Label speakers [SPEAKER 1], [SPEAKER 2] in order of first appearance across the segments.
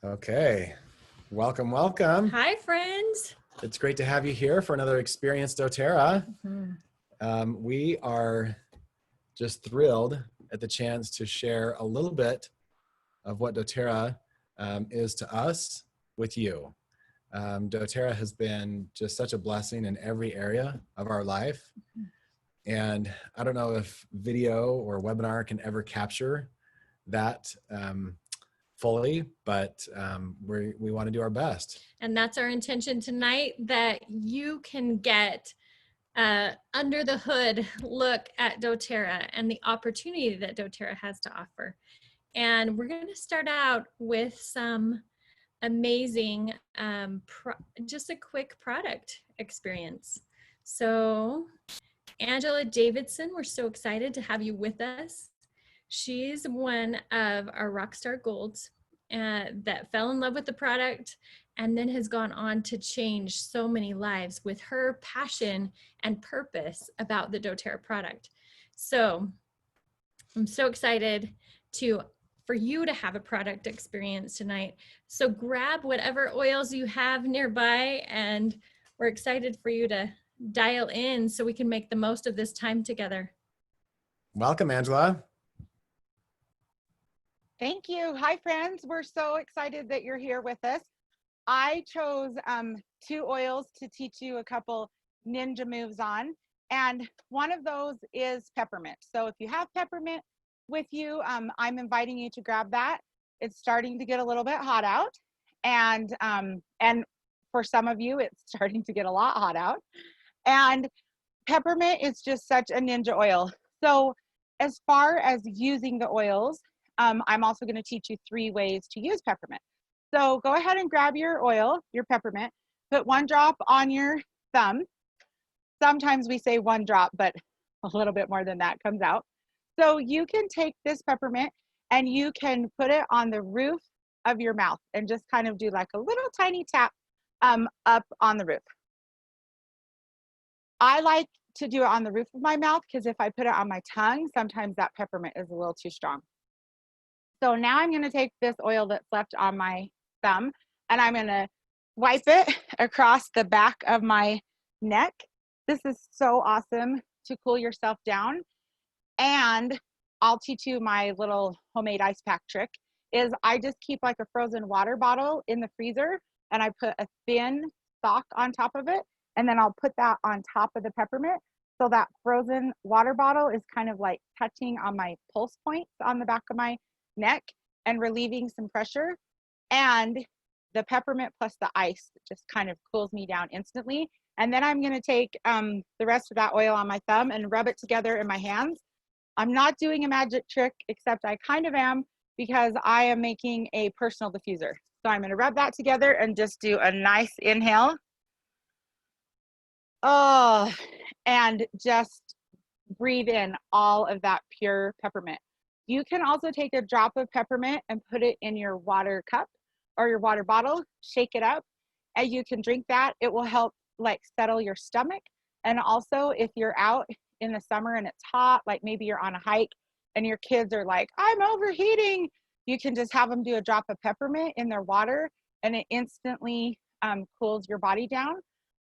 [SPEAKER 1] Okay, welcome, welcome.
[SPEAKER 2] Hi, friends.
[SPEAKER 1] It's great to have you here for another Experience doTERRA. We are just thrilled at the chance to share a little bit of what doTERRA is to us with you. doTERRA has been just such a blessing in every area of our life. And I don't know if video or webinar can ever capture that fully, but we want to do our best.
[SPEAKER 2] And that's our intention tonight, that you can get under the hood look at doTERRA and the opportunity that doTERRA has to offer. And we're going to start out with some amazing, just a quick product experience. So Angela Davidson, we're so excited to have you with us. She's one of our Rockstar Golds that fell in love with the product and then has gone on to change so many lives with her passion and purpose about the doTERRA product. So I'm so excited for you to have a product experience tonight. So grab whatever oils you have nearby, and we're excited for you to dial in so we can make the most of this time together.
[SPEAKER 1] Welcome, Angela.
[SPEAKER 3] Thank you. Hi, friends. We're so excited that you're here with us. I chose 2 oils to teach you a couple ninja moves on, and one of those is peppermint. So if you have peppermint with you, I'm inviting you to grab that. It's starting to get a little bit hot out, and for some of you, it's starting to get a lot hot out. And peppermint is just such a ninja oil. So as far as using the oils, I'm also going to teach you 3 ways to use peppermint. So go ahead and grab your oil, your peppermint, put 1 drop on your thumb. Sometimes we say 1 drop, but a little bit more than that comes out. So you can take this peppermint and you can put it on the roof of your mouth and just kind of do like a little tiny tap up on the roof. I like to do it on the roof of my mouth because if I put it on my tongue, sometimes that peppermint is a little too strong. So now I'm going to take this oil that's left on my thumb and I'm going to wipe it across the back of my neck. This is so awesome to cool yourself down. And I'll teach you my little homemade ice pack trick is I just keep like a frozen water bottle in the freezer and I put a thin sock on top of it. And then I'll put that on top of the peppermint. So that frozen water bottle is kind of like touching on my pulse points on the back of my neck and relieving some pressure. And the peppermint plus the ice just kind of cools me down instantly. And then I'm going to take the rest of that oil on my thumb and rub it together in my hands. I'm not doing a magic trick, except I kind of am, because I am making a personal diffuser. So I'm going to rub that together and just do a nice inhale. Oh, and just breathe in all of that pure peppermint. You can also take a drop of peppermint and put it in your water cup or your water bottle, shake it up, and you can drink that. It will help like settle your stomach. And also if you're out in the summer and it's hot, like maybe you're on a hike and your kids are like, I'm overheating, you can just have them do a drop of peppermint in their water and it instantly cools your body down.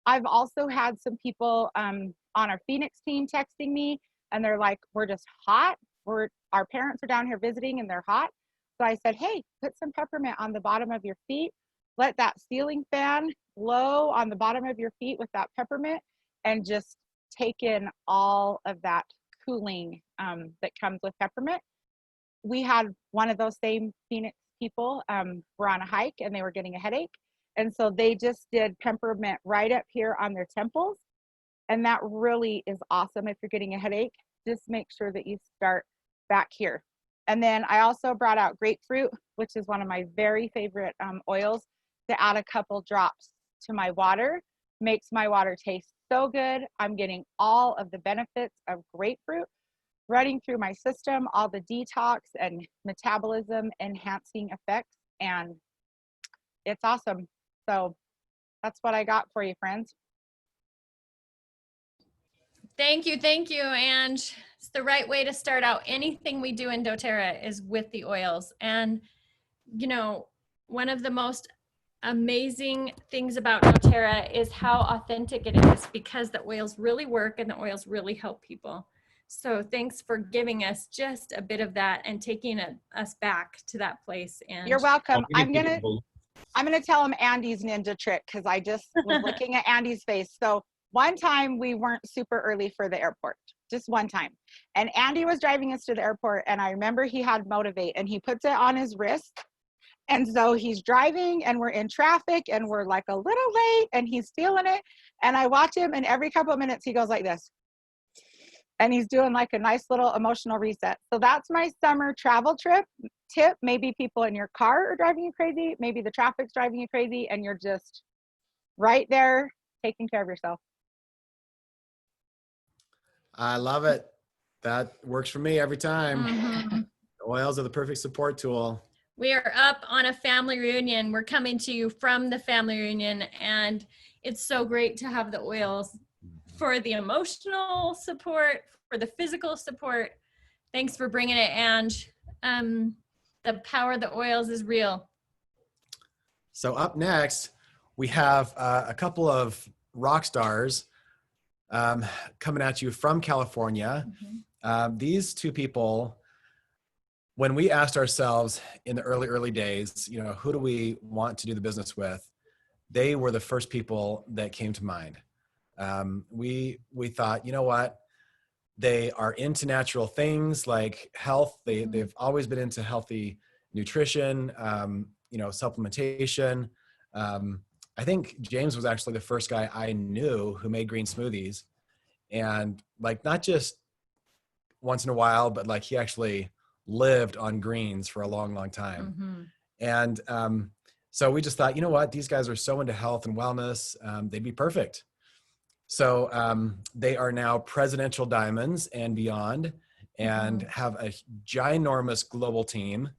[SPEAKER 3] I've also had some people on our Phoenix team texting me and they're like, we're just hot. Our parents are down here visiting and they're hot. So I said, hey, put some peppermint on the bottom of your feet. Let that ceiling fan blow on the bottom of your feet with that peppermint and just take in all of that cooling that comes with peppermint. We had one of those same Phoenix people were on a hike and they were getting a headache. And so they just did peppermint right up here on their temples. And that really is awesome. If you're getting a headache, just make sure that you start back here. And then I also brought out grapefruit, which is one of my very favorite oils, to add a couple drops to my water. Makes my water taste so good. I'm getting all of the benefits of grapefruit running through my system, all the detox and metabolism enhancing effects, and it's awesome. So that's what I got for you, friends.
[SPEAKER 2] Thank you, Ange. It's the right way to start out. Anything we do in doTERRA is with the oils. And, you know, one of the most amazing things about doTERRA is how authentic it is, because the oils really work and the oils really help people. So thanks for giving us just a bit of that and taking us back to that place. And
[SPEAKER 3] You're welcome. I'm gonna tell him Andy's ninja trick, because I just was looking at Andy's face. So one time we weren't super early for the airport, just one time. And Andy was driving us to the airport, and I remember he had Motivate, and he puts it on his wrist. And so he's driving, and we're in traffic, and we're like a little late, and he's feeling it. And I watch him, and every couple of minutes he goes like this. And he's doing like a nice little emotional reset. So that's my summer travel trip tip. Maybe people in your car are driving you crazy. Maybe the traffic's driving you crazy, and you're just right there taking care of yourself.
[SPEAKER 1] I love it. That works for me every time.
[SPEAKER 2] mm-hmm.
[SPEAKER 1] Oils are the perfect support tool.
[SPEAKER 2] We are up on a family reunion. We're coming to you from the family reunion, and it's so great to have the oils for the emotional support, for the physical support. Thanks for bringing it, Ange. The power of the oils is real.
[SPEAKER 1] So up next, we have a couple of rock stars coming at you from California.
[SPEAKER 2] Mm-hmm.
[SPEAKER 1] These two people, when we asked ourselves in the early days, you know, who do we want to do the business with? They were the first people that came to mind. We thought, you know what? They are into natural things like health. They've always been into healthy nutrition, you know, supplementation. I think James was actually the first guy I knew who made green smoothies, and like not just once in a while, but like he actually lived on greens for a long time.
[SPEAKER 2] Mm-hmm.
[SPEAKER 1] And so we just thought, you know what, these guys are so into health and wellness, they'd be perfect. So they are now presidential diamonds and beyond, and have a ginormous global team.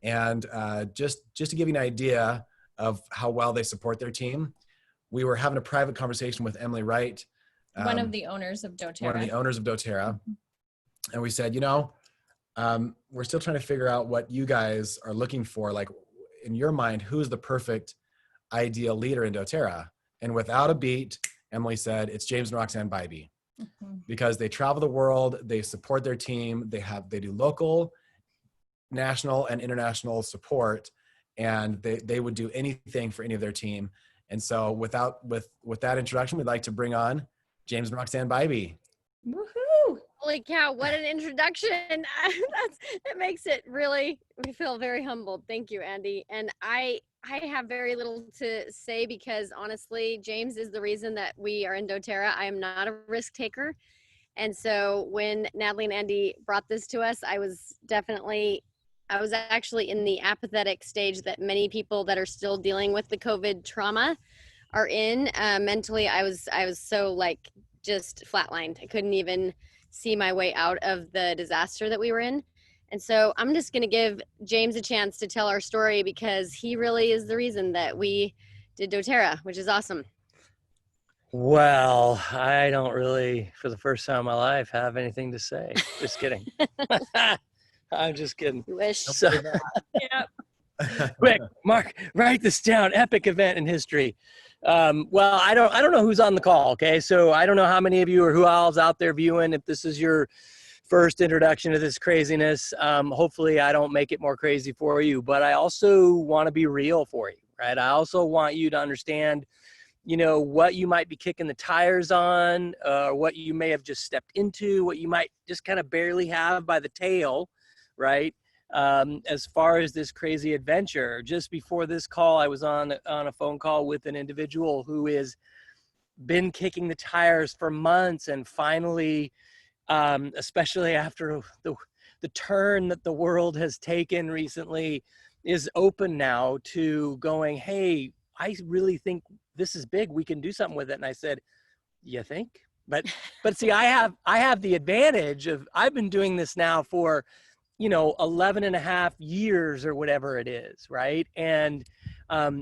[SPEAKER 1] And just to give you an idea of how well they support their team, we were having a private conversation with Emily Wright,
[SPEAKER 2] one of the owners of
[SPEAKER 1] doTERRA. And we said, you know, we're still trying to figure out what you guys are looking for. Like in your mind, who's the perfect ideal leader in doTERRA? And without a beat, Emily said, it's James and Roxanne Bybee, because they travel the world, they support their team, they do local, national, and international support, and they would do anything for any of their team. And so with that introduction, we'd like to bring on James and Roxanne Bybee.
[SPEAKER 4] Woohoo! Holy cow, what an introduction. That makes it really, we feel very humbled. Thank you, Andy. And I have very little to say, because honestly, James is the reason that we are in doTERRA. I am not a risk taker. And so when Natalie and Andy brought this to us, I was actually in the apathetic stage that many people that are still dealing with the COVID trauma are in. Mentally, I was so like just flatlined. I couldn't even see my way out of the disaster that we were in. And so I'm just going to give James a chance to tell our story, because he really is the reason that we did doTERRA, which is awesome.
[SPEAKER 5] Well, I don't really, for the first time in my life, have anything to say. Just kidding. I'm just kidding.
[SPEAKER 4] You wish.
[SPEAKER 5] So,
[SPEAKER 2] Yep.
[SPEAKER 5] quick, Mark, write this down. Epic event in history. Well, I don't know who's on the call. Okay. So I don't know how many of you or who else out there viewing, if this is your first introduction to this craziness. Hopefully I don't make it more crazy for you, but I also want to be real for you, right? I also want you to understand, you know, what you might be kicking the tires on, what you may have just stepped into, what you might just kind of barely have by the tail, right? As far as this crazy adventure. Just before this call, I was on a phone call with an individual who has been kicking the tires for months, and finally, especially after the turn that the world has taken recently, is open now to going, hey, I really think this is big. We can do something with it. And I said, you think? But see, I have the advantage of, I've been doing this now for, 11 and a half years or whatever it is. Right. And,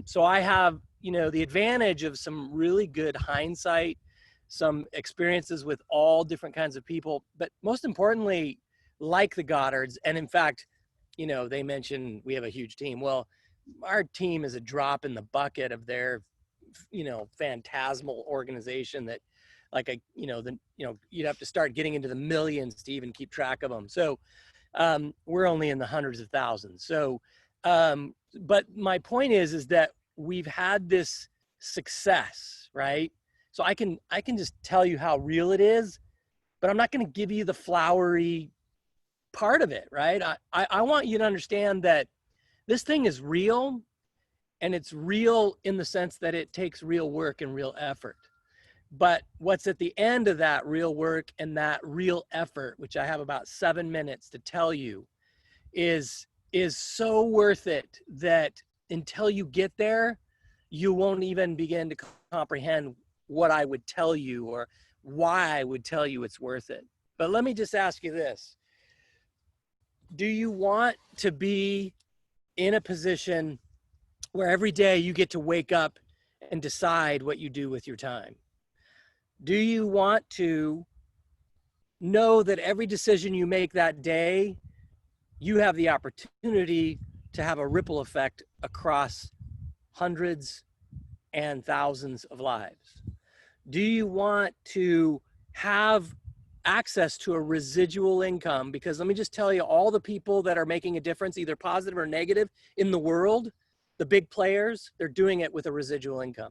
[SPEAKER 5] so I have, the advantage of some really good hindsight, some experiences with all different kinds of people, but most importantly, like the Goddards. And in fact, they mentioned we have a huge team. Well, our team is a drop in the bucket of their, phantasmal organization that you'd have to start getting into the millions to even keep track of them. So we're only in the hundreds of thousands. So, but my point is that we've had this success, right? So I can just tell you how real it is, but I'm not going to give you the flowery part of it, right? I want you to understand that this thing is real, and it's real in the sense that it takes real work and real effort. But what's at the end of that real work and that real effort, which I have about 7 minutes to tell you, is so worth it that until you get there, you won't even begin to comprehend what I would tell you or why I would tell you it's worth it. But let me just ask you this. Do you want to be in a position where every day you get to wake up and decide what you do with your time? Do you want to know that every decision you make that day, you have the opportunity to have a ripple effect across hundreds and thousands of lives? Do you want to have access to a residual income? Because let me just tell you, all the people that are making a difference, either positive or negative in the world, the big players, they're doing it with a residual income.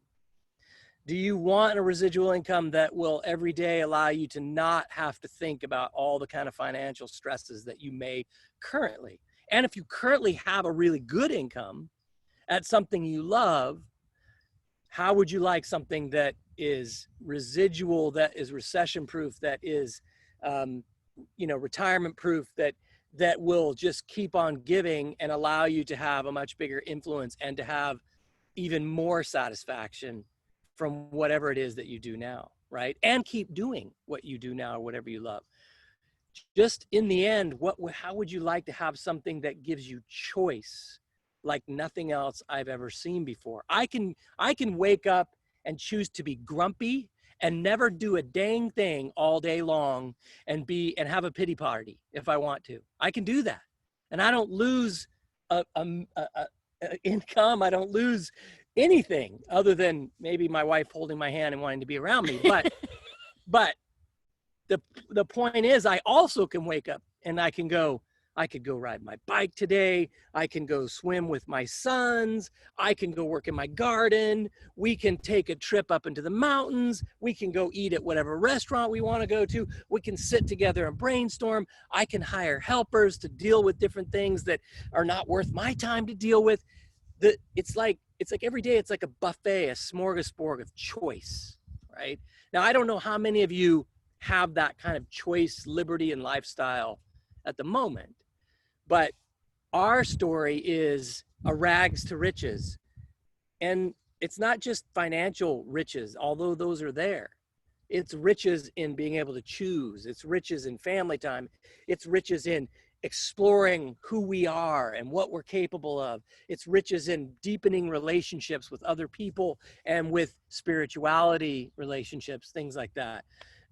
[SPEAKER 5] Do you want a residual income that will every day allow you to not have to think about all the kind of financial stresses that you may currently? And if you currently have a really good income at something you love, how would you like something that is residual, that is recession proof, that is, retirement proof, that will just keep on giving and allow you to have a much bigger influence and to have even more satisfaction from whatever it is that you do now, right? And keep doing what you do now or whatever you love. Just in the end, how would you like to have something that gives you choice like nothing else I've ever seen before? I can wake up and choose to be grumpy and never do a dang thing all day long and have a pity party if I want to. I can do that. And I don't lose income. I don't lose anything other than maybe my wife holding my hand and wanting to be around me. But the point is, I also can wake up and I could go ride my bike today. I can go swim with my sons. I can go work in my garden. We can take a trip up into the mountains. We can go eat at whatever restaurant we want to go to. We can sit together and brainstorm. I can hire helpers to deal with different things that are not worth my time to deal with. It's like every day it's like a buffet, a smorgasbord of choice, right? Now, I don't know how many of you have that kind of choice, liberty, and lifestyle at the moment, but our story is a rags to riches. And it's not just financial riches, although those are there. It's riches in being able to choose. It's riches in family time. It's riches in exploring who we are and what we're capable of. It's riches in deepening relationships with other people and with spirituality relationships, things like that.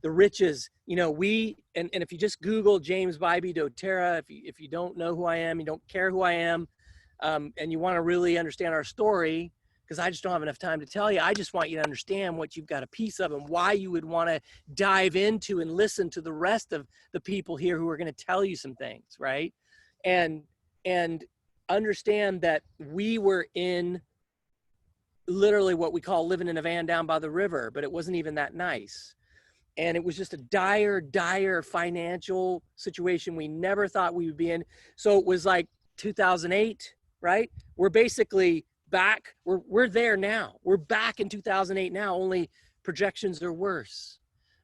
[SPEAKER 5] The riches, and if you just Google James Bybee doTERRA, if you don't know who I am, you don't care who I am, and you want to really understand our story, because I just don't have enough time to tell you. I just want you to understand what you've got a piece of and why you would want to dive into and listen to the rest of the people here who are going to tell you some things, right? And understand that we were in literally what we call living in a van down by the river, but it wasn't even that nice. And it was just a dire financial situation we never thought we would be in. So it was like 2008, right? We're basically back. We're there now. We're back in 2008 now, only projections are worse.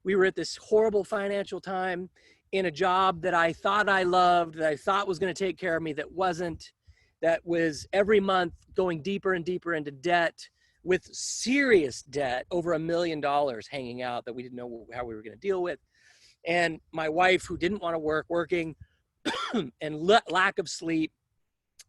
[SPEAKER 5] We were at this horrible financial time in a job that I thought I loved, that I thought was going to take care of me, that wasn't, that was every month going deeper and deeper into debt, with serious debt, over $1 million hanging out that we didn't know how we were going to deal with. And my wife, who didn't want to working, and lack of sleep,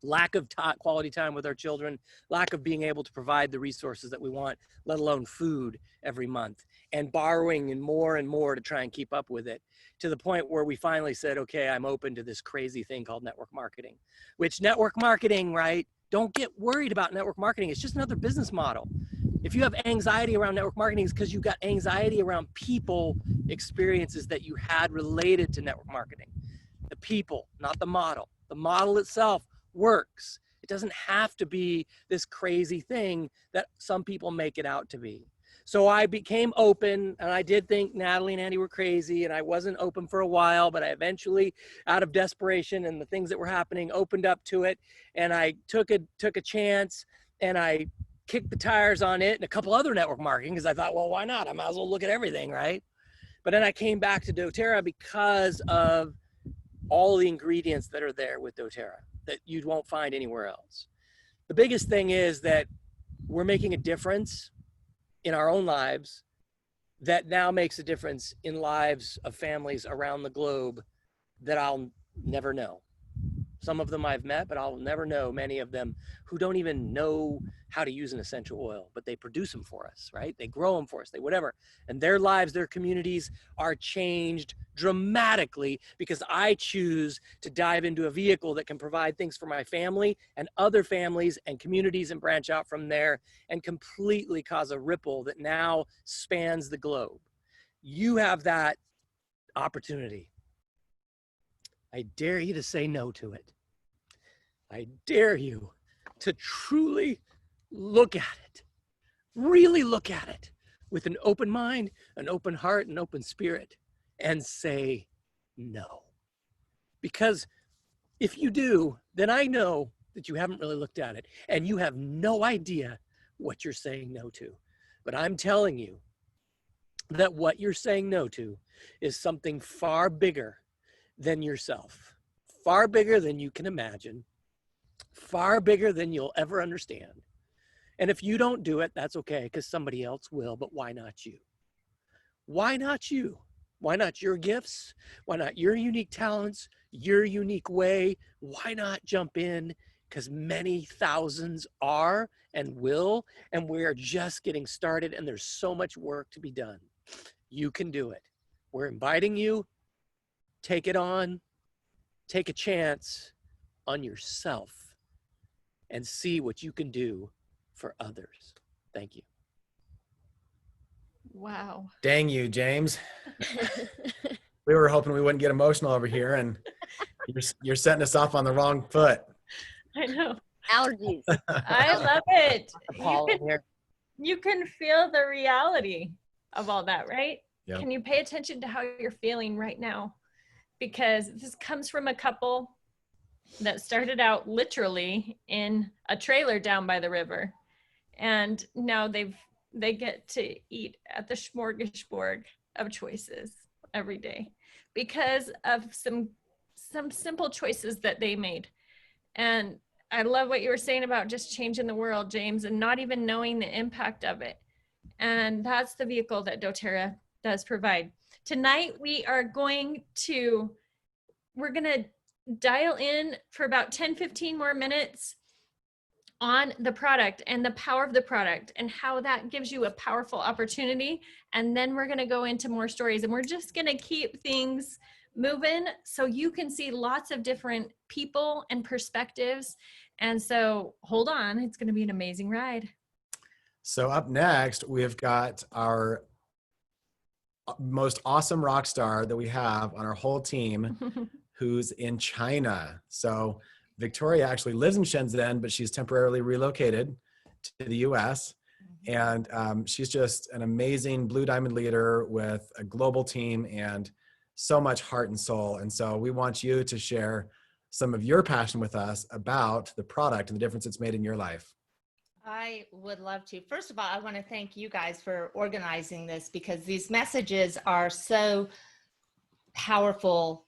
[SPEAKER 5] lack of quality time with our children, lack of being able to provide the resources that we want, let alone food every month, and borrowing and more to try and keep up with it, to the point where we finally said, okay, I'm open to this crazy thing called network marketing, which network marketing, right? Don't get worried about network marketing. It's just another business model. If you have anxiety around network marketing, it's because you got anxiety around people experiences that you had related to network marketing. The people, not the model. The model itself works. It doesn't have to be this crazy thing that some people make it out to be. So I became open, and I did think Natalie and Andy were crazy, and I wasn't open for a while, but I eventually, out of desperation and the things that were happening, opened up to it, and I took a chance, and I kicked the tires on it and a couple other network marketing, because I thought, well, why not? I might as well look at everything, right? But then I came back to doTERRA because of all the ingredients that are there with doTERRA that you won't find anywhere else. The biggest thing is that we're making a difference in our own lives that now makes a difference in lives of families around the globe that I'll never know. Some of them I've met, but I'll never know many of them who don't even know how to use an essential oil, but they produce them for us, right? They grow them for us, they whatever. And their lives, their communities are changed dramatically because I choose to dive into a vehicle that can provide things for my family and other families and communities and branch out from there and completely cause a ripple that now spans the globe. You have that opportunity. I dare you to say no to it. I dare you to truly look at it, really look at it with an open mind, an open heart, an open spirit, and say no. Because if you do, then I know that you haven't really looked at it and you have no idea what you're saying no to. But I'm telling you that what you're saying no to is something far bigger than yourself, far bigger than you can imagine, far bigger than you'll ever understand. And if you don't do it, that's okay, because somebody else will, but why not you? Why not you? Why not your gifts? Why not your unique talents, your unique way? Why not jump in? Because many thousands are and will, and we're just getting started, and there's so much work to be done. You can do it. We're inviting you. Take it on. Take a chance on yourself and see what you can do for others. Thank you.
[SPEAKER 2] Wow.
[SPEAKER 1] Dang you, James. We were hoping we wouldn't get emotional over here, and you're setting us off on the wrong foot.
[SPEAKER 2] I know.
[SPEAKER 4] Allergies.
[SPEAKER 2] I love it.
[SPEAKER 5] Paul in here.
[SPEAKER 2] You can feel the reality of all that, right?
[SPEAKER 1] Yep.
[SPEAKER 2] Can you pay attention to how you're feeling right now? Because this comes from a couple that started out literally in a trailer down by the river. And now they get to eat at the smorgasbord of choices every day because of some simple choices that they made. And I love what you were saying about just changing the world, James, and not even knowing the impact of it. And that's the vehicle that doTERRA does provide. Tonight, we're going to dial in for about 10-15 more minutes on the product and the power of the product and how that gives you a powerful opportunity. And then we're going to go into more stories, and we're just going to keep things moving so you can see lots of different people and perspectives. And so hold on, it's going to be an amazing ride.
[SPEAKER 1] So up next, we've got our most awesome rock star that we have on our whole team who's in China. So Victoria actually lives in Shenzhen, but she's temporarily relocated to the US. And she's just an amazing Blue Diamond leader with a global team and so much heart and soul. And so we want you to share some of your passion with us about the product and the difference it's made in your life.
[SPEAKER 6] I would love to. First of all, I want to thank you guys for organizing this because these messages are so powerful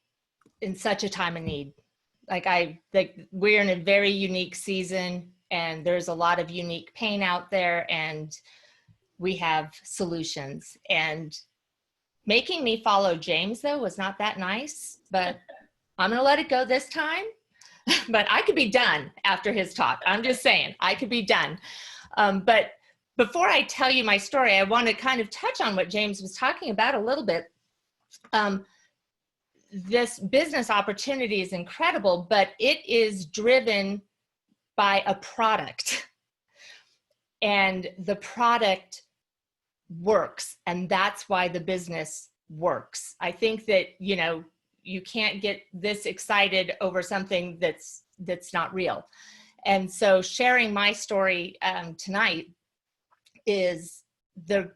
[SPEAKER 6] in such a time of need. We're in a very unique season and there's a lot of unique pain out there and we have solutions. And making me follow James though was not that nice, but I'm going to let it go this time. But I could be done after his talk. I'm just saying, I could be done. But before I tell you my story, I want to kind of touch on what James was talking about a little bit. This business opportunity is incredible, but it is driven buy a product, and the product works, and that's why the business works. I think that, you know, you can't get this excited over something that's not real. And so sharing my story tonight is the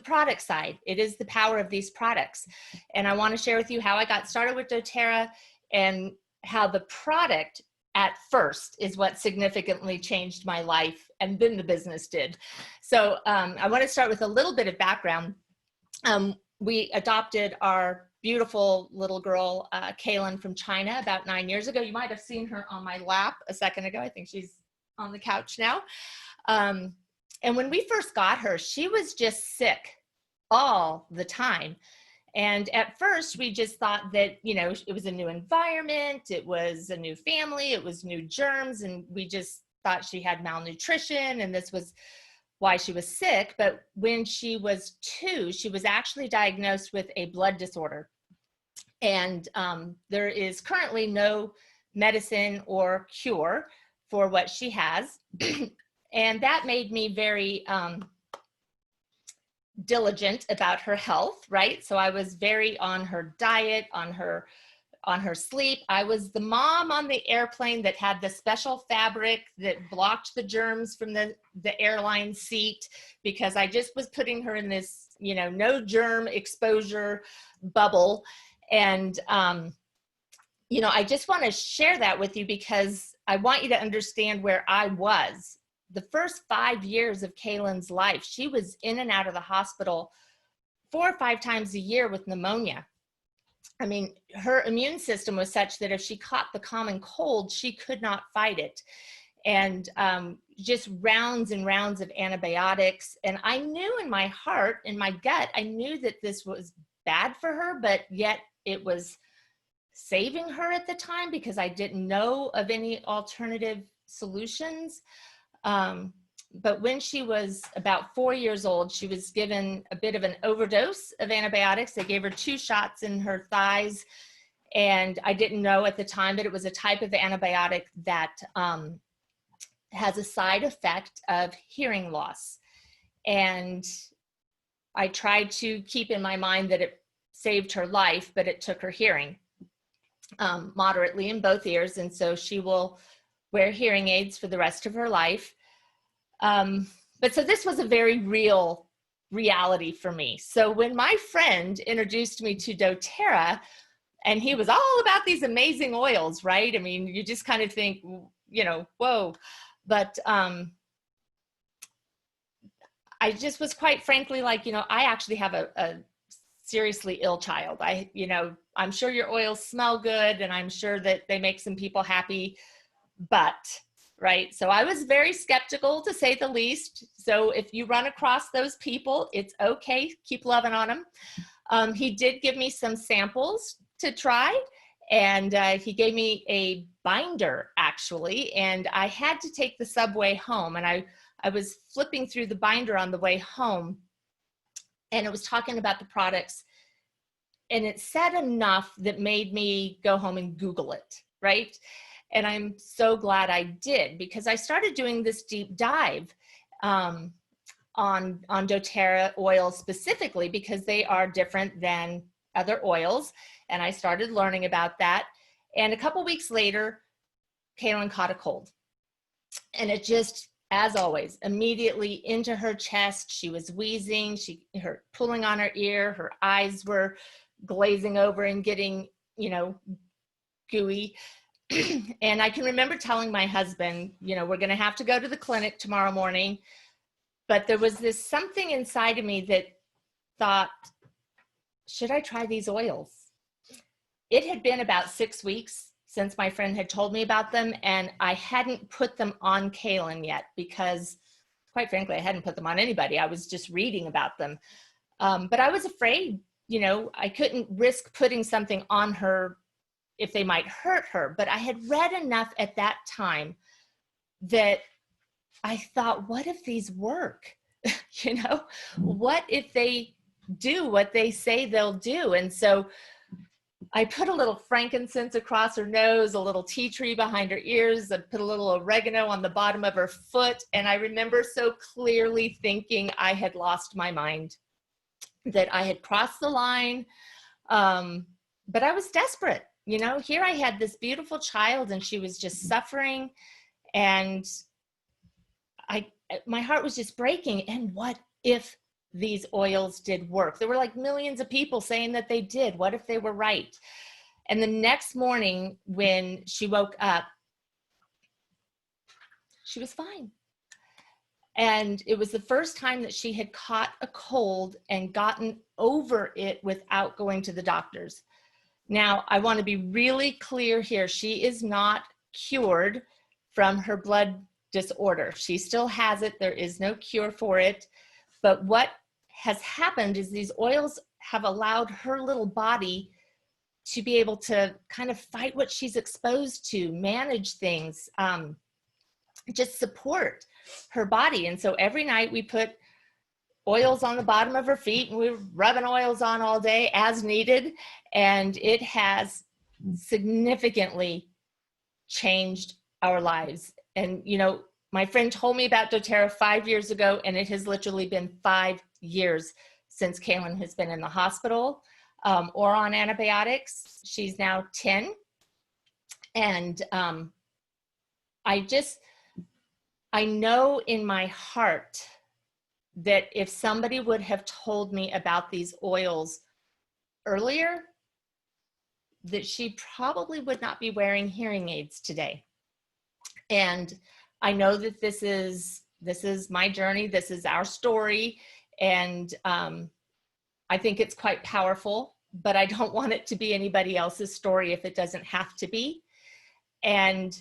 [SPEAKER 6] product side. It is the power of these products. And I want to share with you how I got started with doTERRA, and how the product at first is what significantly changed my life, and then the business did. So I want to start with a little bit of background. We adopted our beautiful little girl, Kaylin, from China about 9 years ago. You might have seen her on my lap a second ago. I think she's on the couch now. And when we first got her, she was just sick all the time. And at first we just thought that, you know, it was a new environment, it was a new family, it was new germs, and we just thought she had malnutrition and this was why she was sick. But when she was 2, she was actually diagnosed with a blood disorder. And there is currently no medicine or cure for what she has. And that made me very diligent about her health, right? So I was very on her diet, on her sleep. I was the mom on the airplane that had the special fabric that blocked the germs from the airline seat, because I just was putting her in this, you know, no germ exposure bubble. And, you know, I just want to share that with you because I want you to understand where I was. The first 5 years of Kaylin's life, she was in and out of the hospital 4 or 5 times a year with pneumonia. I mean, her immune system was such that if she caught the common cold, she could not fight it. And just rounds and rounds of antibiotics. And I knew in my heart, in my gut, I knew that this was bad for her, but yet it was saving her at the time because I didn't know of any alternative solutions. But when she was about 4 years old, she was given a bit of an overdose of antibiotics. They gave her 2 shots in her thighs. And I didn't know at the time that it was a type of antibiotic that has a side effect of hearing loss. And I tried to keep in my mind that it saved her life, but it took her hearing moderately in both ears. And so she will wear hearing aids for the rest of her life. But so this was a very real reality for me. So when my friend introduced me to doTERRA, and he was all about these amazing oils, right? I mean, you just kind of think, you know, whoa. But I just was quite frankly like, you know, I actually have a seriously ill child. You know, I'm sure your oils smell good and I'm sure that they make some people happy, but right. So I was very skeptical, to say the least. So if you run across those people, it's okay. Keep loving on them. He did give me some samples to try, and he gave me a binder actually, and I had to take the subway home, and I was flipping through the binder on the way home, and it was talking about the products, and it said enough that made me go home and Google it, right? And I'm so glad I did, because I started doing this deep dive on doTERRA oils specifically, because they are different than other oils. And I started learning about that. And a couple weeks later, Kaylin caught a cold. And it just, as always, immediately into her chest. She was wheezing, her pulling on her ear, her eyes were glazing over and getting, you know, gooey. And I can remember telling my husband, you know, we're going to have to go to the clinic tomorrow morning. But there was this something inside of me that thought, should I try these oils? It had been about 6 weeks since my friend had told me about them, and I hadn't put them on Kaylin yet because, quite frankly, I hadn't put them on anybody. I was just reading about them. But I was afraid, you know, I couldn't risk putting something on her if they might hurt her. But I had read enough at that time that I thought, what if these work? You know, what if they do what they say they'll do? And so I put a little frankincense across her nose, a little tea tree behind her ears. I put a little oregano on the bottom of her foot. And I remember so clearly thinking I had lost my mind, that I had crossed the line. But I was desperate. You know, here I had this beautiful child and she was just suffering. And my heart was just breaking. And what if these oils did work? There were like millions of people saying that they did. What if they were right? And the next morning when she woke up, she was fine. And it was the first time that she had caught a cold and gotten over it without going to the doctors. Now, I want to be really clear here. She is not cured from her blood disorder. She still has it. There is no cure for it. But what has happened is these oils have allowed her little body to be able to kind of fight what she's exposed to, manage things, just support her body. And so every night we put oils on the bottom of her feet and we were rubbing oils on all day as needed. And it has significantly changed our lives. And, you know, my friend told me about doTERRA 5 years ago, and it has literally been 5 years since Kaylin has been in the hospital or on antibiotics. She's now 10. And I know in my heart that if somebody would have told me about these oils earlier, that she probably would not be wearing hearing aids today. And I know that this is my journey. This is our story. And I think it's quite powerful, but I don't want it to be anybody else's story if it doesn't have to be. And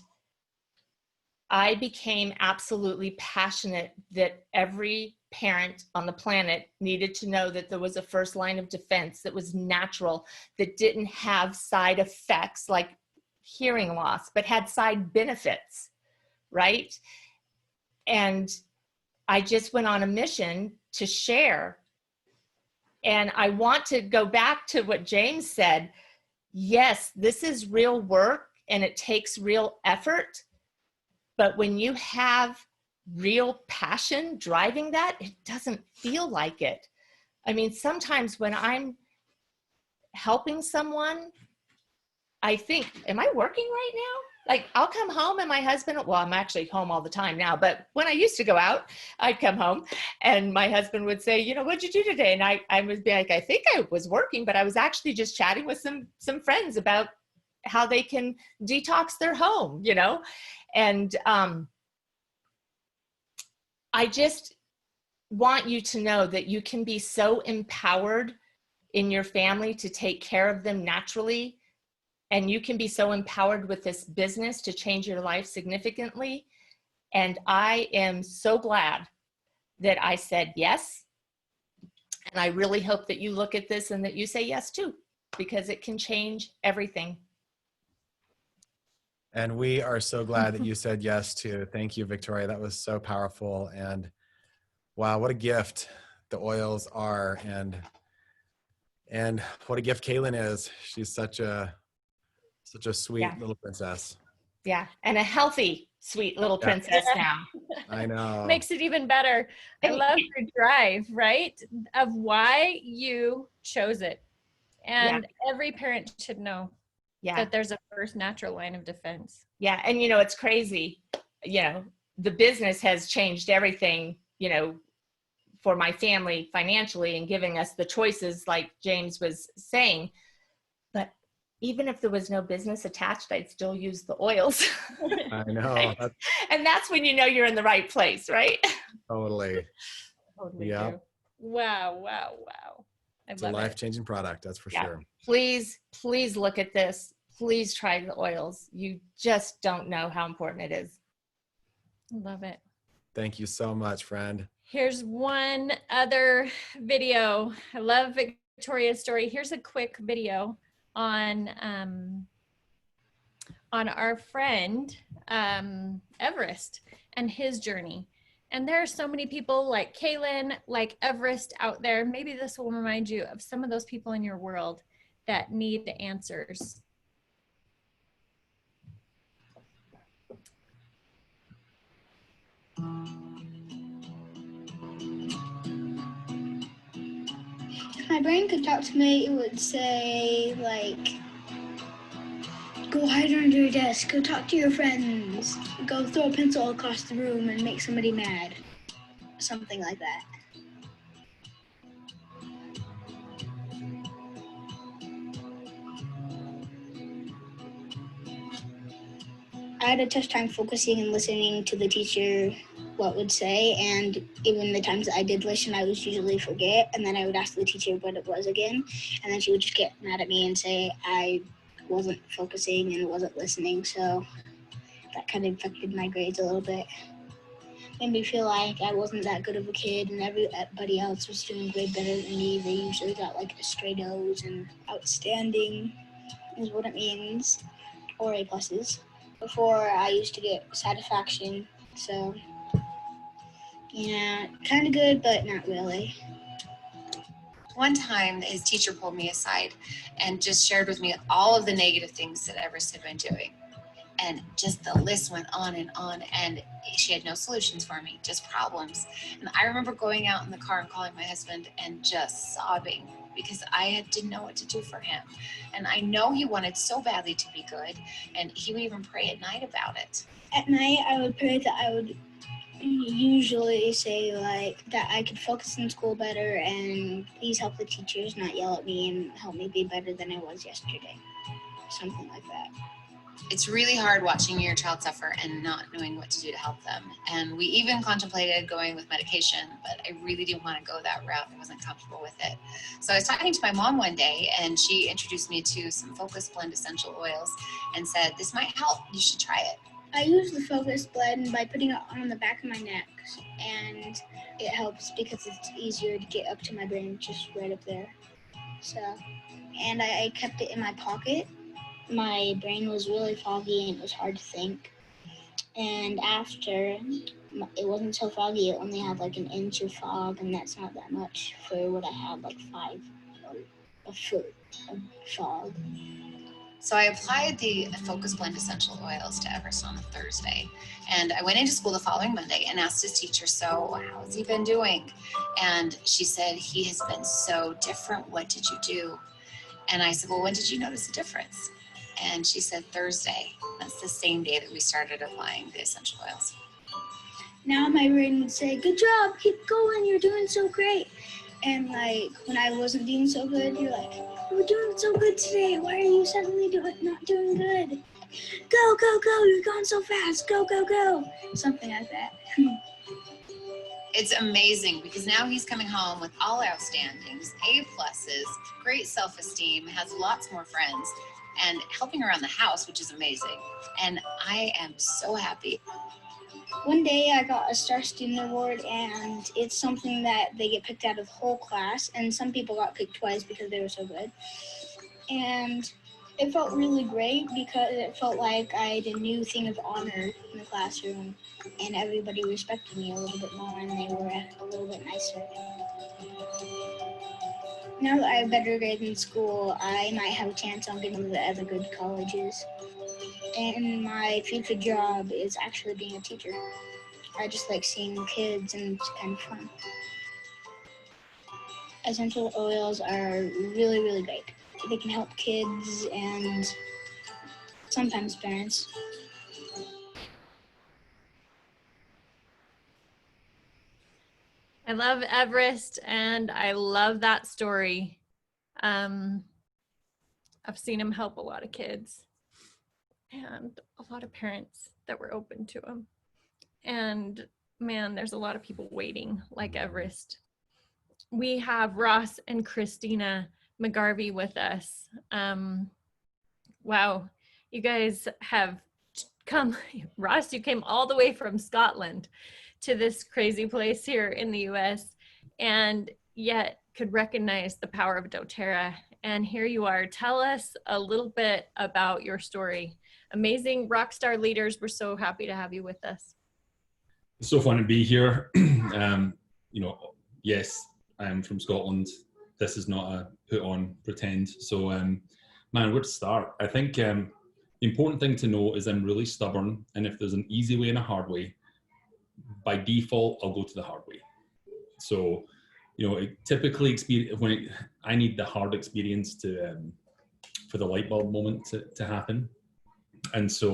[SPEAKER 6] I became absolutely passionate that every parent on the planet needed to know that there was a first line of defense that was natural, that didn't have side effects like hearing loss, but had side benefits, right? And I just went on a mission to share. And I want to go back to what James said. Yes, this is real work and it takes real effort. But when you have real passion driving that, it doesn't feel like it. I mean, sometimes when I'm helping someone, I think, am I working right now? Like, I'll come home and my husband, well, I'm actually home all the time now, but when I used to go out, I'd come home and my husband would say, you know, what'd you do today? And I would be like, I think I was working, but I was actually just chatting with some friends about how they can detox their home, you know? And I just want you to know that you can be so empowered in your family to take care of them naturally. And you can be so empowered with this business to change your life significantly. And I am so glad that I said yes. And I really hope that you look at this and that you say yes too, because it can change everything.
[SPEAKER 1] And we are so glad that you said yes too. Thank you, Victoria. That was so powerful. And wow, what a gift the oils are. And what a gift Kaylin is. She's such a sweet little princess.
[SPEAKER 6] Yeah. And a healthy, sweet little princess now.
[SPEAKER 1] I know.
[SPEAKER 2] Makes it even better. I love your drive, right? Of why you chose it. And every parent should know that there's a first natural line of defense.
[SPEAKER 6] Yeah. And, you know, it's crazy. You know, the business has changed everything, you know, for my family financially and giving us the choices like James was saying. But even if there was no business attached, I'd still use the oils.
[SPEAKER 1] I know.
[SPEAKER 6] Right? And that's when you know you're in the right place, right?
[SPEAKER 1] Totally. Yeah.
[SPEAKER 2] True. Wow.
[SPEAKER 1] It's a life-changing product, that's for sure.
[SPEAKER 6] Please look at this. Please try the oils. You just don't know how important it is.
[SPEAKER 2] Love it.
[SPEAKER 1] Thank you so much, friend.
[SPEAKER 2] Here's one other video. I love Victoria's story. Here's a quick video on our friend Everest and his journey. And there are so many people like Kaylin, like Everest out there. Maybe this will remind you of some of those people in your world that need answers.
[SPEAKER 7] If my brain could talk to me, it would say, like, go hide under your desk, go talk to your friends, go throw a pencil across the room and make somebody mad. Something like that. I had a tough time focusing and listening to the teacher what would say, and even the times I did listen, I would usually forget, and then I would ask the teacher what it was again, and then she would just get mad at me and say I wasn't focusing and wasn't listening, so that kind of affected my grades a little bit. Made me feel like I wasn't that good of a kid and everybody else was doing way better than me. They usually got like straight O's and outstanding is what it means, or A pluses. Before I used to get satisfaction, so yeah, kind of good, but not really.
[SPEAKER 8] One time, his teacher pulled me aside and just shared with me all of the negative things that Everest had been doing. And just the list went on, and she had no solutions for me, just problems. And I remember going out in the car and calling my husband and just sobbing because I didn't know what to do for him. And I know he wanted so badly to be good, and he would even pray at night about it.
[SPEAKER 7] At night, I would pray that I would usually say like that I could focus in school better and please help the teachers not yell at me and help me be better than I was yesterday. Something like that.
[SPEAKER 8] It's really hard watching your child suffer and not knowing what to do to help them. And we even contemplated going with medication, but I really didn't want to go that route. I wasn't comfortable with it. So I was talking to my mom one day, and she introduced me to some Focus Blend essential oils and said, this might help, you should try it.
[SPEAKER 7] I use the Focus Blend by putting it on the back of my neck, and it helps because it's easier to get up to my brain, just right up there. So, and I kept it in my pocket. My brain was really foggy and it was hard to think. And after, it wasn't so foggy, it only had like an inch of fog, and that's not that much for what I had, like 5 or a foot of fog.
[SPEAKER 8] So I applied the Focus Blend essential oils to Everest on a Thursday. And I went into school the following Monday and asked his teacher, so how's he been doing? And she said, he has been so different. What did you do? And I said, well, when did you notice a difference? And she said, Thursday. That's the same day that we started applying the essential oils.
[SPEAKER 7] Now my brain would say, good job, keep going, you're doing so great. And like when I wasn't doing so good, you're like, we're doing so good today. Why are you suddenly not doing good? Go, go, go, you're going so fast. Go, go, go. Something like that.
[SPEAKER 8] It's amazing because now he's coming home with all outstandings, A pluses, great self-esteem, has lots more friends, and helping around the house, which is amazing. And I am so happy.
[SPEAKER 7] One day I got a Star Student Award, and it's something that they get picked out of the whole class, and some people got picked twice because they were so good. And it felt really great because it felt like I had a new thing of honor in the classroom, and everybody respected me a little bit more, and they were a little bit nicer. Now that I have better grades in school, I might have a chance on getting into other good colleges. And my future job is actually being a teacher. I just like seeing kids, and it's kind of fun. Essential oils are really, really great. They can help kids and sometimes parents.
[SPEAKER 2] I love Everest, and I love that story. I've seen him help a lot of kids and a lot of parents that were open to him. And man, there's a lot of people waiting like Everest. We have Ross and Christina McGarvey with us. Wow, you guys have come. Ross, you came all the way from Scotland to this crazy place here in the US, and yet could recognize the power of doTERRA. And here you are. Tell us a little bit about your story. Amazing rock star leaders. We're so happy to have you with us.
[SPEAKER 9] It's so fun to be here. You know, yes, I'm from Scotland. this is not a put on pretend. So, man, where to start? I think the important thing to know is I'm really stubborn, and if there's an easy way and a hard way, by default, I'll go to the hard way. So, you know, typically I need the hard experience to for the light bulb moment to happen. And so,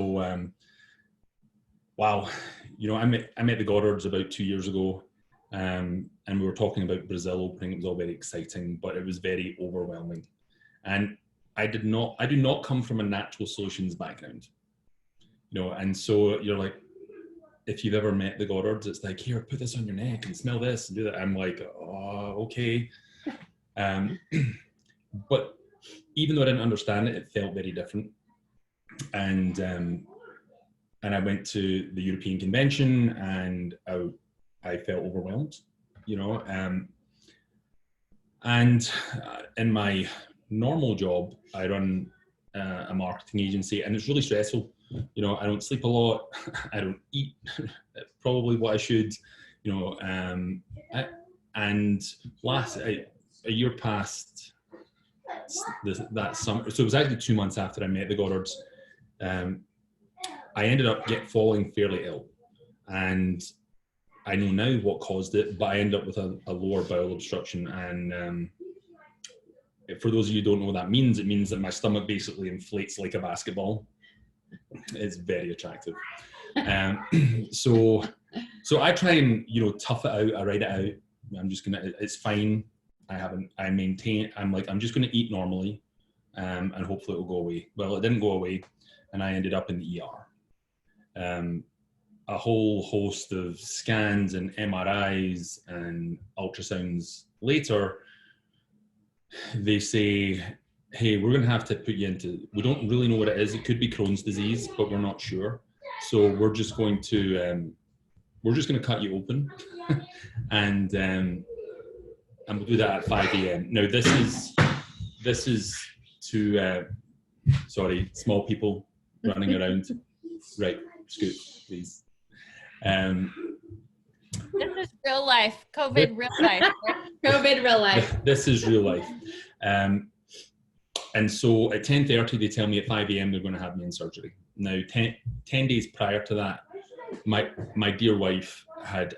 [SPEAKER 9] wow, you know, I met the Goddards about 2 years ago, and we were talking about Brazil opening. It was all very exciting, but it was very overwhelming. And I do not come from a natural solutions background, you know, and so you're like, if you've ever met the Goddards, it's like, here, put this on your neck and smell this and do that. I'm like, oh, okay. But even though I didn't understand it, it felt very different. And I went to the European convention, and I felt overwhelmed, you know. And in my normal job, I run a marketing agency, and it's really stressful. You know, I don't sleep a lot. I don't eat probably what I should, you know. And a year passed that summer. So it was actually 2 months after I met the Goddards. I ended up falling fairly ill, and I know now what caused it, but I ended up with a lower bowel obstruction. And for those of you who don't know what that means, it means that my stomach basically inflates like a basketball. It's very attractive. So I try and, you know, tough it out. I write it out. It's fine. I'm just gonna eat normally, and hopefully it'll go away. Well, it didn't go away, and I ended up in the ER. A whole host of scans and MRIs and ultrasounds later, they say, hey, we're going to have to put you we don't really know what it is. It could be Crohn's disease, but we're not sure. So we're just going to cut you open and we'll do that at 5 a.m. Now this is to, sorry, small people running around. Right, scoot, please.
[SPEAKER 2] This is real life, COVID real life.
[SPEAKER 6] COVID real life.
[SPEAKER 9] This is real life. And so at 10:30, they tell me at 5 a.m. they're going to have me in surgery. Now, 10 days prior to that, my dear wife had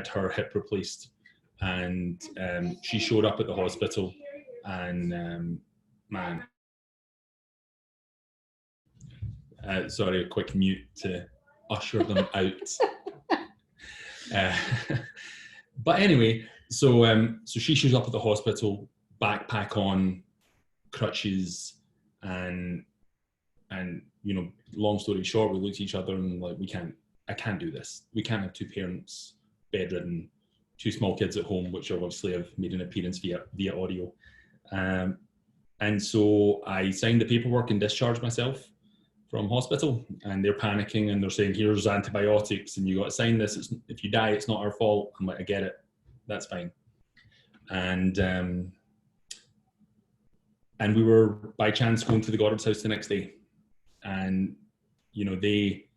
[SPEAKER 9] her hip replaced, and she showed up at the hospital, and man, sorry, a quick mute to usher them out. But anyway, so she shows up at the hospital, backpack on, crutches, and you know, long story short, we looked at each other and like, I can't do this. We can't have two parents bedridden, two small kids at home, which obviously have made an appearance via audio. And so I signed the paperwork and discharged myself from hospital, and they're panicking and they're saying, here's antibiotics and you got to sign this. If you die, it's not our fault. I'm like, I get it. That's fine. And we were by chance going to the Goddards house the next day. And, you know, they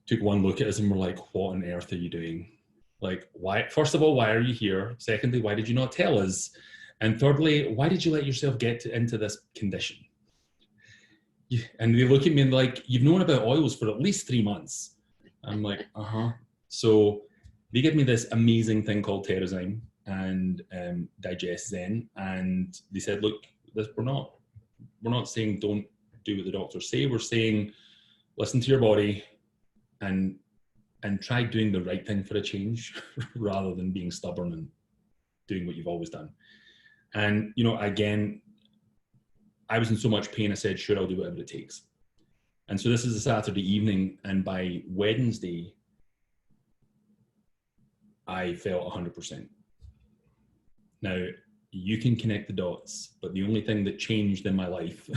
[SPEAKER 9] took one look at us and were like, what on earth are you doing? Like, why? First of all, why are you here? Secondly, why did you not tell us? And thirdly, why did you let yourself get into this condition? And they look at me and like, you've known about oils for at least 3 months. I'm like, uh-huh. So they give me this amazing thing called Terrazyme and Digest Zen. And they said, look, we're not saying don't do what the doctors say. We're saying, listen to your body and try doing the right thing for a change rather than being stubborn and doing what you've always done. And, you know, again, I was in so much pain, I said, sure, I'll do whatever it takes. And so this is a Saturday evening, and by Wednesday, I felt 100%. Now, you can connect the dots, but the only thing that changed in my life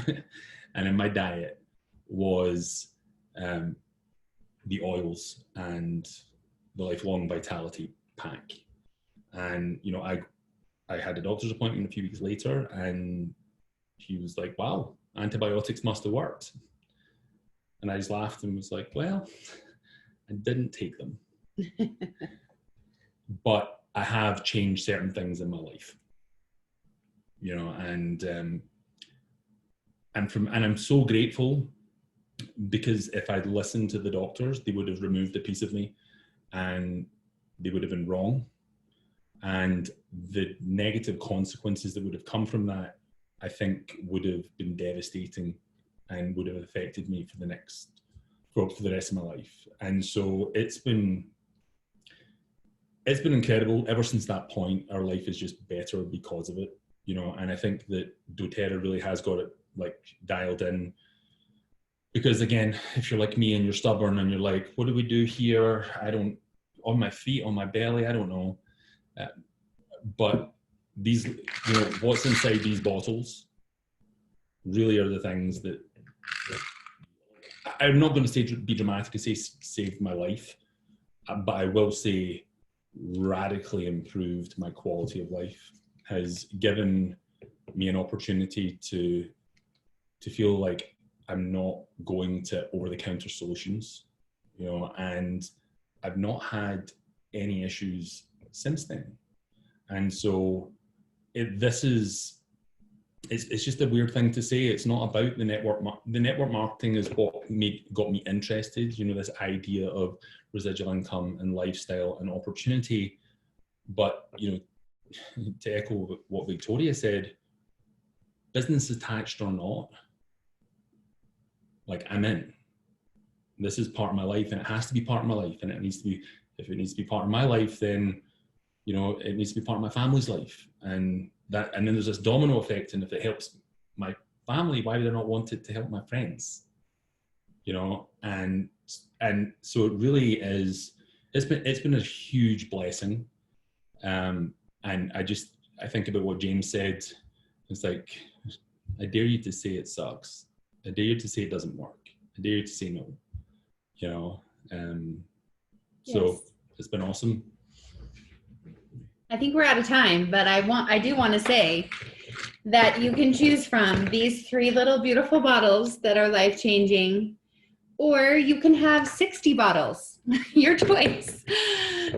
[SPEAKER 9] and in my diet was the oils and the Lifelong Vitality pack. And, you know, I had a doctor's appointment a few weeks later, and he was like, wow, antibiotics must have worked. And I just laughed and was like, well, I didn't take them. But I have changed certain things in my life. you know, and I'm so grateful, because if I'd listened to the doctors, they would have removed a piece of me, and they would have been wrong. And the negative consequences that would have come from that, I think, would have been devastating and would have affected me for the rest of my life. And so it's been incredible. Ever since that point, our life is just better because of it, you know. And I think that doTERRA really has got it like dialed in, because again, if you're like me and you're stubborn and you're like, what do we do here? On my feet, on my belly, I don't know. But these, you know, what's inside these bottles really are the things that, I'm not going to be dramatic and say saved my life, but I will say radically improved my quality of life, has given me an opportunity to feel like I'm not going to over-the-counter solutions, you know, and I've not had any issues since then. And so it's just a weird thing to say. It's not about the network. The network marketing is what got me interested, you know, this idea of residual income and lifestyle and opportunity. But, you know, to echo what Victoria said, business attached or not, like, I'm in. This is part of my life, and it has to be part of my life. And it needs to be, if it needs to be part of my life, then, you know, it needs to be part of my family's life. And then there's this domino effect. And if it helps my family, why would I not want it to help my friends? You know, and so it really is, it's been a huge blessing. And I think about what James said. It's like, I dare you to say it sucks. I dare you to say it doesn't work. I dare you to say no, you know? So
[SPEAKER 10] Yes.
[SPEAKER 9] It's been awesome.
[SPEAKER 10] I think we're out of time, but I do want to say that you can choose from these 3 little beautiful bottles that are life-changing, or you can have 60 bottles, your choice.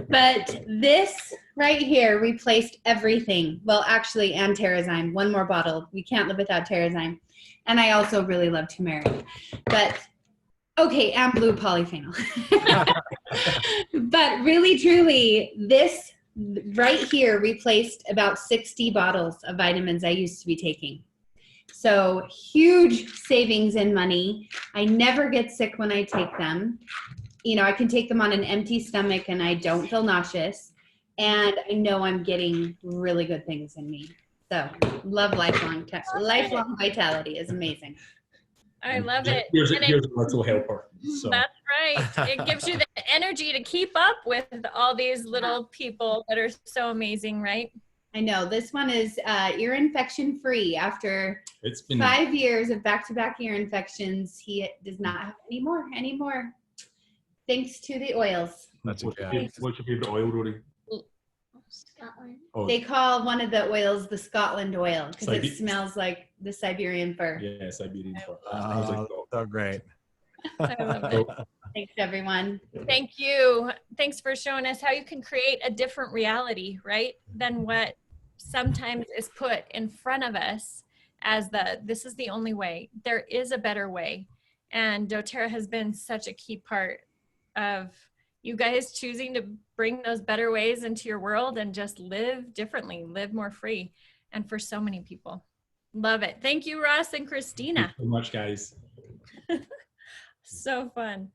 [SPEAKER 10] But this right here replaced everything. Well, actually, and Terrazyme, 1 more bottle. We can't live without Terrazyme. And I also really love turmeric. But okay, and blue polyphenol. But really, truly, this right here replaced about 60 bottles of vitamins I used to be taking. So huge savings in money. I never get sick when I take them. You know, I can take them on an empty stomach and I don't feel nauseous. And I know I'm getting really good things in me. So lifelong vitality is amazing.
[SPEAKER 2] I love it.
[SPEAKER 9] Here's a little helper. So.
[SPEAKER 2] That's right. It gives you the energy to keep up with all these little people that are so amazing, right?
[SPEAKER 10] I know. This one is ear infection free. After
[SPEAKER 9] it's been
[SPEAKER 10] 5 years of back-to-back ear infections, he does not have any more anymore. Thanks to the oils.
[SPEAKER 1] That's
[SPEAKER 9] What's your favorite oil, Rory?
[SPEAKER 7] Scotland.
[SPEAKER 9] Oh,
[SPEAKER 10] They call one of the oils the Scotland oil because it
[SPEAKER 9] Sibe-
[SPEAKER 10] smells like the Siberian fir.
[SPEAKER 9] yeah, Siberian fir.
[SPEAKER 1] So great.
[SPEAKER 2] I love it.
[SPEAKER 10] Thanks, everyone.
[SPEAKER 2] Thank you. Thanks for showing us how you can create a different reality, right? Than what sometimes is put in front of us as this is the only way. There is a better way. And doTERRA has been such a key part of you guys choosing to bring those better ways into your world and just live differently, live more free. And for so many people. Love it. Thank you, Ross and Christina.
[SPEAKER 9] Thank you so much, guys.
[SPEAKER 2] So fun.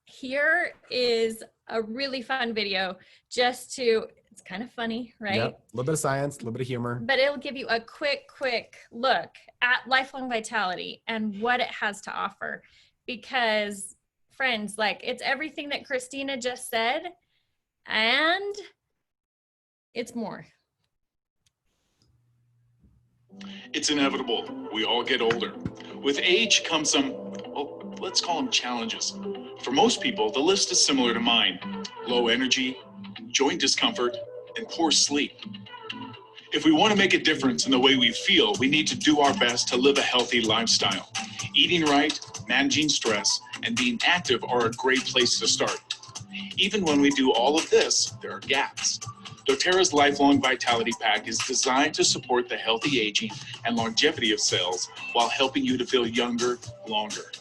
[SPEAKER 2] Here is a really fun video it's kind of funny, right?
[SPEAKER 1] Yep. A little bit of science, a little bit of humor.
[SPEAKER 2] But it'll give you a quick look at lifelong vitality and what it has to offer. Because friends, like, it's everything that Christina just said, and it's more.
[SPEAKER 11] It's inevitable. We all get older. With age comes some, well, let's call them challenges. For most people, the list is similar to mine. Low energy, joint discomfort, and poor sleep. If we want to make a difference in the way we feel, we need to do our best to live a healthy lifestyle. Eating right, managing stress, and being active are a great place to start. Even when we do all of this, there are gaps. doTERRA's Lifelong Vitality Pack is designed to support the healthy aging and longevity of cells while helping you to feel younger longer.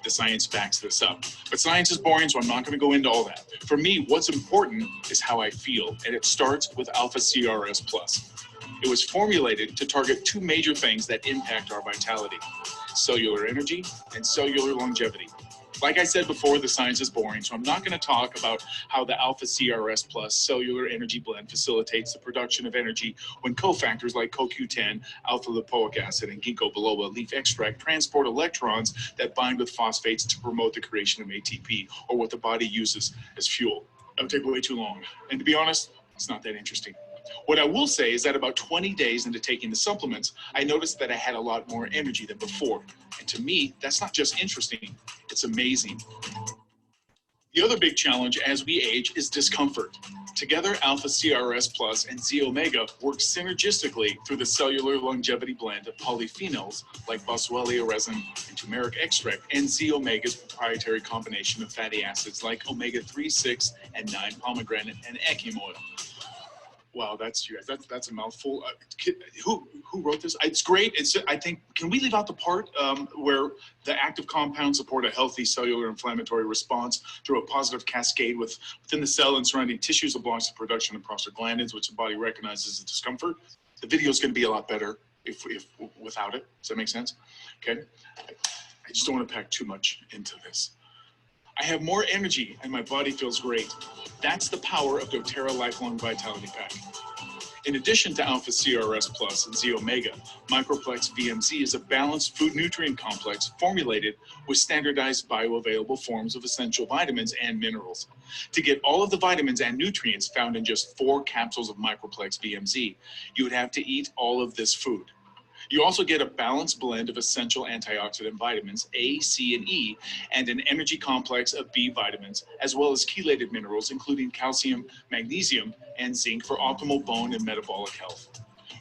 [SPEAKER 11] The science backs this up. But science is boring, so I'm not going to go into all that. For me, what's important is how I feel, and it starts with Alpha CRS Plus. It was formulated to target two major things that impact our vitality: cellular energy and cellular longevity. Like I said before, the science is boring, so I'm not going to talk about how the Alpha CRS Plus cellular energy blend facilitates the production of energy when cofactors like CoQ10, alpha lipoic acid, and ginkgo biloba leaf extract transport electrons that bind with phosphates to promote the creation of ATP, or what the body uses as fuel. That would take way too long. And to be honest, it's not that interesting. What I will say is that about 20 days into taking the supplements, I noticed that I had a lot more energy than before. And to me, that's not just interesting, it's amazing. The other big challenge as we age is discomfort. Together, Alpha CRS Plus and Z Omega work synergistically through the cellular longevity blend of polyphenols like boswellia resin and turmeric extract, and Z Omega's proprietary combination of fatty acids like omega-3, 6, and 9 pomegranate and echem oil. Wow, that's you guys. That's a mouthful. Who wrote this? It's great. I think, can we leave out the part where the active compounds support a healthy cellular inflammatory response through a positive cascade within the cell and surrounding tissues that blocks the production of prostaglandins, which the body recognizes as discomfort. The video is going to be a lot better if without it. Does that make sense? Okay. I just don't want to pack too much into this. I have more energy and my body feels great. That's the power of doTERRA Lifelong Vitality Pack. In addition to Alpha CRS Plus and Z Omega, Microplex VMZ is a balanced food nutrient complex formulated with standardized bioavailable forms of essential vitamins and minerals. To get all of the vitamins and nutrients found in just 4 capsules of Microplex VMZ, you would have to eat all of this food. You also get a balanced blend of essential antioxidant vitamins A, C, and E, and an energy complex of B vitamins, as well as chelated minerals, including calcium, magnesium, and zinc for optimal bone and metabolic health.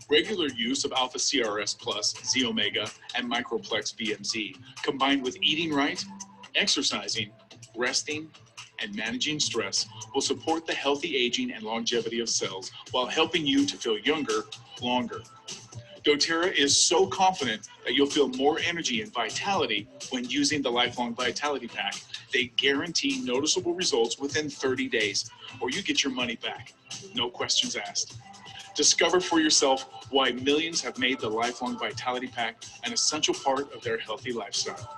[SPEAKER 11] Regular use of Alpha CRS Plus, Z Omega, and Microplex VMZ, combined with eating right, exercising, resting, and managing stress, will support the healthy aging and longevity of cells while helping you to feel younger longer. doTERRA is so confident that you'll feel more energy and vitality when using the Lifelong Vitality Pack. They guarantee noticeable results within 30 days, or you get your money back. No questions asked. Discover for yourself why millions have made the Lifelong Vitality Pack an essential part of their healthy lifestyle.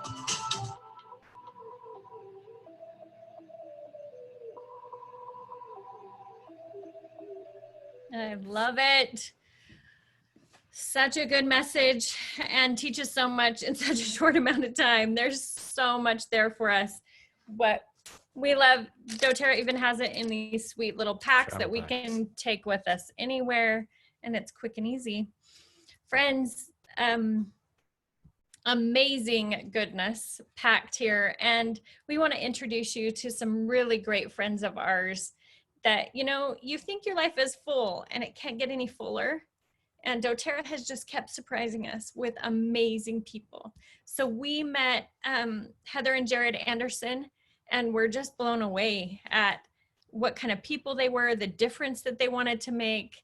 [SPEAKER 2] I love it. Such a good message and teaches so much in such a short amount of time. There's so much there for us. But we love doTERRA even has it in these sweet little packs that we can take with us anywhere, and it's quick and easy. Friends, amazing goodness packed here, and we want to introduce you to some really great friends of ours that, you know, you think your life is full and it can't get any fuller. And doTERRA has just kept surprising us with amazing people. So we met Heather and Jared Anderson, and we're just blown away at what kind of people they were, the difference that they wanted to make,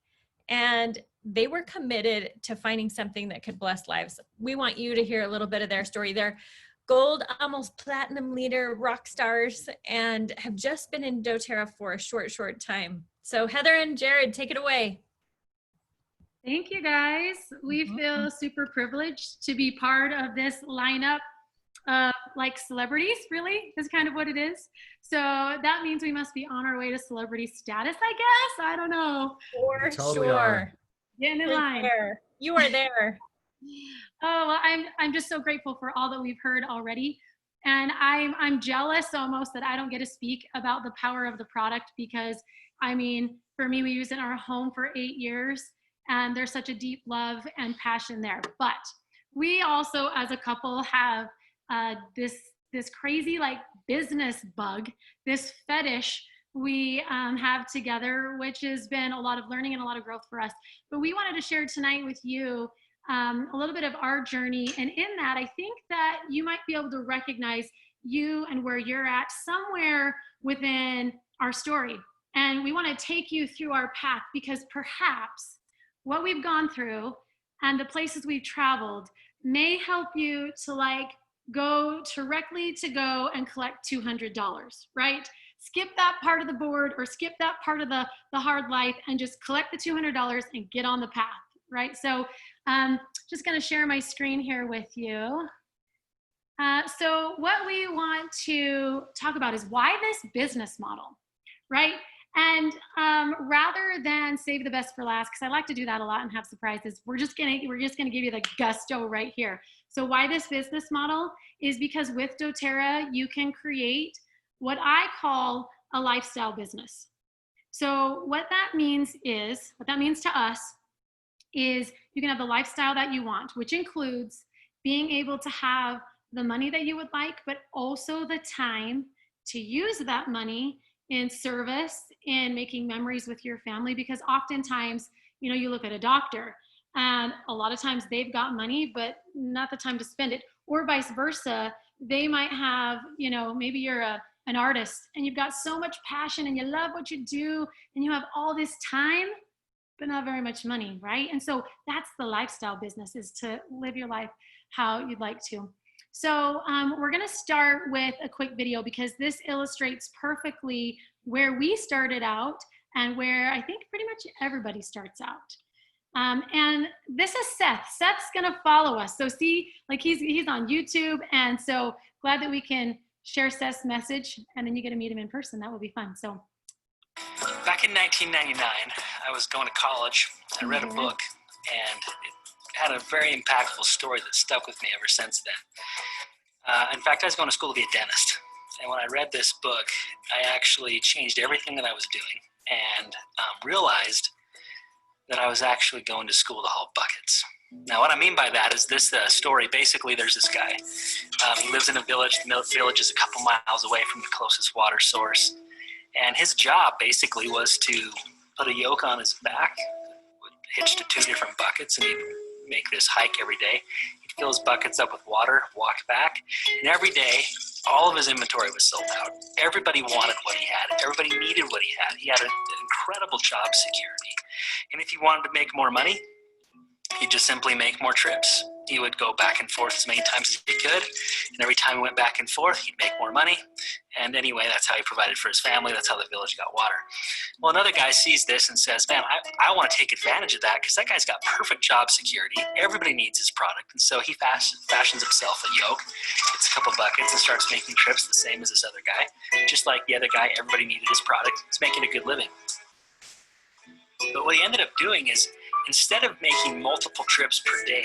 [SPEAKER 2] and they were committed to finding something that could bless lives. We want you to hear a little bit of their story. They're gold, almost platinum leader rock stars, and have just been in doTERRA for a short time. So Heather and Jared, take it away.
[SPEAKER 12] Thank you, guys. We feel super privileged to be part of this lineup of like celebrities, really, is kind of what it is. So that means we must be on our way to celebrity status, I guess. I don't know.
[SPEAKER 2] For
[SPEAKER 1] Totally
[SPEAKER 2] sure.
[SPEAKER 1] are.
[SPEAKER 12] Getting in
[SPEAKER 2] You're
[SPEAKER 12] line.
[SPEAKER 2] there. You are there.
[SPEAKER 12] Oh, well, I'm just so grateful for all that we've heard already. And I'm jealous almost that I don't get to speak about the power of the product, because I mean, for me, we use it in our home for 8 years. And there's such a deep love and passion there. But we also, as a couple, have this crazy like business bug, this fetish we have together, which has been a lot of learning and a lot of growth for us. But we wanted to share tonight with you a little bit of our journey. And in that, I think that you might be able to recognize you and where you're at somewhere within our story. And we want to take you through our path, because perhaps what we've gone through and the places we've traveled may help you to like go directly to go and collect $200, right? Skip that part of the board or skip that part of the hard life and just collect the $200 and get on the path, right? So just going to share my screen here with you. So what we want to talk about is why this business model, right? And rather than save the best for last, because I like to do that a lot and have surprises, we're just gonna give you the gusto right here. So why this business model is because with doTERRA, you can create what I call a lifestyle business. So what that means to us is you can have the lifestyle that you want, which includes being able to have the money that you would like, but also the time to use that money in service, in making memories with your family. Because oftentimes, you know, you look at a doctor and a lot of times they've got money, but not the time to spend it, or vice versa. They might have, you know, maybe you're an artist and you've got so much passion and you love what you do and you have all this time, but not very much money, right? And so that's the lifestyle business, is to live your life how you'd like to. So we're gonna start with a quick video because this illustrates perfectly where we started out and where I think pretty much everybody starts out. And this is Seth. Seth's gonna follow us. So see, like he's on YouTube, and so glad that we can share Seth's message, and then you get to meet him in person. That will be fun. So
[SPEAKER 5] Back in 1999, I was going to college. I read a book, and it had a very impactful story that stuck with me ever since then. In fact, I was going to school to be a dentist. And when I read this book, I actually changed everything that I was doing and realized that I was actually going to school to haul buckets. Now, what I mean by that is this story. Basically, there's this guy. He lives in a village. The village is a couple miles away from the closest water source. And his job basically was to put a yoke on his back, hitched to 2 different buckets, and he'd make this hike every day. He'd fill his buckets up with water, walk back, and every day, all of his inventory was sold out. Everybody wanted what he had. Everybody needed what he had. He had an incredible job security. And if he wanted to make more money, he'd just simply make more trips. He would go back and forth as many times as he could, and every time he went back and forth, he'd make more money. And anyway, that's how he provided for his family. That's how the village got water. Well, another guy sees this and says, man, I want to take advantage of that because that guy's got perfect job security. Everybody needs his product. And so he fashions himself a yoke, gets a couple buckets, and starts making trips the same as this other guy. Just like the other guy, everybody needed his product. He's making a good living. But what he ended up doing is, instead of making multiple trips per day,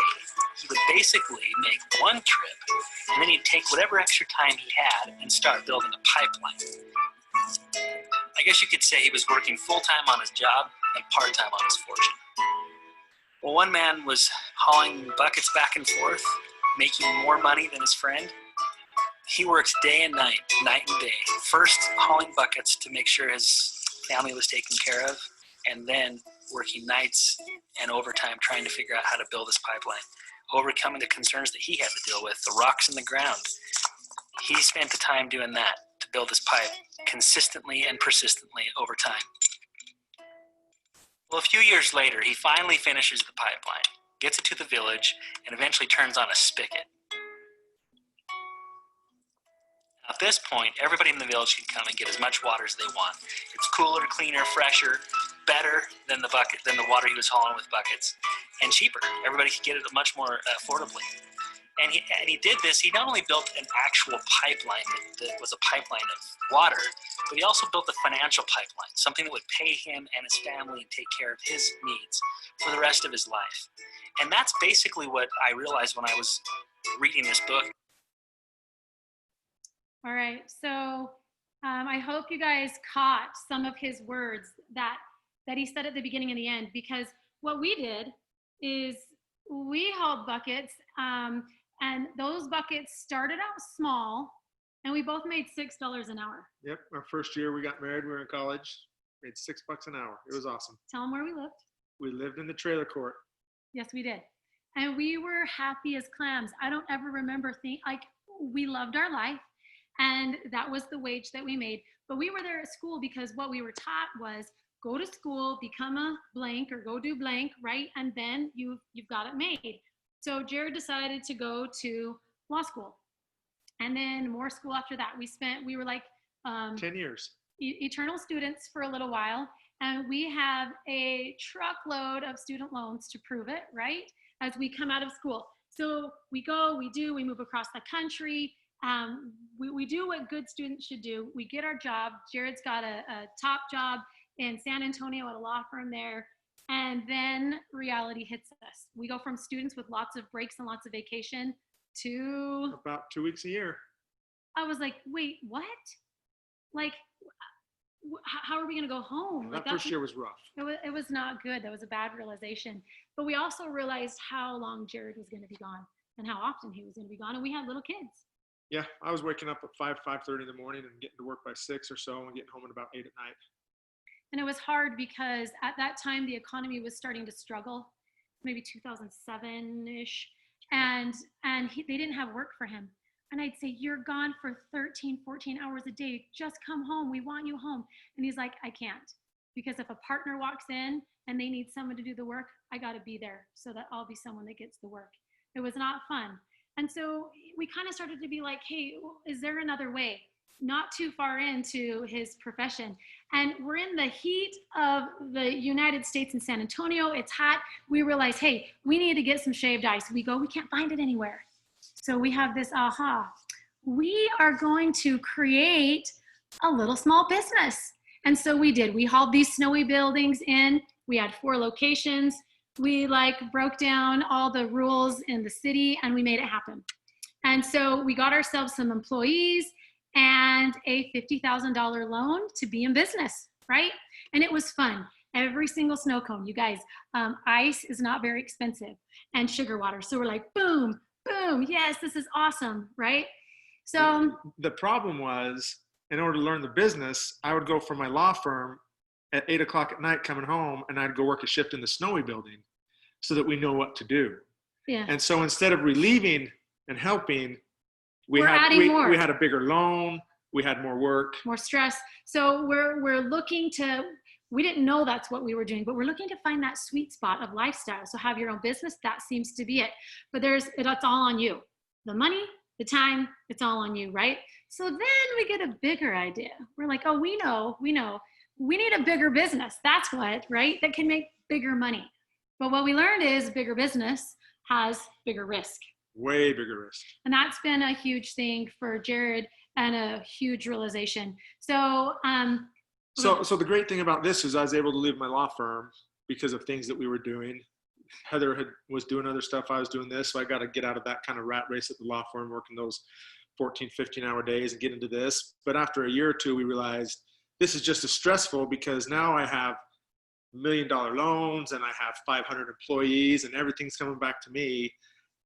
[SPEAKER 5] he would basically make one trip, and then he'd take whatever extra time he had and start building a pipeline. I guess you could say he was working full-time on his job and part-time on his fortune. Well, one man was hauling buckets back and forth, making more money than his friend. He worked day and night and day, first hauling buckets to make sure his family was taken care of, and then working nights and overtime trying to figure out how to build this pipeline, overcoming the concerns that he had to deal with, the rocks in the ground. He spent the time doing that to build this pipe consistently and persistently over time. Well, a few years later, he finally finishes the pipeline, gets it to the village, and eventually turns on a spigot. At this point, everybody in the village can come and get as much water as they want. It's cooler, cleaner, fresher, better than the water he was hauling with buckets, and cheaper. Everybody could get it much more affordably. And he did this. He not only built an actual pipeline that was a pipeline of water, but he also built a financial pipeline, something that would pay him and his family and take care of his needs for the rest of his life. And that's basically what I realized when I was reading this book.
[SPEAKER 12] all right, so I hope you guys caught some of his words that he said at the beginning and the end, because what we did is we hauled buckets, and those buckets started out small, and we both made $6 an hour.
[SPEAKER 13] Yep, our first year we got married, we were in college, made $6 an hour. It was awesome.
[SPEAKER 12] Tell them where we lived.
[SPEAKER 13] We lived in the trailer court.
[SPEAKER 12] Yes, we did. And we were happy as clams. I don't ever remember we loved our life, and that was the wage that we made. But we were there at school because what we were taught was go to school, become a blank, or go do blank, right? And then you've got it made. So Jared decided to go to law school, and then more school after that. We were like
[SPEAKER 13] 10 years.
[SPEAKER 12] Eternal students for a little while, and we have a truckload of student loans to prove it, right? As we come out of school. So we go, we move across the country. We do what good students should do. We get our job. Jared's got a top job in San Antonio at a law firm there. And then reality hits us. We go from students with lots of breaks and lots of vacation to
[SPEAKER 13] about 2 weeks a year.
[SPEAKER 12] I was like, wait, what? Like, how are we going to go home?
[SPEAKER 13] That first year was rough.
[SPEAKER 12] It was not good. That was a bad realization. But we also realized how long Jared was going to be gone and how often he was going to be gone. And we had little kids.
[SPEAKER 13] Yeah, I was waking up at 5:30 in the morning and getting to work by 6 or so and getting home at about 8 at night.
[SPEAKER 12] And it was hard because at that time, the economy was starting to struggle, maybe 2007-ish. And they didn't have work for him. And I'd say, you're gone for 13, 14 hours a day. Just come home. We want you home. And he's like, I can't. Because if a partner walks in and they need someone to do the work, I got to be there so that I'll be someone that gets the work. It was not fun. And so we kind of started to be like, hey, is there another way? Not too far into his profession. And we're in the heat of the United States in San Antonio. It's hot. We realize, hey, we need to get some shaved ice. We go, we can't find it anywhere. So we have this aha. We are going to create a little small business. And so we did. We hauled these snowy buildings in. We had 4 locations. We broke down all the rules in the city and we made it happen. And so we got ourselves some employees and a $50,000 loan to be in business, right? And it was fun. Every single snow cone, you guys, ice is not very expensive and sugar water. So we're like, boom, boom, yes, this is awesome, right? So
[SPEAKER 13] the problem was, in order to learn the business, I would go from my law firm at 8 o'clock at night coming home, and I'd go work a shift in the snowy building so that we know what to do.
[SPEAKER 12] Yeah.
[SPEAKER 13] And so instead of relieving and helping, we had a bigger loan, we had more work.
[SPEAKER 12] More stress. So we're looking to, we didn't know that's what we were doing, but we're looking to find that sweet spot of lifestyle. So have your own business, that seems to be it. But it's all on you. The money, the time, it's all on you, right? So then we get a bigger idea. We're like, oh, we know. We need a bigger business. That's what, right? That can make bigger money. But what we learned is bigger business has bigger risk.
[SPEAKER 13] Way bigger risk.
[SPEAKER 12] And that's been a huge thing for Jared and a huge realization. So
[SPEAKER 13] the great thing about this is I was able to leave my law firm because of things that we were doing. Heather was doing other stuff. I was doing this. So I got to get out of that kind of rat race at the law firm, working those 14, 15-hour days and get into this. But after a year or two, we realized this is just as stressful because now I have $1 million loans and I have 500 employees and everything's coming back to me.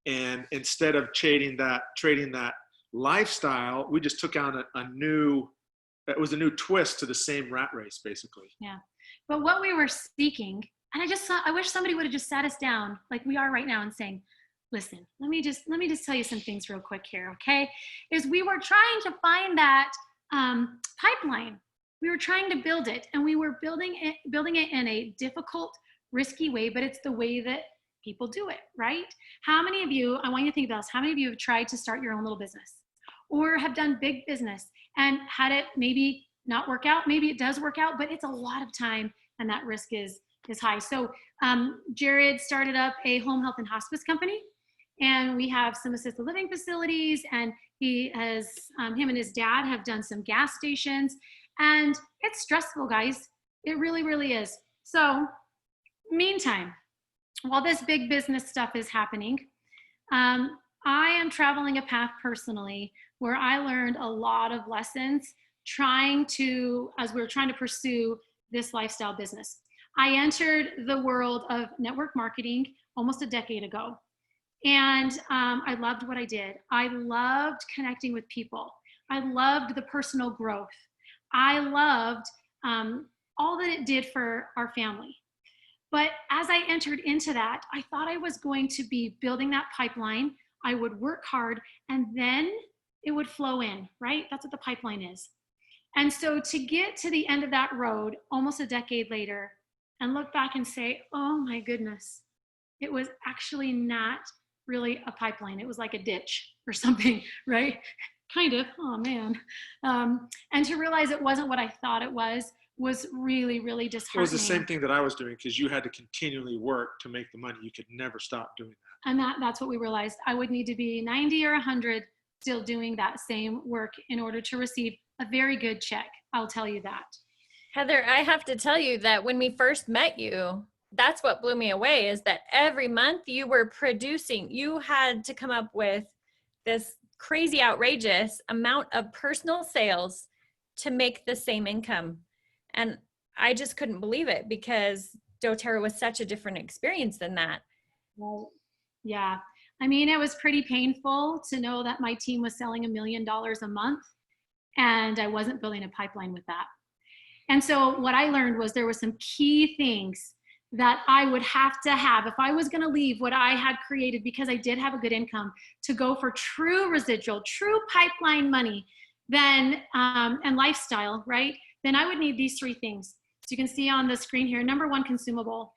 [SPEAKER 13] And instead of trading that lifestyle, we just took on a new twist to the same rat race, basically.
[SPEAKER 12] Yeah. But what we were seeking, and I wish somebody would have just sat us down like we are right now and saying, listen, let me just tell you some things real quick here, okay? Is we were trying to find that pipeline. We were trying to build it, and we were building it in a difficult, risky way, but it's the way that people do it, right? How many of you, I want you to think about this, how many of you have tried to start your own little business or have done big business and had it maybe not work out? Maybe it does work out, but it's a lot of time and that risk is high. So Jared started up a home health and hospice company, and we have some assisted living facilities, and he has, him and his dad have done some gas stations, and it's stressful, guys. It really, really is. So meantime, while this big business stuff is happening, I am traveling a path personally where I learned a lot of lessons as we were trying to pursue this lifestyle business. I entered the world of network marketing almost a decade ago. And I loved what I did. I loved connecting with people. I loved the personal growth. I loved all that it did for our family. But as I entered into that, I thought I was going to be building that pipeline. I would work hard and then it would flow in, right? That's what the pipeline is. And so to get to the end of that road almost a decade later and look back and say, oh my goodness, it was actually not really a pipeline. It was like a ditch or something, right? Kind of, oh man. And to realize it wasn't what I thought it was really, really disheartening.
[SPEAKER 13] It was the same thing that I was doing, because you had to continually work to make the money. You could never stop doing that.
[SPEAKER 12] And that's what we realized. I would need to be 90 or 100 still doing that same work in order to receive a very good check. I'll tell you that.
[SPEAKER 2] Heather, I have to tell you that when we first met you, that's what blew me away, is that every month you were producing, you had to come up with this crazy, outrageous amount of personal sales to make the same income. And I just couldn't believe it, because doTERRA was such a different experience than that.
[SPEAKER 12] Well, yeah. I mean, it was pretty painful to know that my team was selling $1 million a month and I wasn't building a pipeline with that. And so what I learned was there were some key things that I would have to have if I was going to leave what I had created, because I did have a good income, to go for true residual, true pipeline money, then and lifestyle, right? Then I would need these 3 things. So you can see on the screen here. Number 1, consumable.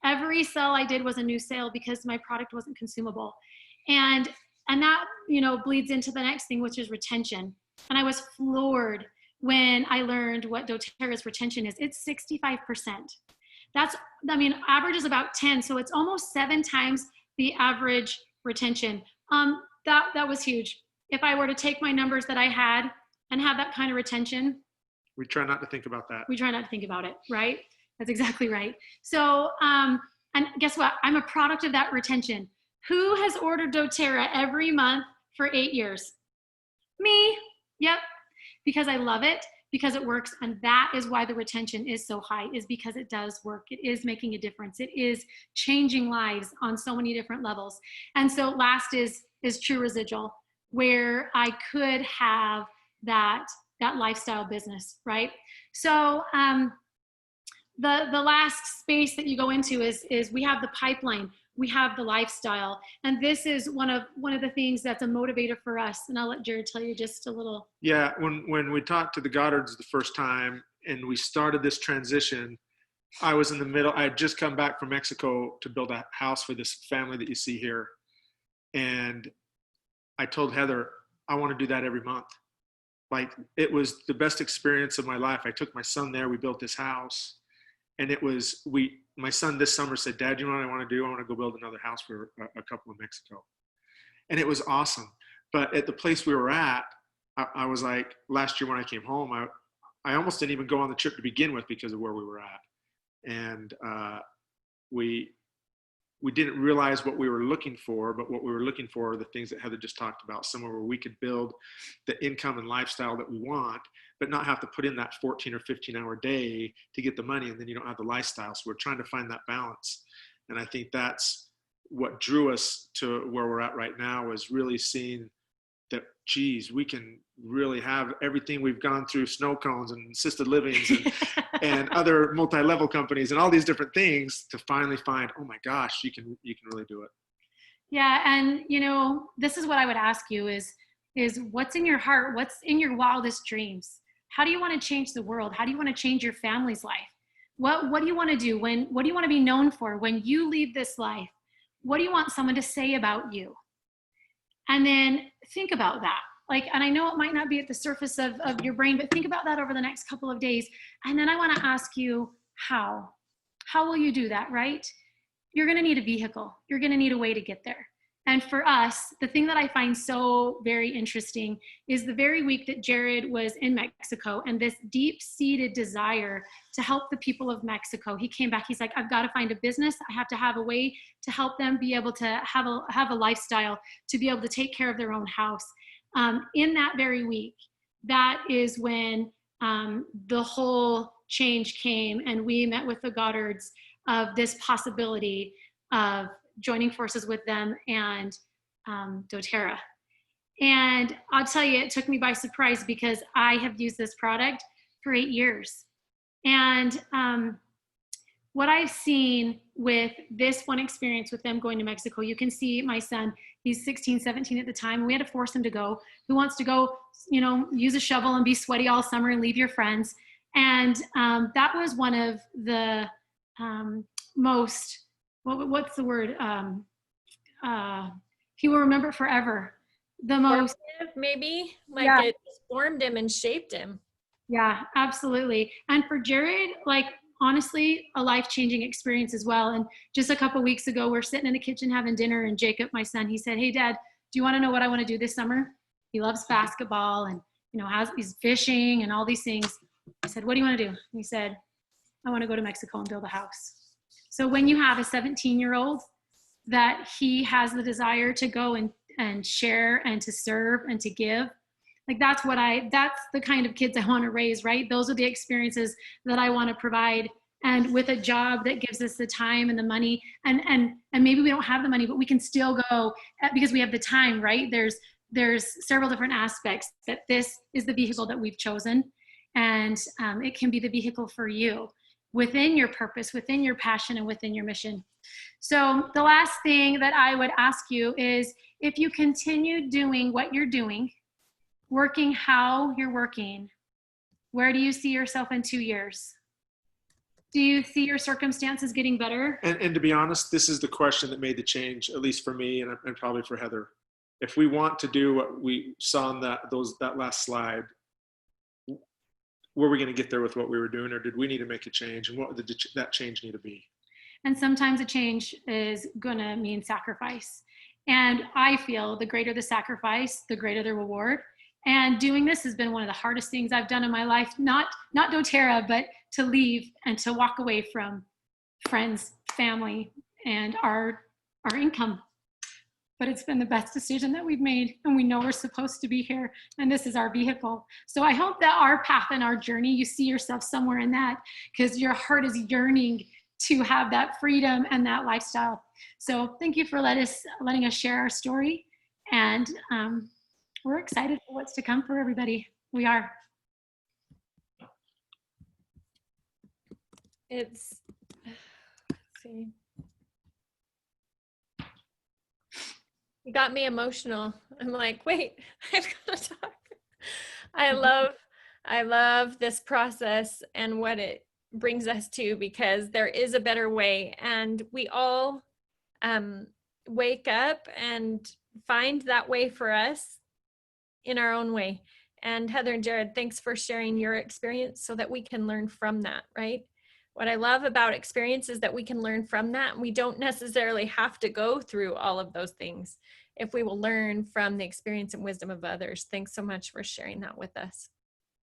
[SPEAKER 12] Every sale I did was a new sale because my product wasn't consumable. And that, bleeds into the next thing, which is retention. And I was floored when I learned what doTERRA's retention is. It's 65%. Average is about 10. So it's almost 7 times the average retention. That was huge. If I were to take my numbers that I had and have that kind of retention.
[SPEAKER 13] We try not to think about that.
[SPEAKER 12] We try not to think about it, right? That's exactly right. So, and guess what? I'm a product of that retention. Who has ordered doTERRA every month for 8 years? Me. Yep. Because I love it, because it works. And that is why the retention is so high, is because it does work. It is making a difference. It is changing lives on so many different levels. And so last is true residual, where I could have that lifestyle business, right? So the last space that you go into is we have the pipeline, we have the lifestyle, and this is one of the things that's a motivator for us. And I'll let Jared tell you just a little.
[SPEAKER 13] Yeah, when we talked to the Goddards the first time and we started this transition, I was in the middle. I had just come back from Mexico to build a house for this family that you see here, and I told Heather, I want to do that every month. Like, it was the best experience of my life. I took my son there. We built this house, and my son this summer said, Dad, you know what I want to do? I want to go build another house for a couple in Mexico. And it was awesome. But at the place we were at, I was like, last year when I came home, I almost didn't even go on the trip to begin with because of where we were at. And we didn't realize what we were looking for, but what we were looking for are the things that Heather just talked about, somewhere where we could build the income and lifestyle that we want, but not have to put in that 14 or 15-hour day to get the money, and then you don't have the lifestyle. So we're trying to find that balance. And I think that's what drew us to where we're at right now, is really seeing that, geez, we can really have everything we've gone through, snow cones and assisted livings and other multi-level companies and all these different things, to finally find, oh my gosh, you can really do it.
[SPEAKER 12] Yeah. And this is what I would ask you is what's in your heart? What's in your wildest dreams? How do you want to change the world? How do you want to change your family's life? What do you want to do? What do you want to be known for when you leave this life? What do you want someone to say about you? And then think about that. And I know it might not be at the surface of your brain, but think about that over the next couple of days. And then I want to ask you, how will you do that, right? You're going to need a vehicle. You're going to need a way to get there. And for us, the thing that I find so very interesting is the very week that Jared was in Mexico, and this deep-seated desire to help the people of Mexico. He came back, he's like, I've got to find a business. I have to have a way to help them be able to have a lifestyle, to be able to take care of their own house. In that very week, that is when the whole change came, and we met with the Goddards of this possibility of joining forces with them and doTERRA. And I'll tell you, it took me by surprise, because I have used this product for 8 years. And what I've seen with this one experience with them going to Mexico, you can see my son, He's 16, 17 at the time. And we had to force him to go. Who wants to go, you know, use a shovel and be sweaty all summer and leave your friends? And that was one of the most, what's the word? He will remember forever. The most,
[SPEAKER 2] maybe, like
[SPEAKER 12] yeah.
[SPEAKER 2] It formed him and shaped him.
[SPEAKER 12] Yeah, absolutely. And for Jared, like, honestly, a life-changing experience as well. And just a couple weeks ago, we're sitting in the kitchen having dinner, and Jacob, my son, he said, "Hey, Dad, do you want to know what I want to do this summer?" He loves basketball and, you know, he's fishing and all these things. I said, "What do you want to do?" He said, "I want to go to Mexico and build a house." So when you have a 17-year-old that he has the desire to go and share and to serve and to give, like that's the kind of kids I want to raise, right? Those are the experiences that I want to provide. And with a job that gives us the time and the money, and maybe we don't have the money, but we can still go because we have the time, right? There's several different aspects, but this is the vehicle that we've chosen. And it can be the vehicle for you within your purpose, within your passion, and within your mission. So the last thing that I would ask you is, if you continue doing what you're doing, working how you're working, where do you see yourself in 2 years? Do you see your circumstances getting better?
[SPEAKER 13] And to be honest, this is the question that made the change, at least for me and probably for Heather. If we want to do what we saw on that last slide, were we going to get there with what we were doing, or did we need to make a change? And what did that change need to be?
[SPEAKER 12] And sometimes a change is going to mean sacrifice. And I feel the greater the sacrifice, the greater the reward. And doing this has been one of the hardest things I've done in my life, not doTERRA, but to leave and to walk away from friends, family, and our income. But it's been the best decision that we've made, and we know we're supposed to be here, and this is our vehicle. So I hope that our path and our journey, you see yourself somewhere in that, because your heart is yearning to have that freedom and that lifestyle. So thank you for letting us share our story, and we're excited for what's to come for everybody. We are.
[SPEAKER 2] Let's see. You got me emotional. I'm like, wait, I've got to talk. I love this process and what it brings us to, because there is a better way, and we all wake up and find that way for us in our own way. And Heather and Jared, thanks for sharing your experience so that we can learn from that, right? What I love about experience is that we can learn from that, and we don't necessarily have to go through all of those things if we will learn from the experience and wisdom of others. Thanks so much for sharing that with us.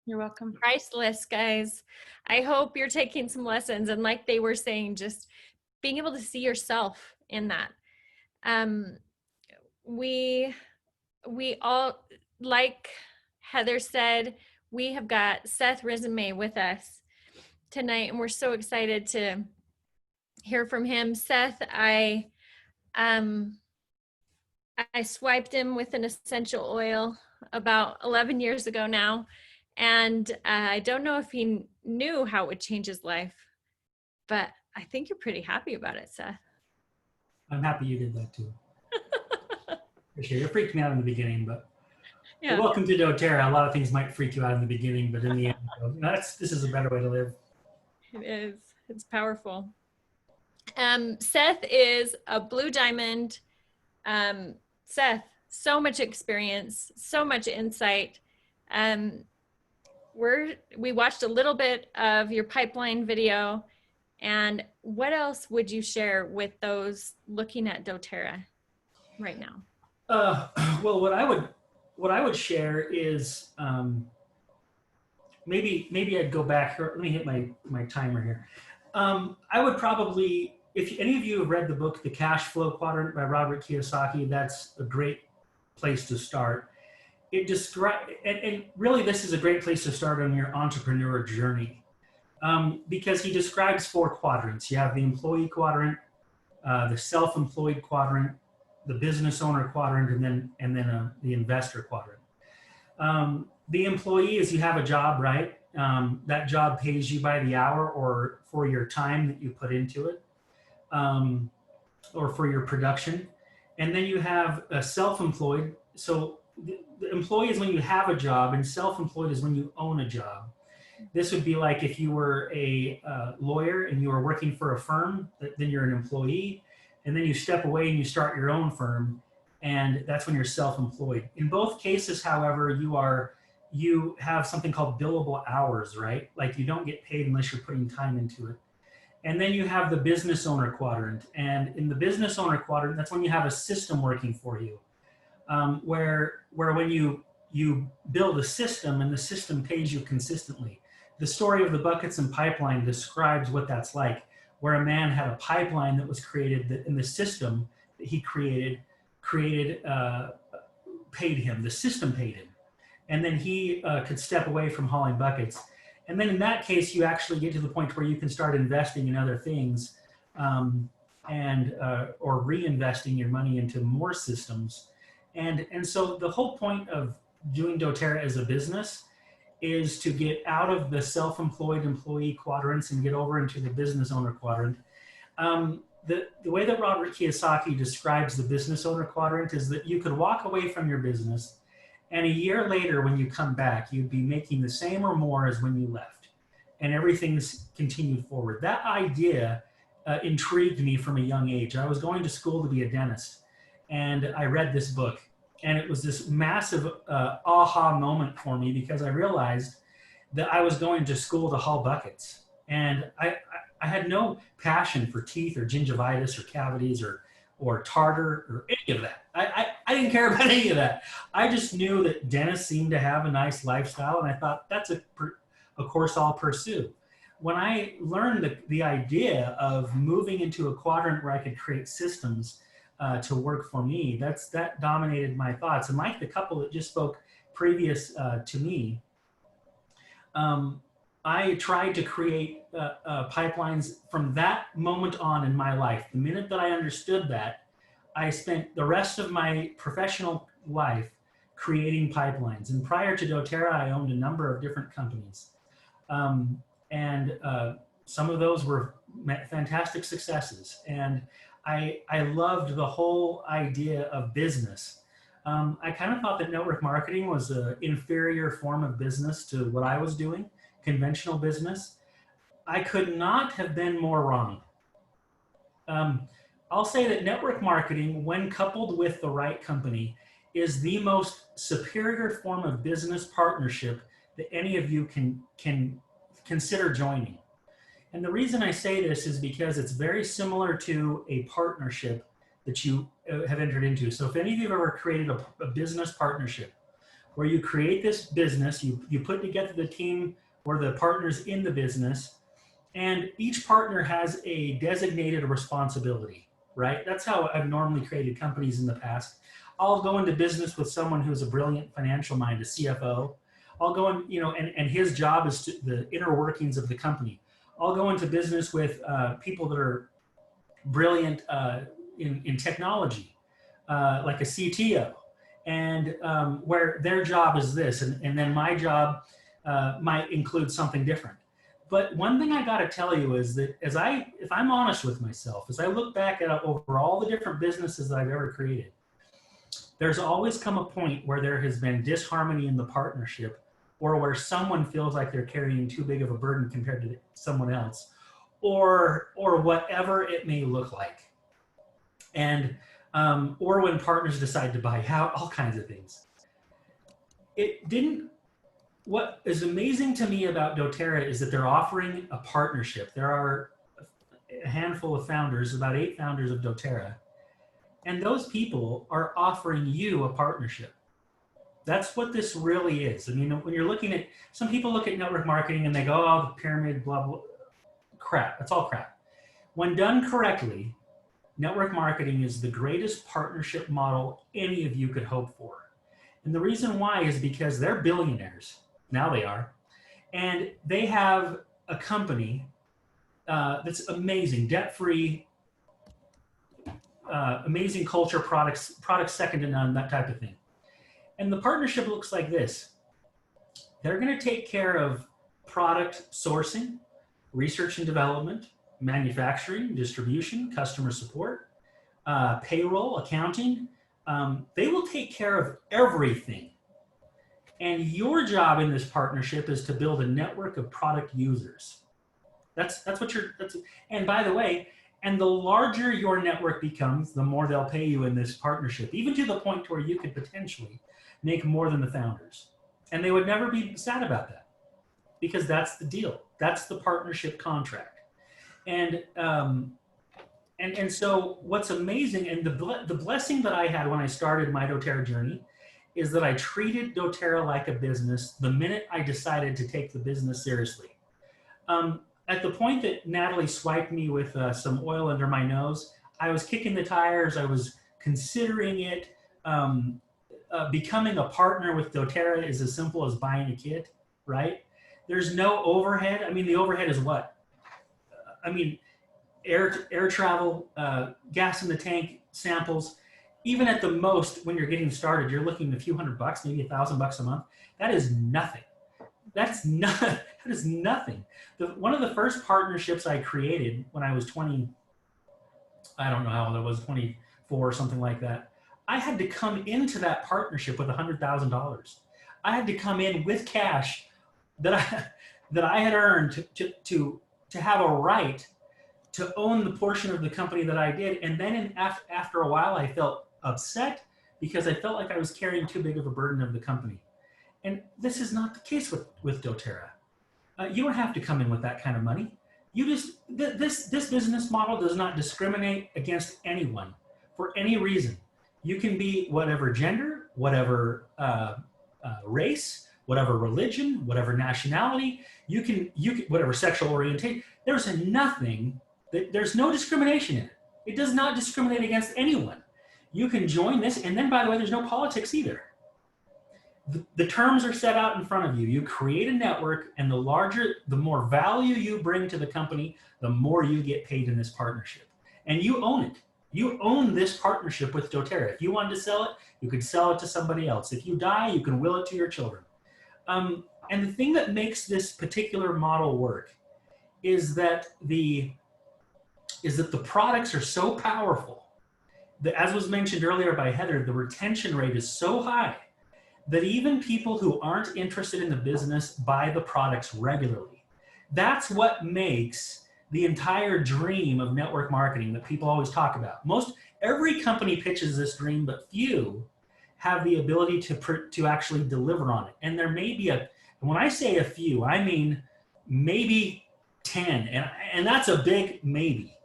[SPEAKER 12] You're welcome.
[SPEAKER 2] Priceless, guys. I hope you're taking some lessons, and like they were saying, just being able to see yourself in that. We all, like Heather said, we have got Seth Resume with us tonight, and we're so excited to hear from him. Seth, I swiped him with an essential oil about 11 years ago now, and I don't know if he knew how it would change his life, but I think you're pretty happy about it, Seth.
[SPEAKER 14] I'm happy you did that too. For sure. It freaked me out in the beginning, but
[SPEAKER 2] yeah.
[SPEAKER 14] Welcome to doTERRA. A lot of things might freak you out in the beginning, but in the end, this is a better way to live.
[SPEAKER 2] It is. It's powerful. Seth is a Blue Diamond. Seth, so much experience, so much insight. We watched a little bit of your pipeline video, and what else would you share with those looking at doTERRA right now?
[SPEAKER 14] Well, what I would share is maybe I'd go back here. Let me hit my timer here. I would probably, if any of you have read the book The Cash Flow Quadrant by Robert Kiyosaki, that's a great place to start. It describes, and really this is a great place to start on your entrepreneur journey, because he describes 4 quadrants. You have the employee quadrant, the self-employed quadrant, the business owner quadrant, and then the investor quadrant. The employee is, you have a job, right? That job pays you by the hour or for your time that you put into it, or for your production. And then you have a self-employed. So the employee is when you have a job, and self-employed is when you own a job. This would be like if you were a lawyer and you were working for a firm, then you're an employee, and then you step away and you start your own firm, and that's when you're self-employed. In both cases, however, you have something called billable hours, right? Like you don't get paid unless you're putting time into it. And then you have the business owner quadrant. And in the business owner quadrant, that's when you have a system working for you, where when you build a system and the system pays you consistently. The story of the buckets and pipeline describes what that's like, where a man had a pipeline that was created that in the system that he created paid him. The system paid him. And then he could step away from hauling buckets. And then in that case, you actually get to the point where you can start investing in other things or reinvesting your money into more systems. And so the whole point of doing doTERRA as a business is to get out of the self-employed employee quadrants and get over into the business owner quadrant. The way that Robert Kiyosaki describes the business owner quadrant is that you could walk away from your business, and a year later when you come back, you'd be making the same or more as when you left, and everything's continued forward. That idea intrigued me from a young age. I was going to school to be a dentist, and I read this book. And it was this massive aha moment for me, because I realized that I was going to school to haul buckets. And I had no passion for teeth or gingivitis or cavities or tartar or any of that. I didn't care about any of that. I just knew that dentists seemed to have a nice lifestyle, and I thought that's a course I'll pursue. When I learned the idea of moving into a quadrant where I could create systems to work for me, that dominated my thoughts. And like the couple that just spoke previous to me, I tried to create pipelines from that moment on in my life. The minute that I understood that, I spent the rest of my professional life creating pipelines. And prior to doTERRA, I owned a number of different companies. Some of those were fantastic successes. And I loved the whole idea of business. I kind of thought that network marketing was an inferior form of business to what I was doing, conventional business. I could not have been more wrong. I'll say that network marketing, when coupled with the right company, is the most superior form of business partnership that any of you can consider joining. And the reason I say this is because it's very similar to a partnership that you have entered into. So if any of you have ever created a business partnership where you create this business, you put together the team or the partners in the business, and each partner has a designated responsibility, right? That's how I've normally created companies in the past. I'll go into business with someone who's a brilliant financial mind, a CFO. I'll go in, and his job is the inner workings of the company. I'll go into business with people that are brilliant in technology, like a CTO, and where their job is this, and then my job might include something different. But one thing I got to tell you is that if I'm honest with myself, as I look back at over all the different businesses that I've ever created, there's always come a point where there has been disharmony in the partnership, or where someone feels like they're carrying too big of a burden compared to someone else, or whatever it may look like. And, or when partners decide to buy out, all kinds of things. What is amazing to me about doTERRA is that they're offering a partnership. There are a handful of founders, about 8 founders of doTERRA, and those people are offering you a partnership. That's what this really is. I mean, when you're looking at, some people look at network marketing and they go, oh, the pyramid, blah, blah, crap. That's all crap. When done correctly, network marketing is the greatest partnership model any of you could hope for. And the reason why is because they're billionaires. Now they are. And they have a company that's amazing, debt-free, amazing culture, products second to none, that type of thing. And the partnership looks like this. They're going to take care of product sourcing, research and development, manufacturing, distribution, customer support, payroll, accounting. They will take care of everything. And your job in this partnership is to build a network of product users. That's what and by the way, and the larger your network becomes, the more they'll pay you in this partnership, even to the point where you could potentially make more than the founders. And they would never be sad about that, because that's the deal. That's the partnership contract. And so what's amazing, and the blessing that I had when I started my doTERRA journey, is that I treated doTERRA like a business the minute I decided to take the business seriously. At the point that Natalie swiped me with some oil under my nose, I was kicking the tires. I was considering it. Becoming a partner with doTERRA is as simple as buying a kit, right? There's no overhead. I mean, the overhead is what? I mean, air travel, gas in the tank, samples. Even at the most, when you're getting started, you're looking at a few $100, maybe $1,000 a month. That is nothing. That is nothing. One of the first partnerships I created when I was 20, I don't know how old I was, 24 or something like that. I had to come into that partnership with $100,000. I had to come in with cash that I had earned to have a right to own the portion of the company that I did. And then after a while, I felt upset because I felt like I was carrying too big of a burden of the company. And this is not the case with doTERRA. You don't have to come in with that kind of money. You just, this business model does not discriminate against anyone for any reason. You can be whatever gender, whatever race, whatever religion, whatever nationality, you can whatever sexual orientation. There's no discrimination in it. It does not discriminate against anyone. You can join this, and then by the way, there's no politics either. The terms are set out in front of you. You create a network, and the more value you bring to the company, the more you get paid in this partnership. And you own it. You own this partnership with doTERRA. If you wanted to sell it, you could sell it to somebody else. If you die, you can will it to your children. And the thing that makes this particular model work is that the products are so powerful that, as was mentioned earlier by Heather, the retention rate is so high that even people who aren't interested in the business buy the products regularly. That's what makes the entire dream of network marketing that people always talk about. Every company pitches this dream, but few have the ability to actually deliver on it. And there may be when I say a few, I mean maybe 10, and that's a big maybe,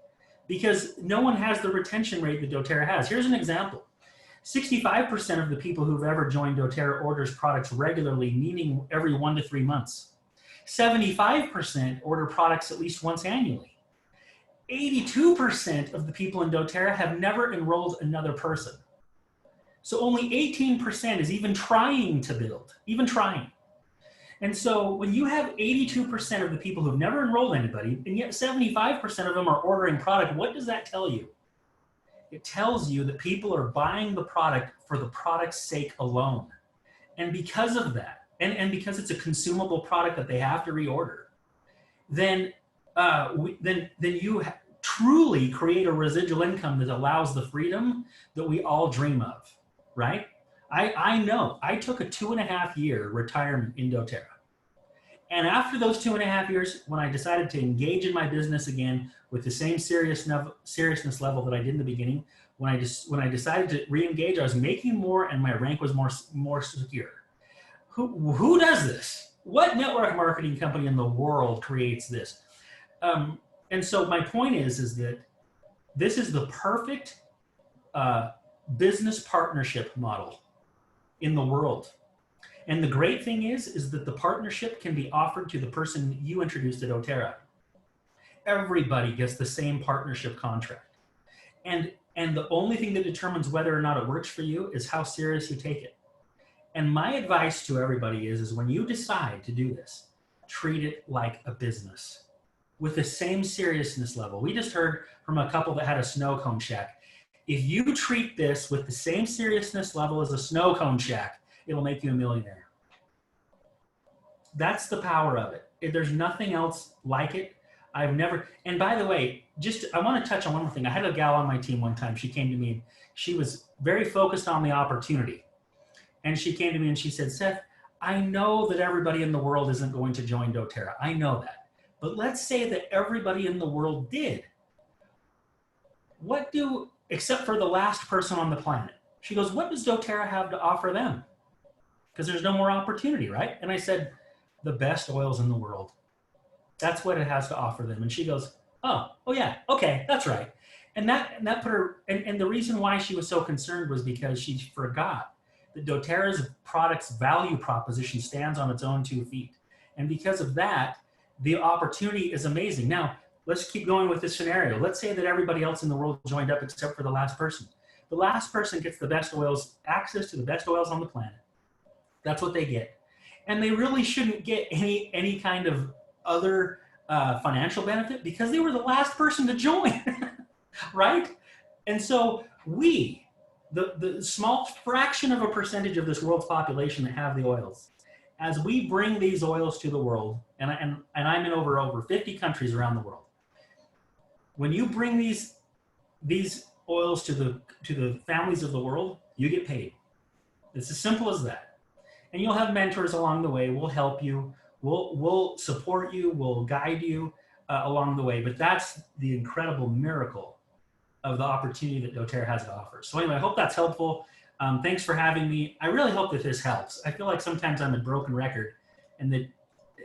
[SPEAKER 14] because no one has the retention rate that doTERRA has. Here's an example. 65% of the people who've ever joined doTERRA orders products regularly, meaning every 1 to 3 months. 75% order products at least once annually. 82% of the people in doTERRA have never enrolled another person. So only 18% is even trying to build, even trying. And so when you have 82% of the people who've never enrolled anybody, and yet 75% of them are ordering product, what does that tell you? It tells you that people are buying the product for the product's sake alone. And because of that, and because it's a consumable product that they have to reorder, then you truly create a residual income that allows the freedom that we all dream of, right? I know, I took a 2.5-year retirement in doTERRA. And after those 2.5 years, when I decided to engage in my business again with the same seriousness level that I did in the beginning, when I decided to re-engage, I was making more and my rank was more secure. Who does this? What network marketing company in the world creates this? And so my point is that this is the perfect business partnership model in the world. And the great thing is that the partnership can be offered to the person you introduced to doTERRA. Everybody gets the same partnership contract. And the only thing that determines whether or not it works for you is how serious you take it. And my advice to everybody is when you decide to do this, treat it like a business with the same seriousness level. We just heard from a couple that had a snow cone shack. If you treat this with the same seriousness level as a snow cone shack, it'll make you a millionaire. That's the power of it. There's nothing else like it. I've never, and by the way, I want to touch on one more thing. I had a gal on my team one time. She came to me and she was very focused on the opportunity. And she came to me and she said, Seth, I know that everybody in the world isn't going to join doTERRA. I know that. But let's say that everybody in the world did. Except for the last person on the planet. She goes, what does doTERRA have to offer them? Because there's no more opportunity, right? And I said, the best oils in the world. That's what it has to offer them. And she goes, oh yeah, okay, that's right. And that put her, and the reason why she was so concerned was because she forgot that doTERRA's product's value proposition stands on its own 2 feet. And because of that, the opportunity is amazing. Now, let's keep going with this scenario. Let's say that everybody else in the world joined up except for the last person. The last person gets the best oils, access to the best oils on the planet. That's what they get. And they really shouldn't get any kind of other financial benefit because they were the last person to join, right? And so the small fraction of a percentage of this world's population that have the oils, as we bring these oils to the world, and I'm in over 50 countries around the world, when you bring these oils to the families of the world, you get paid. It's as simple as that. And you'll have mentors along the way. We'll help you. We'll support you. We'll guide you along the way. But that's the incredible miracle of the opportunity that doTERRA has to offer. So anyway, I hope that's helpful. Thanks for having me. I really hope that this helps. I feel like sometimes I'm a broken record, and that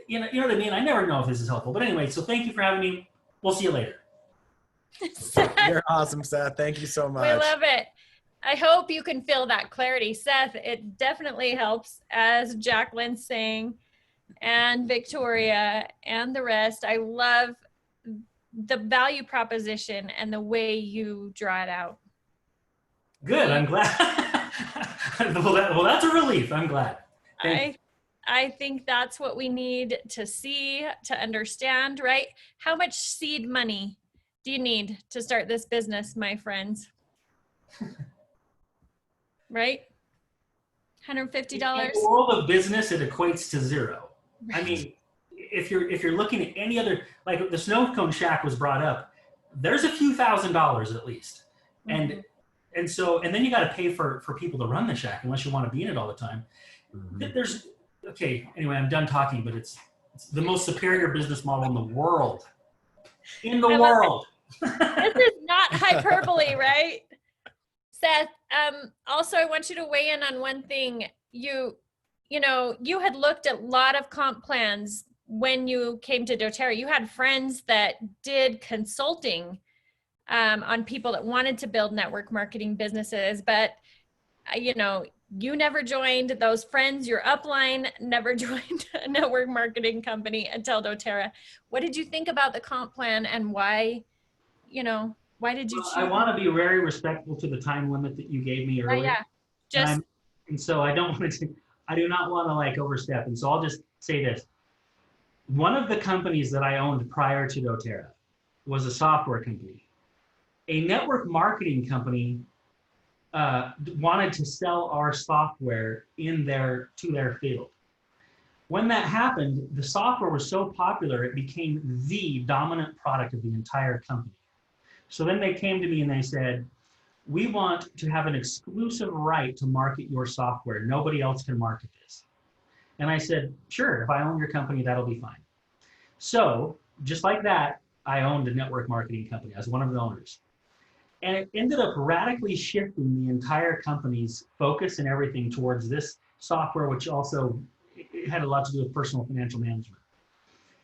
[SPEAKER 14] you know what I mean. I never know if this is helpful. But anyway, so thank you for having me. We'll see you later.
[SPEAKER 1] You're awesome, Seth. Thank you so much.
[SPEAKER 2] We love it. I hope you can feel that clarity. Seth, it definitely helps, as Jacqueline's saying, and Victoria and the rest. I love the value proposition and the way you draw it out.
[SPEAKER 14] Good. I'm glad. well, that's a relief. I'm glad.
[SPEAKER 2] I think that's what we need to see, to understand, right? How much seed money do you need to start this business, my friends? Right? $150.
[SPEAKER 14] In the world of business, it equates to zero. Right. I mean, if you're looking at any other, like the Snow Cone Shack was brought up, there's a few $1,000s at least. Mm-hmm. And then you got to pay for people to run the shack unless you want to be in it all the time. Mm-hmm. Anyway, I'm done talking, but it's the most superior business model in the world. In the world.
[SPEAKER 2] This is not hyperbole, right? Seth, also I want you to weigh in on one thing. You had looked at a lot of comp plans when you came to doTERRA. You had friends that did consulting on people that wanted to build network marketing businesses, but you never joined. Those friends, your upline, never joined a network marketing company until doTERRA. What did you think about the comp plan, and why did you choose?
[SPEAKER 14] I want to be very respectful to the time limit that you gave me earlier.
[SPEAKER 2] Yeah.
[SPEAKER 14] And so I do not want to like overstep. And so I'll just say this. One of the companies that I owned prior to doTERRA was a software company. A network marketing company wanted to sell our software to their field. When that happened, the software was so popular, it became the dominant product of the entire company. So then they came to me and they said, we want to have an exclusive right to market your software. Nobody else can market this. And I said, sure, if I own your company, that'll be fine. So just like that, I owned a network marketing company. I was one of the owners. And it ended up radically shifting the entire company's focus and everything towards this software, which also it had a lot to do with personal financial management.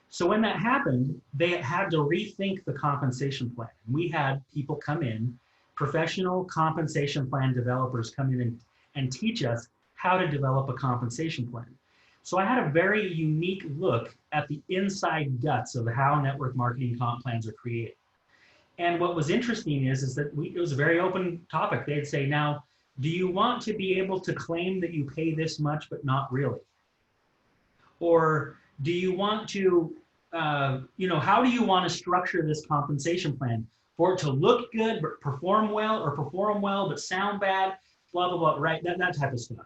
[SPEAKER 14] So when that happened, they had to rethink the compensation plan. We had people come in, professional compensation plan developers come in and teach us how to develop a compensation plan. So I had a very unique look at the inside guts of how network marketing comp plans are created. And what was interesting is that it was a very open topic. They'd say, now, do you want to be able to claim that you pay this much, but not really? Or do you want to, how do you want to structure this compensation plan for it to look good, but perform well, or perform well, but sound bad, blah, blah, blah, right? That type of stuff.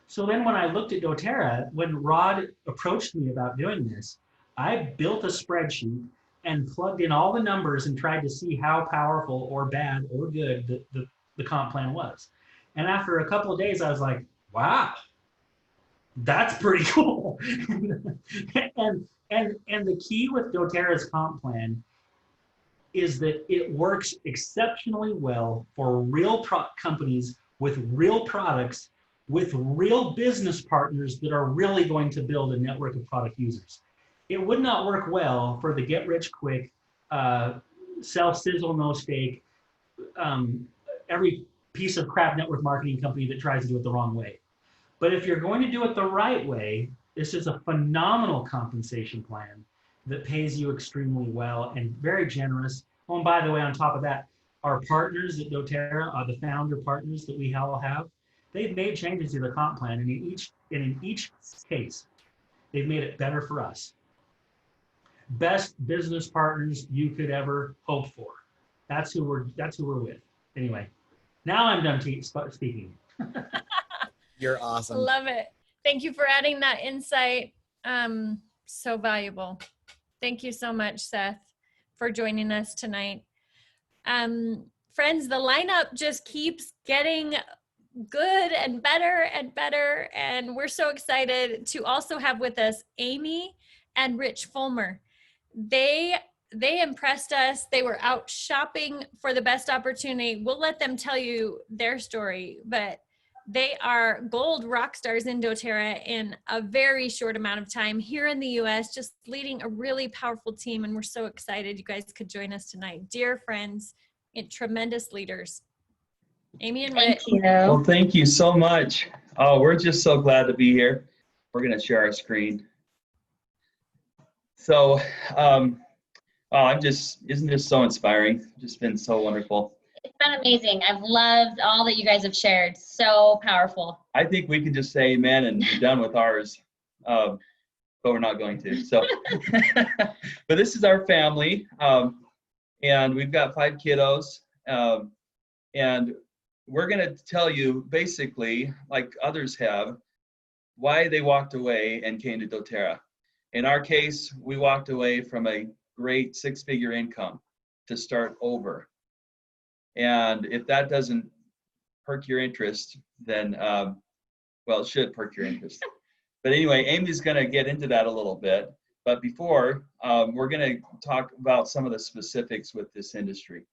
[SPEAKER 14] So then when I looked at doTERRA, when Rod approached me about doing this, I built a spreadsheet and plugged in all the numbers and tried to see how powerful or bad or good the comp plan was. And after a couple of days, I was like, wow, that's pretty cool. and the key with doTERRA's comp plan is that it works exceptionally well for real companies with real products, with real business partners that are really going to build a network of product users. It would not work well for the get-rich-quick, self-sizzle, no-stake, every piece of crap network marketing company that tries to do it the wrong way. But if you're going to do it the right way, this is a phenomenal compensation plan that pays you extremely well and very generous. Oh, and by the way, on top of that, our partners at doTERRA, the founder partners that we all have, they've made changes to the comp plan, and in each case, they've made it better for us. Best business partners you could ever hope for. That's who we're with. Anyway, now I'm done speaking.
[SPEAKER 1] You're awesome.
[SPEAKER 2] Love it. Thank you for adding that insight. So valuable. Thank you so much, Seth, for joining us tonight. Friends, the lineup just keeps getting good and better and better. And we're so excited to also have with us Amy and Rich Fulmer. They impressed us. They were out shopping for the best opportunity. We'll let them tell you their story, but they are gold rock stars in doTERRA in a very short amount of time here in the US, just leading a really powerful team. And we're so excited you guys could join us tonight. Dear friends and tremendous leaders. Amy and Rich.
[SPEAKER 15] Well, thank you so much. Oh, we're just so glad to be here. We're going to share our screen. So, isn't this so inspiring? Just been so wonderful.
[SPEAKER 16] It's been amazing. I've loved all that you guys have shared. So powerful.
[SPEAKER 15] I think we can just say amen and be done with ours, but we're not going to. So, but this is our family, and we've got 5 kiddos, and we're going to tell you basically, like others have, why they walked away and came to doTERRA. In our case, we walked away from a great 6-figure income to start over. And if that doesn't perk your interest, then, well, it should perk your interest. But anyway, Amy's going to get into that a little bit. But before, we're going to talk about some of the specifics with this industry.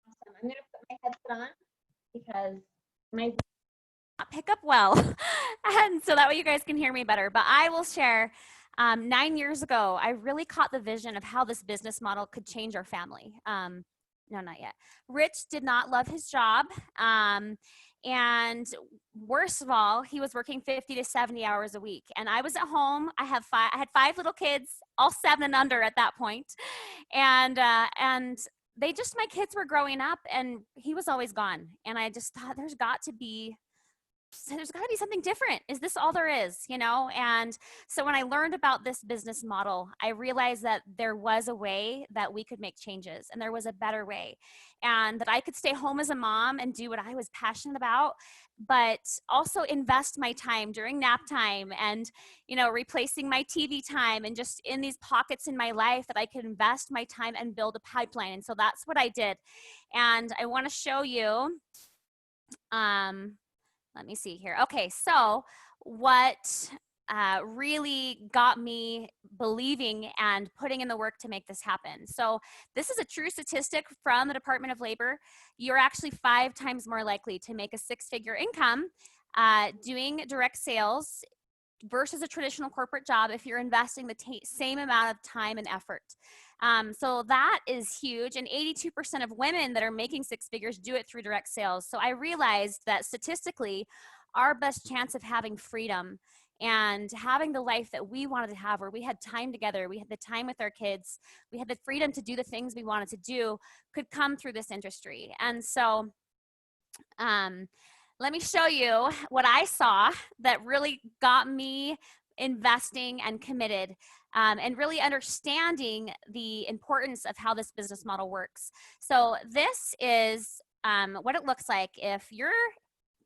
[SPEAKER 16] Awesome. I'm going to put my headset on because my not pick up well. And so that way you guys can hear me better. But I will share, 9 years ago, I really caught the vision of how this business model could change our family. No, not yet. Rich did not love his job. And worst of all, he was working 50 to 70 hours a week. And I was at home. I had 5 little kids, all 7 and under at that point. And my kids were growing up and he was always gone. And I just thought there's got to be something different. Is this all there is, And so when I learned about this business model, I realized that there was a way that we could make changes and there was a better way, and that I could stay home as a mom and do what I was passionate about, but also invest my time during nap time and, replacing my TV time, and just in these pockets in my life that I could invest my time and build a pipeline. And so that's what I did. And I want to show you, let me see here. Okay, so what really got me believing and putting in the work to make this happen. So this is a true statistic from the Department of Labor. You're actually 5 times more likely to make a 6-figure income doing direct sales versus a traditional corporate job if you're investing the same amount of time and effort. So that is huge. And 82% of women that are making 6 figures do it through direct sales. So I realized that statistically, our best chance of having freedom and having the life that we wanted to have, where we had time together, we had the time with our kids, we had the freedom to do the things we wanted to do, could come through this industry. And so let me show you what I saw that really got me investing and committed, and really understanding the importance of how this business model works. So this is what it looks like if you're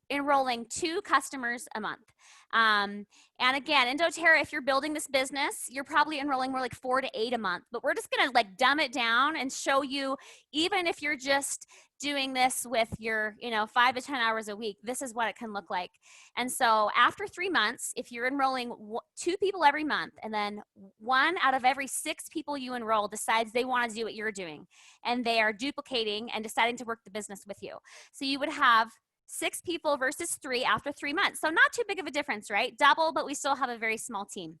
[SPEAKER 16] enrolling 2 customers a month. And again, in doTERRA, if you're building this business, you're probably enrolling more like 4 to 8 a month, but we're just going to like dumb it down and show you, even if you're just doing this with your, 5 to 10 hours a week, this is what it can look like. And so after 3 months, if you're enrolling 2 people every month, and then 1 out of every 6 people you enroll decides they want to do what you're doing, and they are duplicating and deciding to work the business with you. So you would have 6 people versus 3 after 3 months. So not too big of a difference, right? Double, but we still have a very small team.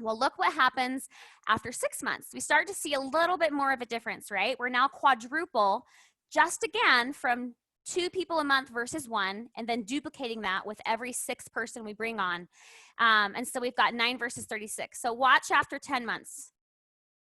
[SPEAKER 16] Well, look what happens after 6 months. We start to see a little bit more of a difference, right? We're now quadruple, just again from 2 people a month versus 1, and then duplicating that with every 6th person we bring on. And so we've got 9 versus 36. So watch after 10 months.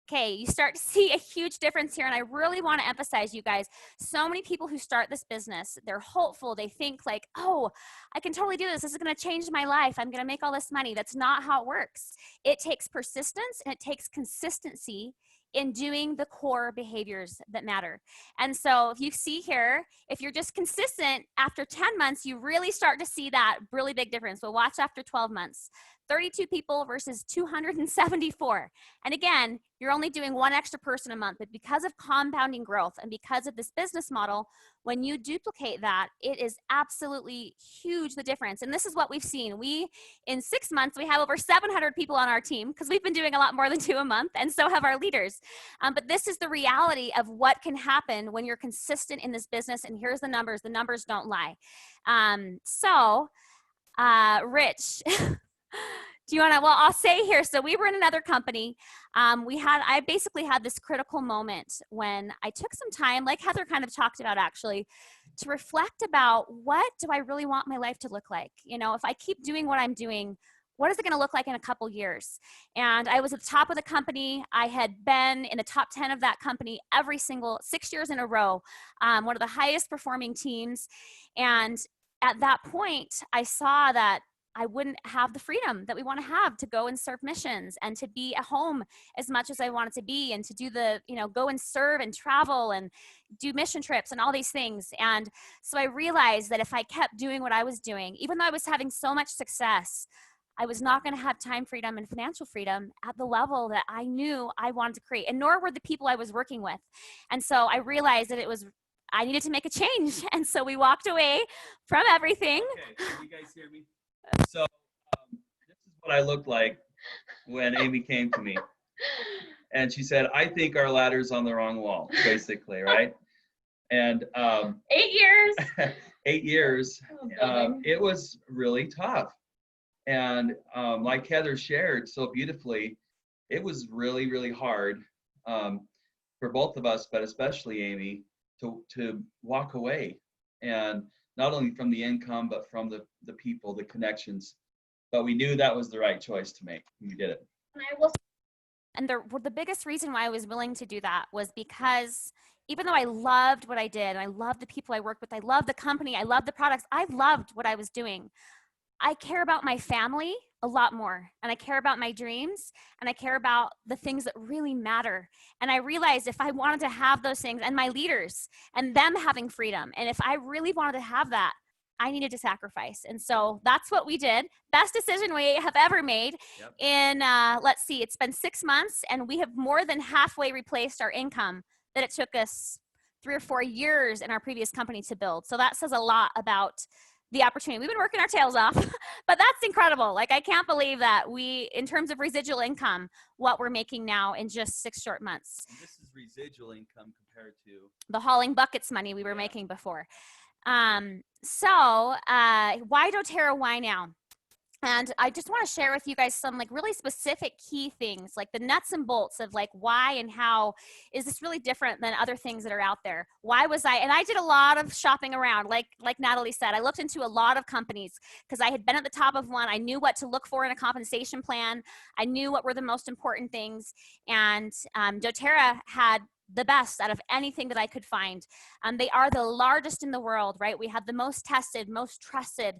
[SPEAKER 16] Okay, you start to see a huge difference here, and I really want to emphasize, you guys, so many people who start this business, they're hopeful, they think like, oh, I can totally do this, this is going to change my life, I'm going to make all this money. That's not how it works. It takes persistence, and it takes consistency in doing the core behaviors that matter. And so if you see here, if you're just consistent, after 10 months, you really start to see that really big difference. But watch after 12 months. 32 people versus 274. And again, you're only doing 1 extra person a month, but because of compounding growth and because of this business model, when you duplicate that, it is absolutely huge, the difference. And this is what we've seen. In 6 months, we have over 700 people on our team because we've been doing a lot more than 2 a month, and so have our leaders. But this is the reality of what can happen when you're consistent in this business, and here's the numbers don't lie. Rich, do you want to, well, I'll say here, so we were in another company. I basically had this critical moment when I took some time, like Heather kind of talked about actually, to reflect about what do I really want my life to look like? If I keep doing what I'm doing, what is it going to look like in a couple years? And I was at the top of the company. I had been in the top 10 of that company every single 6 years in a row, one of the highest performing teams. And at that point, I saw that I wouldn't have the freedom that we want to have to go and serve missions and to be at home as much as I wanted to be, and to do go and serve and travel and do mission trips and all these things. And so I realized that if I kept doing what I was doing, even though I was having so much success, I was not going to have time freedom and financial freedom at the level that I knew I wanted to create, and nor were the people I was working with. And so I realized that I needed to make a change. And so we walked away from everything.
[SPEAKER 15] Okay, can you guys hear me? So this is what I looked like when Amy came to me. And she said, I think our ladder's on the wrong wall, basically, right? And
[SPEAKER 10] 8 years.
[SPEAKER 15] 8 years. It was really tough. And like Heather shared so beautifully, it was really, really hard for both of us, but especially Amy, to walk away. And not only from the income, but from the people, the connections. But we knew that was the right choice to make, and we did it.
[SPEAKER 16] And the biggest reason why I was willing to do that was because even though I loved what I did, and I loved the people I worked with, I loved the company, I loved the products, I loved what I was doing, I care about my family a lot more, and I care about my dreams, and I care about the things that really matter. And I realized if I wanted to have those things, and my leaders and them having freedom, and if I really wanted to have that, I needed to sacrifice. And so that's what we did. Best decision we have ever made. Yep. In let's see, it's been 6 months, and we have more than halfway replaced our income that it took us 3 or 4 years in our previous company to build. So that says a lot about the opportunity. We've been working our tails off, but that's incredible. Like, I can't believe that in terms of residual income, what we're making now in just 6 short months.
[SPEAKER 15] And this is residual income compared to
[SPEAKER 16] the hauling buckets money we were making before. Why doTERRA, why now? And I just want to share with you guys some really specific key things, like the nuts and bolts of why and how is this really different than other things that are out there. And I did a lot of shopping around, like Natalie said. I looked into a lot of companies because I had been at the top of one. I knew what to look for in a compensation plan. I knew what were the most important things. And doTERRA had the best out of anything that I could find. They are the largest in the world, right? We have the most tested, most trusted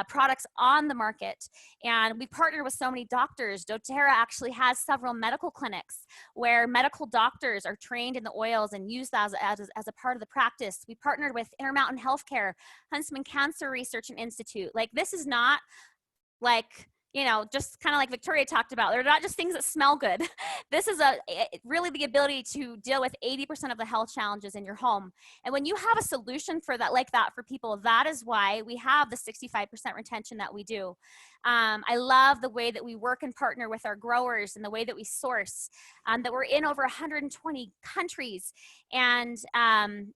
[SPEAKER 16] products on the market. And we partner with so many doctors. doTERRA actually has several medical clinics where medical doctors are trained in the oils and use that as a part of the practice. We partnered with Intermountain Healthcare, Huntsman Cancer Research and Institute. Like, this is not like, you know, just kind of like Victoria talked about. They're not just things that smell good. This is really the ability to deal with 80% of the health challenges in your home. And when you have a solution for that, like that for people, that is why we have the 65% retention that we do. I love the way that we work and partner with our growers and the way that we source, that we're in over 120 countries. And,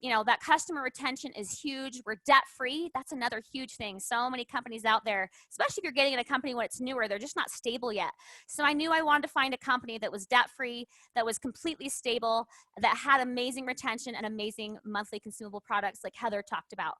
[SPEAKER 16] you know, that customer retention is huge. We're debt free. That's another huge thing. So many companies out there, especially if you're getting in a company when it's newer, they're just not stable yet. So I knew I wanted to find a company that was debt free, that was completely stable, that had amazing retention and amazing monthly consumable products like Heather talked about.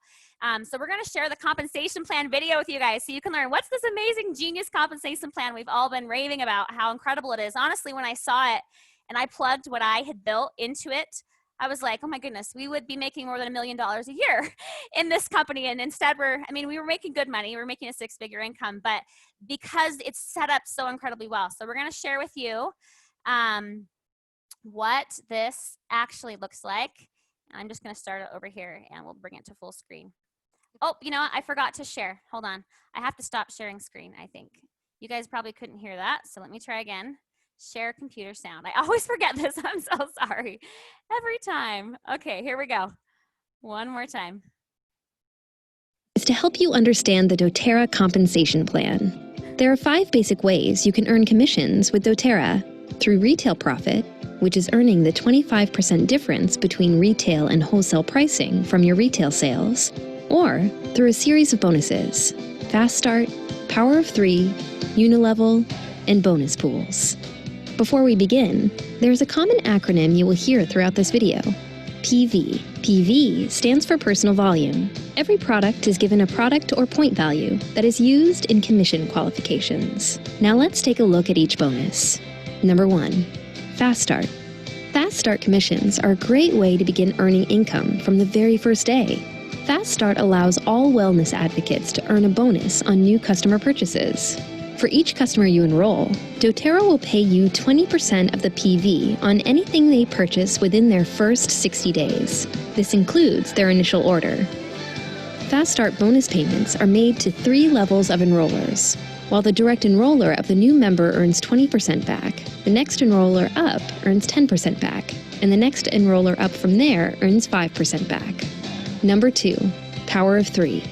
[SPEAKER 16] So we're going to share the compensation plan video with you guys so you can learn what's this amazing genius compensation plan we've all been raving about, how incredible it is. Honestly, when I saw it and I plugged what I had built into it, I was like, oh my goodness, we would be making more than $1 million a year in this company. And instead we were making good money. We were making a 6-figure income, but because it's set up so incredibly well. So we're going to share with you what this actually looks like. I'm just going to start it over here and we'll bring it to full screen. Oh, you know what? I forgot to share. Hold on. I have to stop sharing screen, I think. You guys probably couldn't hear that. So let me try again. Share computer sound. I always forget this. I'm so sorry. Every time. Okay, here we go. One more time.
[SPEAKER 17] Is to help you understand the doTERRA compensation plan. There are 5 basic ways you can earn commissions with doTERRA: through retail profit, which is earning the 25% difference between retail and wholesale pricing from your retail sales, or through a series of bonuses: Fast Start, Power of 3, Unilevel, and bonus pools. Before we begin, there's a common acronym you will hear throughout this video: PV. PV stands for personal volume. Every product is given a product or point value that is used in commission qualifications. Now let's take a look at each bonus. Number 1, Fast Start. Fast Start commissions are a great way to begin earning income from the very first day. Fast Start allows all wellness advocates to earn a bonus on new customer purchases. For each customer you enroll, doTERRA will pay you 20% of the PV on anything they purchase within their first 60 days. This includes their initial order. Fast Start bonus payments are made to 3 levels of enrollers. While the direct enroller of the new member earns 20% back, the next enroller up earns 10% back, and the next enroller up from there earns 5% back. Number 2, Power of 3.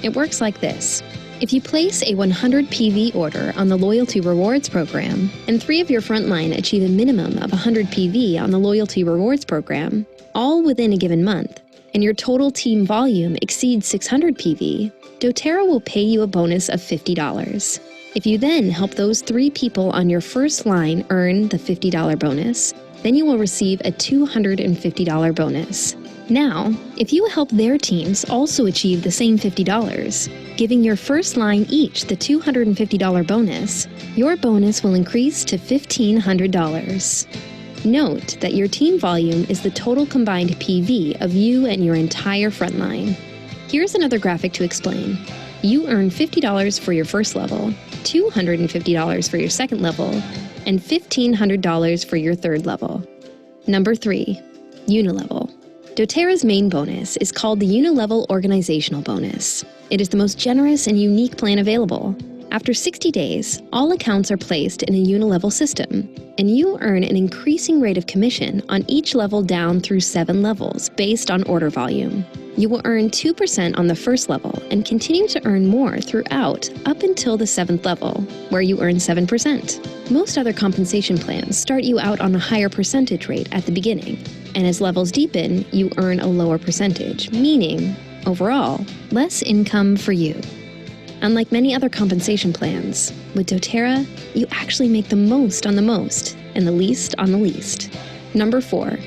[SPEAKER 17] It works like this. If you place a 100 PV order on the Loyalty Rewards program, and 3 of your frontline achieve a minimum of 100 PV on the Loyalty Rewards program, all within a given month, and your total team volume exceeds 600 PV, doTERRA will pay you a bonus of $50. If you then help those 3 people on your first line earn the $50 bonus, then you will receive a $250 bonus. Now, if you help their teams also achieve the same $50, giving your first line each the $250 bonus, your bonus will increase to $1,500. Note that your team volume is the total combined PV of you and your entire frontline. Here's another graphic to explain. You earn $50 for your first level, $250 for your second level, and $1,500 for your third level. Number 3, Unilevel. doTERRA's main bonus is called the Unilevel Organizational Bonus. It is the most generous and unique plan available. After 60 days, all accounts are placed in a Unilevel system, and you earn an increasing rate of commission on each level down through 7 levels based on order volume. You will earn 2% on the first level and continue to earn more throughout up until the 7th level, where you earn 7%. Most other compensation plans start you out on a higher percentage rate at the beginning, and as levels deepen, you earn a lower percentage, meaning, overall, less income for you. Unlike many other compensation plans, with doTERRA, you actually make the most on the most and the least on the least. Number 4,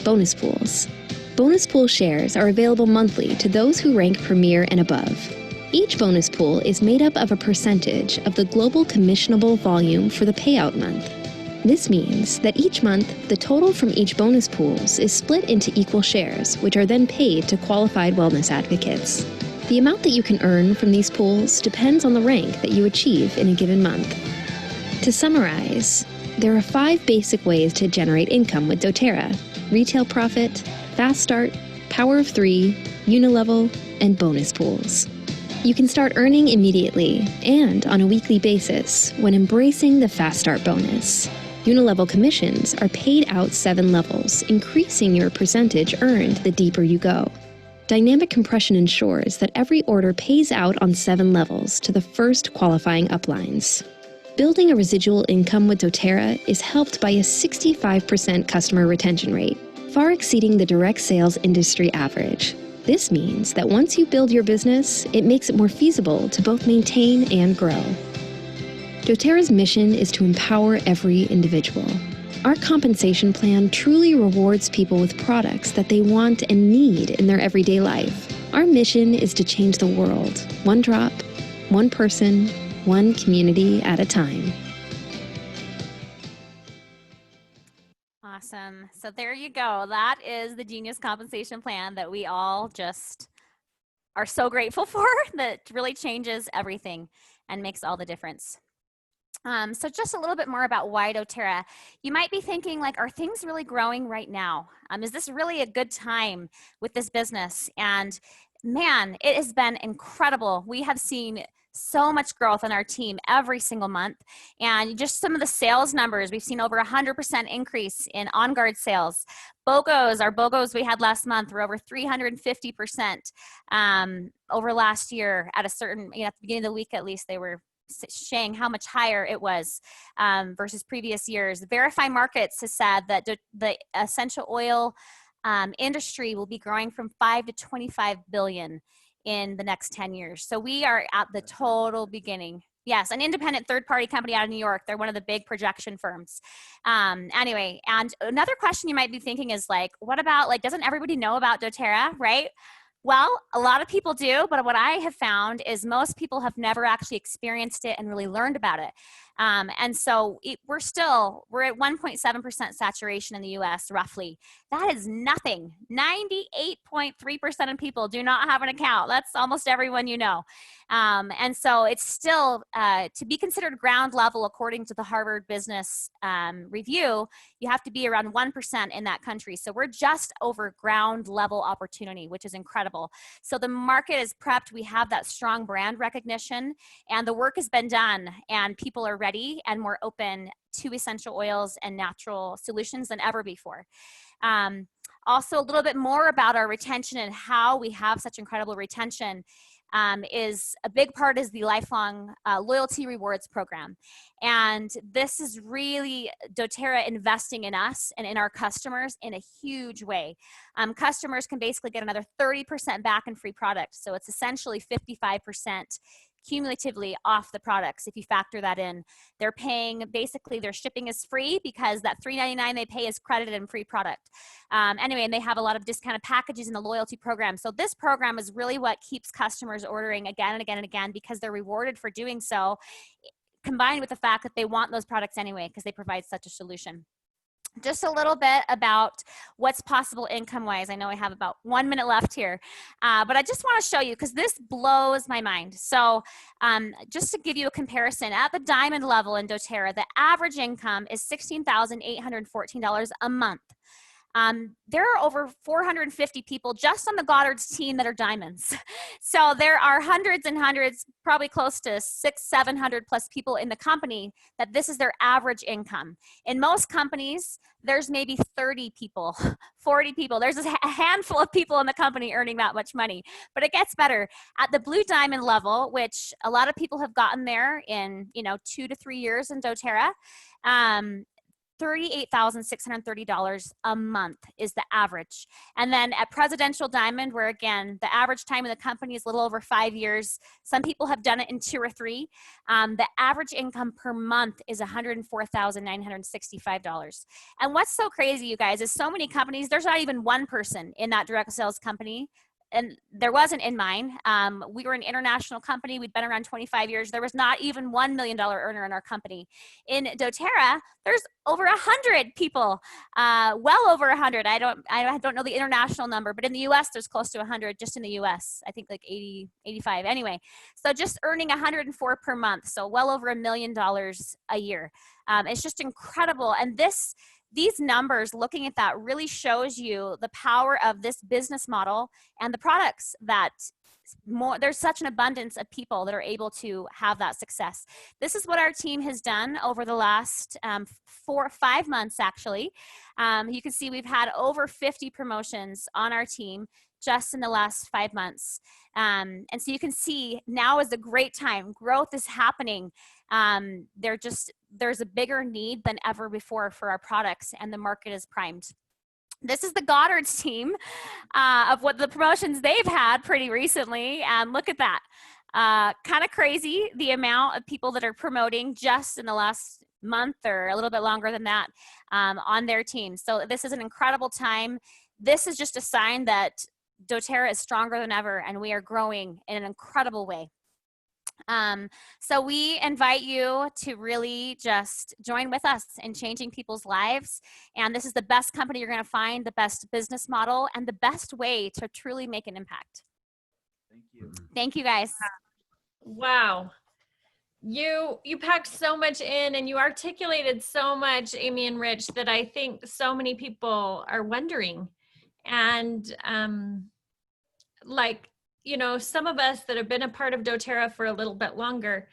[SPEAKER 17] bonus pools. Bonus pool shares are available monthly to those who rank Premier and above. Each bonus pool is made up of a percentage of the global commissionable volume for the payout month. This means that each month, the total from each bonus pools is split into equal shares, which are then paid to qualified wellness advocates. The amount that you can earn from these pools depends on the rank that you achieve in a given month. To summarize, there are 5 basic ways to generate income with doTERRA: retail profit, fast start, power of 3, Unilevel, and bonus pools. You can start earning immediately and on a weekly basis when embracing the fast start bonus. Unilevel commissions are paid out 7 levels, increasing your percentage earned the deeper you go. Dynamic compression ensures that every order pays out on 7 levels to the first qualifying uplines. Building a residual income with doTERRA is helped by a 65% customer retention rate, far exceeding the direct sales industry average. This means that once you build your business, it makes it more feasible to both maintain and grow. doTERRA's mission is to empower every individual. Our compensation plan truly rewards people with products that they want and need in their everyday life. Our mission is to change the world, one drop, one person, one community at a time.
[SPEAKER 16] Awesome. So there you go. That is the Genius Compensation Plan that we all just are so grateful for, that really changes everything and makes all the difference. So just a little bit more about why doTERRA. You might be thinking, like, are things really growing right now? Is this really a good time with this business? And man, it has been incredible. We have seen so much growth on our team every single month. And just some of the sales numbers, we've seen over 100% increase in on-guard sales. BOGOs, our BOGOs we had last month were over 350% over last year at a certain, at the beginning of the week at least, they were saying how much higher it was versus previous years. Verify Markets has said that the essential oil industry will be growing from 5 to 25 billion in the next 10 years. So we are at the total beginning. Yes, an independent third-party company out of New York. They're one of the big projection firms. Anyway, and another question you might be thinking is, like, what about, like, doesn't everybody know about doTERRA, right? Well, a lot of people do, but what I have found is most people have never actually experienced it and really learned about it. And so we're at 1.7% saturation in the US, roughly. That is nothing. 98.3% of people do not have an account. That's almost everyone you know. And so it's still, to be considered ground level, according to the Harvard Business Review, you have to be around 1% in that country. So we're just over ground level opportunity, which is incredible. So the market is prepped. We have that strong brand recognition, and the work has been done, and people are ready and more open to essential oils and natural solutions than ever before. Also, a little bit more about our retention and how we have such incredible retention. Is a big part is the lifelong loyalty rewards program. And this is really doTERRA investing in us and in our customers in a huge way. Customers can basically get another 30% back in free product. So it's essentially 55% cumulatively off the products if you factor that in. They're paying, basically their shipping is free because that $3.99 they pay is credited in free product. Anyway, and they have a lot of discounted packages in the loyalty program. So this program is really what keeps customers ordering again and again and again, because they're rewarded for doing so, combined with the fact that they want those products anyway because they provide such a solution. Just a little bit about what's possible income-wise. I know I have about 1 minute left here, but I just want to show you because this blows my mind. So just to give you a comparison, at the diamond level in doTERRA, the average income is $16,814 a month. There are over 450 people just on the Goddard's team that are diamonds. So there are hundreds and hundreds, probably close to 600-700 plus people in the company that this is their average income. In most companies, there's maybe 30 people, 40 people. There's a handful of people in the company earning that much money, but it gets better. At the blue diamond level, which a lot of people have gotten there in 2 to 3 years in doTERRA, $38,630 a month is the average. And then at Presidential Diamond, where again, the average time in the company is a little over 5 years. Some people have done it in 2 or 3. The average income per month is $104,965. And what's so crazy, you guys, is so many companies, there's not even one person in that direct sales company and there wasn't in mine. We were an international company. We'd been around 25 years. There was not even $1 million earner in our company. In doTERRA, there's over 100 people, well over 100. I don't know the international number, but in the US, there's close to 100 just in the US. I think like 80, 85. Anyway, so just earning 104 per month. So well over $1 million a year. It's just incredible. And these numbers, looking at that, really shows you the power of this business model and the products that there's such an abundance of people that are able to have that success. This is what our team has done over the last 4 or 5 months, actually. You can see we've had over 50 promotions on our team just in the last 5 months. And so you can see now is a great time. Growth is happening. There's a bigger need than ever before for our products, and the market is primed. This is the Goddard's team of what the promotions they've had pretty recently. And look at that. Kind of crazy, the amount of people that are promoting just in the last month or a little bit longer than that on their team. So this is an incredible time. This is just a sign that doTERRA is stronger than ever, and we are growing in an incredible way. So we invite you to really just join with us in changing people's lives. And this is the best company you're going to find, the best business model, and the best way to truly make an impact.
[SPEAKER 15] Thank you.
[SPEAKER 16] Thank you, guys.
[SPEAKER 2] Wow. You packed so much in, and you articulated so much, Amy and Rich, that I think so many people are wondering. And some of us that have been a part of doTERRA for a little bit longer,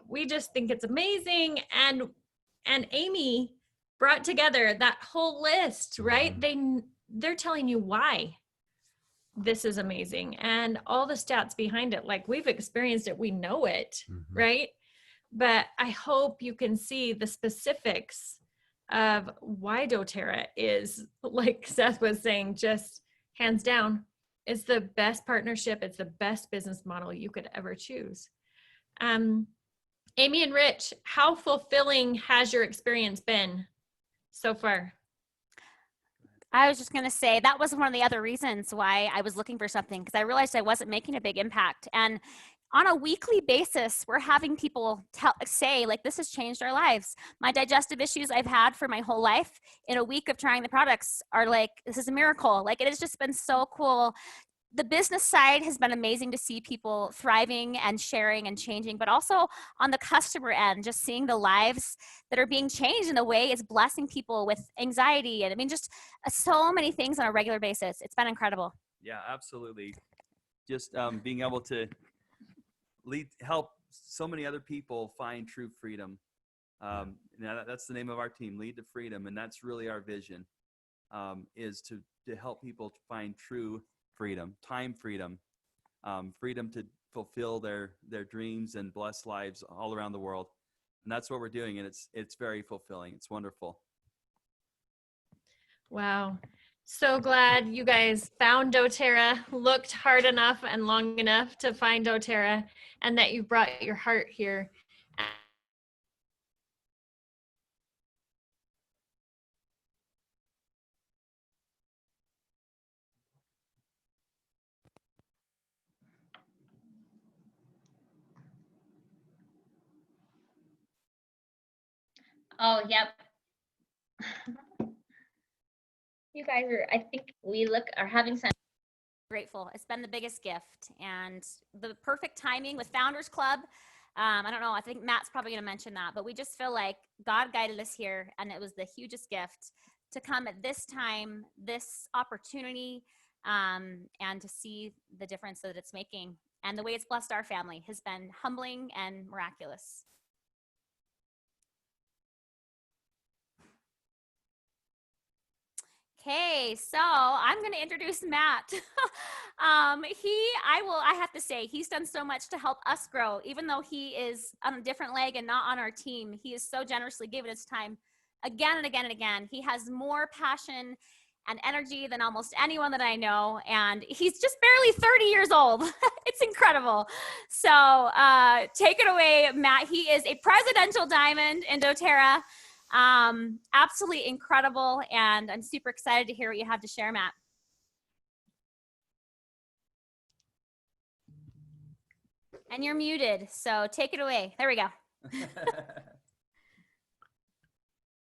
[SPEAKER 2] we just think it's amazing. And Amy brought together that whole list, right? They're telling you why this is amazing and all the stats behind it. We've experienced it, we know it, right? But I hope you can see the specifics of why doTERRA is, like Seth was saying, just hands down, it's the best partnership. It's the best business model you could ever choose. Amy and Rich, how fulfilling has your experience been so far?
[SPEAKER 16] I was just going to say that was one of the other reasons why I was looking for something, because I realized I wasn't making a big impact. And on a weekly basis, we're having people say, this has changed our lives. My digestive issues I've had for my whole life, in a week of trying the products, are this is a miracle. It has just been so cool. The business side has been amazing to see people thriving and sharing and changing, but also on the customer end, just seeing the lives that are being changed in the way it's blessing people with anxiety. And just so many things on a regular basis. It's been incredible.
[SPEAKER 15] Yeah, absolutely. Just being able to help so many other people find true freedom. That's the name of our team, Lead to Freedom. And that's really our vision, is to help people find true freedom, time freedom, freedom to fulfill their dreams and bless lives all around the world. And that's what we're doing. And it's very fulfilling. It's wonderful.
[SPEAKER 2] Wow. So glad you guys found doTERRA, looked hard enough and long enough to find doTERRA, and that you brought your heart here.
[SPEAKER 18] Oh, yep. You guys I think we are having some.
[SPEAKER 16] Grateful. It's been the biggest gift, and the perfect timing with Founders Club. I don't know. I think Matt's probably going to mention that, but we just feel like God guided us here, and it was the hugest gift to come at this time, this opportunity, and to see the difference that it's making. And the way it's blessed our family has been humbling and miraculous. Okay, so I'm going to introduce Matt. I have to say, he's done so much to help us grow. Even though he is on a different leg and not on our team, he has so generously given his time again and again and again. He has more passion and energy than almost anyone that I know, and he's just barely 30 years old. It's incredible. So take it away, Matt. He is a presidential diamond in doTERRA. Absolutely incredible, and I'm super excited to hear what you have to share, Matt. And you're muted, so take it away. There we go.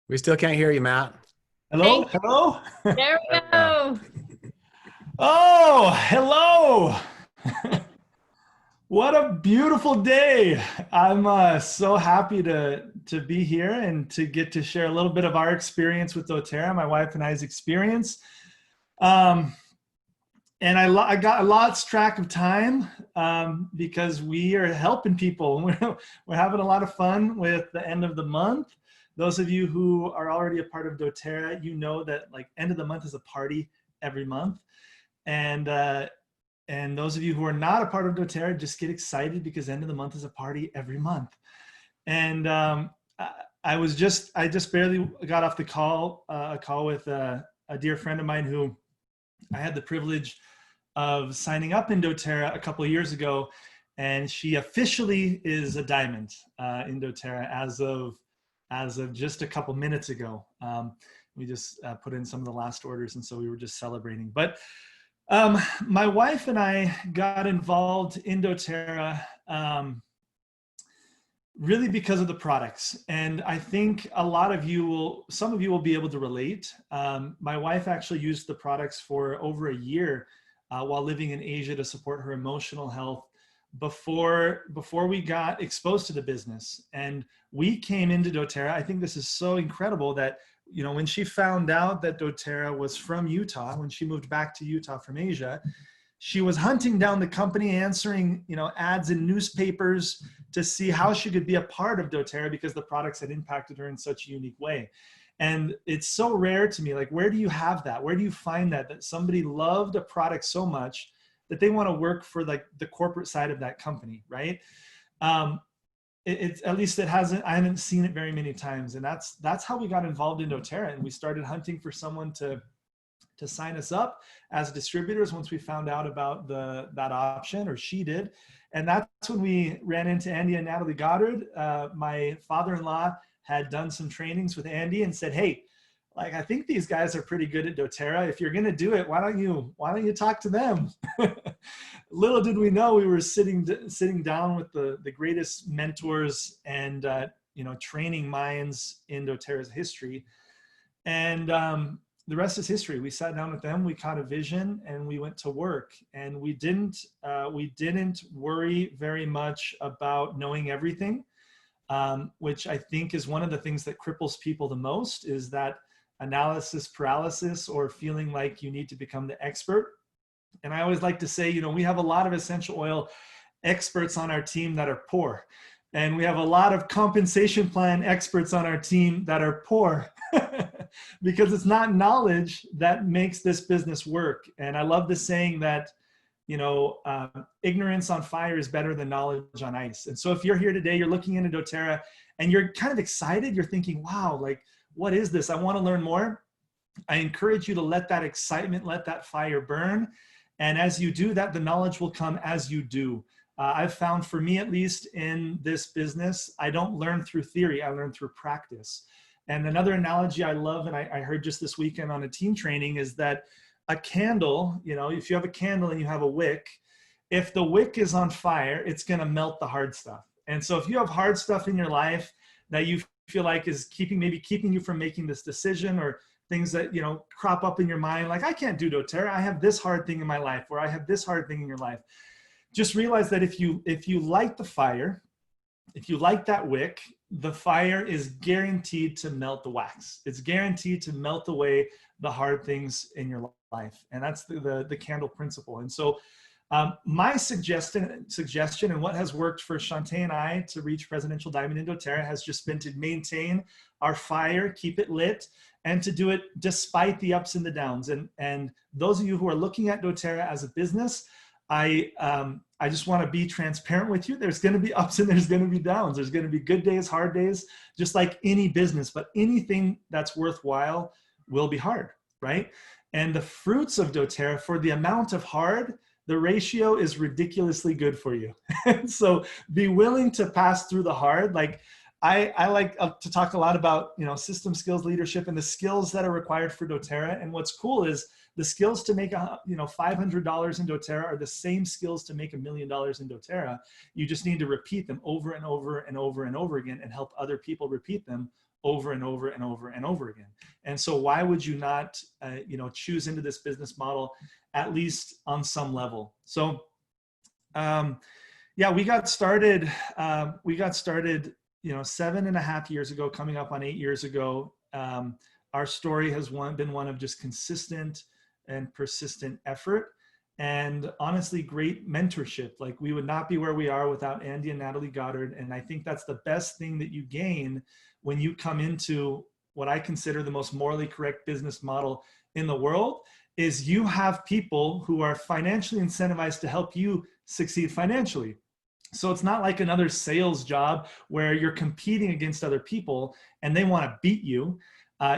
[SPEAKER 1] We still can't hear you, Matt.
[SPEAKER 14] Hello? Hello?
[SPEAKER 2] There we go.
[SPEAKER 14] Oh, hello. What a beautiful day. I'm so happy to be here and to get to share a little bit of our experience with doTERRA, my wife and I's experience. And I got a lost track of time because we are helping people. We're having a lot of fun with the end of the month. Those of you who are already a part of doTERRA, you know that like end of the month is a party every month. And those of you who are not a part of doTERRA, just get excited because end of the month is a party every month. And I just barely got off the call, a call with a dear friend of mine who I had the privilege of signing up in doTERRA a couple of years ago, and she officially is a diamond in doTERRA as of just a couple minutes ago. We just put in some of the last orders, and so we were just celebrating. But my wife and I got involved in doTERRA really because of the products. And I think some of you will be able to relate. My wife actually used the products for over a year while living in Asia to support her emotional health before we got exposed to the business. And we came into doTERRA. I think this is so incredible that, you know, when she found out that doTERRA was from Utah, when she moved back to Utah from Asia, she was hunting down the company, answering, you know, ads in newspapers to see how she could be a part of doTERRA because the products had impacted her in such a unique way. And it's so rare to me, like, where do you have that? Where do you find that somebody loved a product so much that they want to work for like the corporate side of that company, right? It's at least I haven't seen it very many times. And that's how we got involved in doTERRA. And we started hunting for someone to sign us up as distributors once we found out about that option, or she did. And that's when we ran into Andy and Natalie Goddard. My father-in-law had done some trainings with Andy and said, hey, like, I think these guys are pretty good at doTERRA. If you're going to do it, why don't you talk to them? Little did we know we were sitting down with the greatest mentors and you know, training minds in doTERRA's history. And the rest is history. We sat down with them, we caught a vision, and we went to work. And we didn't worry very much about knowing everything, which I think is one of the things that cripples people the most, is that analysis paralysis, or feeling like you need to become the expert. And I always like to say, you know, we have a lot of essential oil experts on our team that are poor. And we have a lot of compensation plan experts on our team that are poor. Because it's not knowledge that makes this business work. And I love the saying that, you know, ignorance on fire is better than knowledge on ice. And so if you're here today, you're looking into doTERRA and you're kind of excited, you're thinking, wow, like, what is this? I want to learn more. I encourage you to let that excitement, let that fire burn. And as you do that, the knowledge will come as you do. I've found, for me at least, in this business, I don't learn through theory, I learn through practice. And another analogy I love, and I heard just this weekend on a team training, is that a candle, you know, if you have a candle and you have a wick, if the wick is on fire, it's going to melt the hard stuff. And so if you have hard stuff in your life that you feel like is maybe keeping you from making this decision, or things that, you know, crop up in your mind, like, I can't do doTERRA, I have this hard thing in my life, or I have this hard thing in your life. Just realize that if you light the fire, if you light that wick, the fire is guaranteed to melt the wax. It's guaranteed to melt away the hard things in your life. And that's the candle principle. And so my suggestion and what has worked for Shantae and I to reach Presidential Diamond in doTERRA has just been to maintain our fire, keep it lit, and to do it despite the ups and the downs. And those of you who are looking at doTERRA as a business, I just want to be transparent with you. There's going to be ups and there's going to be downs. There's going to be good days, hard days, just like any business. But anything that's worthwhile will be hard, right? And the fruits of doTERRA, for the amount of hard, the ratio is ridiculously good for you. So be willing to pass through the hard. Like, I like to talk a lot about, you know, system skills, leadership, and the skills that are required for doTERRA. And what's cool is
[SPEAKER 19] The skills to make $500 in doTERRA are the same skills to make $1 million in doTERRA. You just need to repeat them over and over and over and over again, and help other people repeat them over and over and over and over again. And so why would you not, choose into this business model, at least on some level? So, we got started 7.5 years ago, coming up on 8 years ago. Our story has been one of just consistent and persistent effort, and honestly, great mentorship. Like, we would not be where we are without Andy and Natalie Goddard. And I think that's the best thing that you gain when you come into what I consider the most morally correct business model in the world, is you have people who are financially incentivized to help you succeed financially. So it's not like another sales job where you're competing against other people and they want to beat you.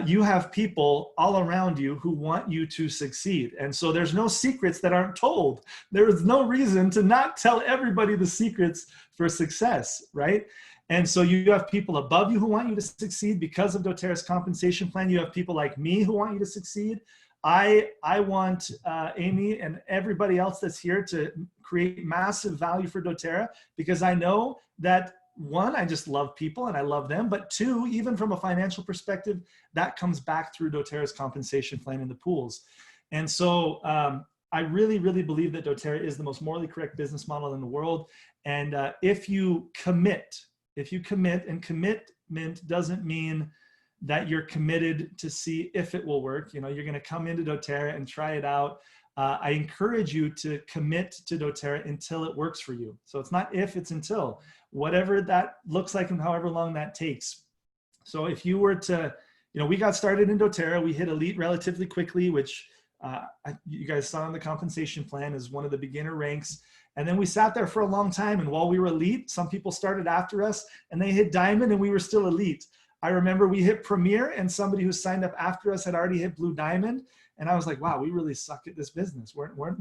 [SPEAKER 19] You have people all around you who want you to succeed. And so there's no secrets that aren't told. There is no reason to not tell everybody the secrets for success, right? And so you have people above you who want you to succeed because of doTERRA's compensation plan. You have people like me who want you to succeed. I want Amy and everybody else that's here to create massive value for doTERRA, because I know that, one, I just love people and I love them, but two, even from a financial perspective, that comes back through doTERRA's compensation plan in the pools. And so I really, really believe that doTERRA is the most morally correct business model in the world. And if you commit, and commitment doesn't mean that you're committed to see if it will work. You're going to come into doTERRA and try it out. I encourage you to commit to doTERRA until it works for you. So it's not if, it's until, whatever that looks like and however long that takes. So if you were to, we got started in doTERRA, we hit elite relatively quickly, which you guys saw on the compensation plan is one of the beginner ranks. And then we sat there for a long time. And while we were elite, some people started after us and they hit diamond and we were still elite. I remember we hit Premier and somebody who signed up after us had already hit Blue Diamond. And I was like, wow, we really suck at this business. We're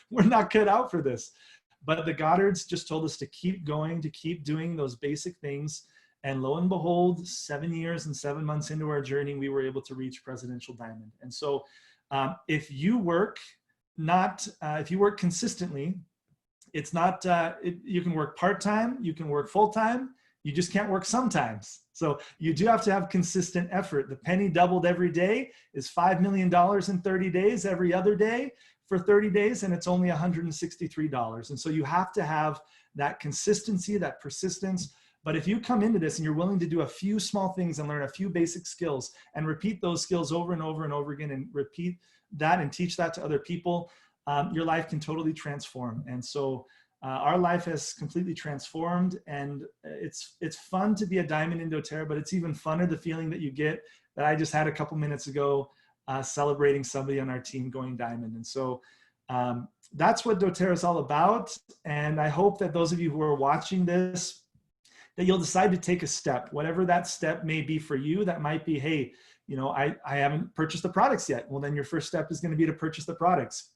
[SPEAKER 19] not cut out for this. But the Goddards just told us to keep going, to keep doing those basic things. And lo and behold, 7 years and 7 months into our journey, we were able to reach Presidential Diamond. And so if you work consistently, it's not, you can work part-time, you can work full-time, you just can't work sometimes. So you do have to have consistent effort. The penny doubled every day is $5 million in 30 days, every other day for 30 days, and it's only $163. And so you have to have that consistency, that persistence. But if you come into this and you're willing to do a few small things and learn a few basic skills and repeat those skills over and over and over again, and repeat that and teach that to other people, your life can totally transform. And so our life has completely transformed, and it's fun to be a diamond in doTERRA, but it's even funner the feeling that you get that I just had a couple minutes ago, celebrating somebody on our team going diamond. And so that's what doTERRA is all about. And I hope that those of you who are watching this, that you'll decide to take a step, whatever that step may be for you. That might be, hey, I haven't purchased the products yet. Well, then your first step is going to be to purchase the products.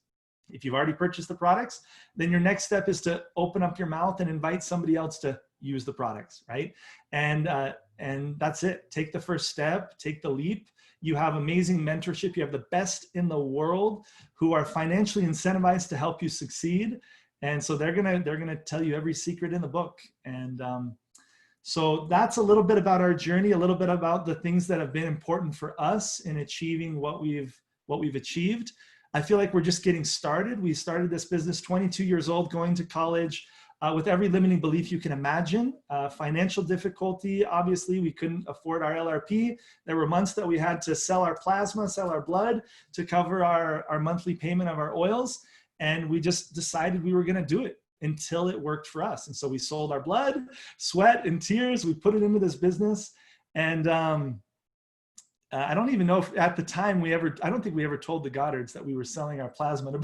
[SPEAKER 19] If you've already purchased the products, then your next step is to open up your mouth and invite somebody else to use the products, right? And that's it. Take the first step, take the leap. You have amazing mentorship. You have the best in the world who are financially incentivized to help you succeed. And so they're gonna tell you every secret in the book. And so that's a little bit about our journey, a little bit about the things that have been important for us in achieving what we've achieved. I feel like we're just getting started. We started this business 22 years old, going to college with every limiting belief you can imagine. Financial difficulty, obviously, we couldn't afford our LRP. There were months that we had to sell our plasma, sell our blood to cover our monthly payment of our oils. And we just decided we were going to do it until it worked for us. And so we sold our blood, sweat, and tears. We put it into this business. And I don't even know if at the time I don't think we ever told the Goddards that we were selling our plasma to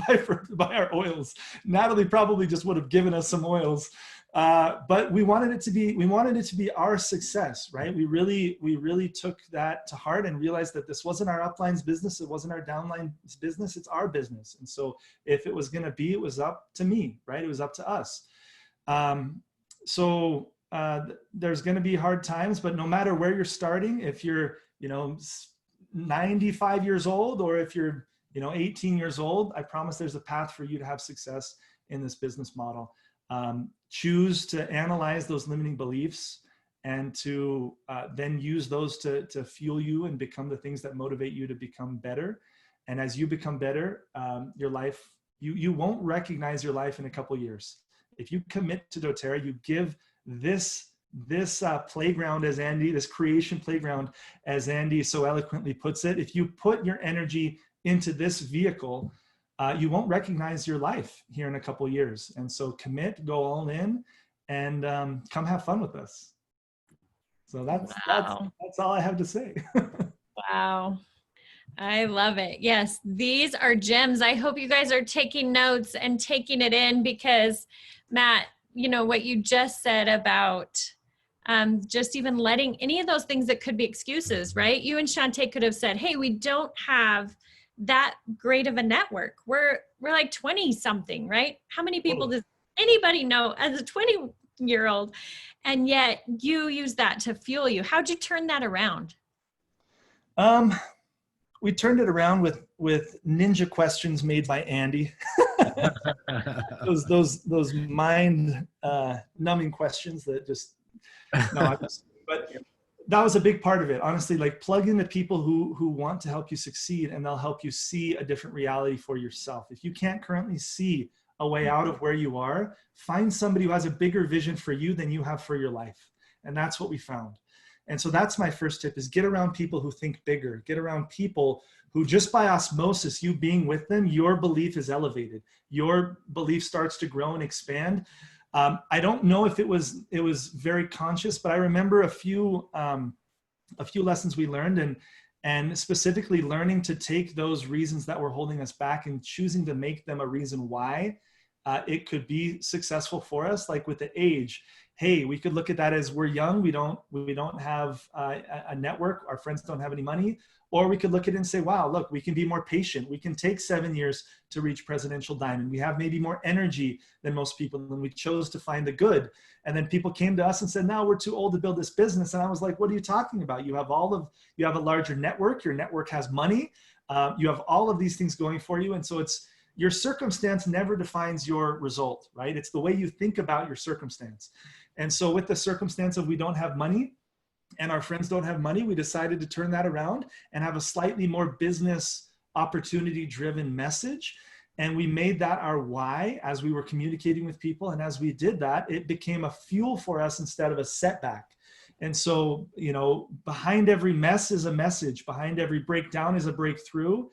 [SPEAKER 19] buy our oils. Natalie probably just would have given us some oils. But we wanted it to be our success, right? We really took that to heart and realized that this wasn't our upline's business. It wasn't our downline's business. It's our business. And so if it was going to be, it was up to me, right? It was up to us. There's going to be hard times, but no matter where you're starting, if you're 95 years old, or if you're 18 years old, I promise there's a path for you to have success in this business model. Choose to analyze those limiting beliefs and to then use those to fuel you and become the things that motivate you to become better. And as you become better, your life, you won't recognize your life in a couple years. If you commit to doTERRA, you give this playground, as Andy, this creation playground, as Andy so eloquently puts it, if you put your energy into this vehicle, you won't recognize your life here in a couple years. And so commit, go all in, and come have fun with us. So that's all I have to say.
[SPEAKER 2] Wow. I love it. Yes, these are gems. I hope you guys are taking notes and taking it in, because Matt, what you just said about just even letting any of those things that could be excuses, right? You and Shantae could have said, hey, we don't have that great of a network. We're like 20 something, right? How many people does anybody know as a 20-year-old? And yet you use that to fuel you. How'd you turn that around?
[SPEAKER 19] We turned it around with ninja questions made by Andy. those mind numbing questions that just but that was a big part of it. Honestly, like, plug in the people who want to help you succeed, and they'll help you see a different reality for yourself. If you can't currently see a way out of where you are, find somebody who has a bigger vision for you than you have for your life. And that's what we found. And so that's my first tip, is get around people who think bigger. Get around people who, just by osmosis, you being with them, your belief is elevated. Your belief starts to grow and expand. I don't know if it was very conscious, but I remember a few lessons we learned, and specifically learning to take those reasons that were holding us back and choosing to make them a reason why it could be successful for us. Like with the age, hey, we could look at that as we're young, we don't have a network, our friends don't have any money. Or we could look at it and say, wow, look, we can be more patient. We can take 7 years to reach Presidential Diamond. We have maybe more energy than most people, and we chose to find the good. And then people came to us and said, no, we're too old to build this business. And I was like, what are you talking about? You have a larger network. Your network has money. You have all of these things going for you. And so your circumstance never defines your result, right? It's the way you think about your circumstance. And so with the circumstance of we don't have money, and our friends don't have money, we decided to turn that around and have a slightly more business opportunity driven message. And we made that our why as we were communicating with people. And as we did that, it became a fuel for us instead of a setback. And so, behind every mess is a message. Behind every breakdown is a breakthrough,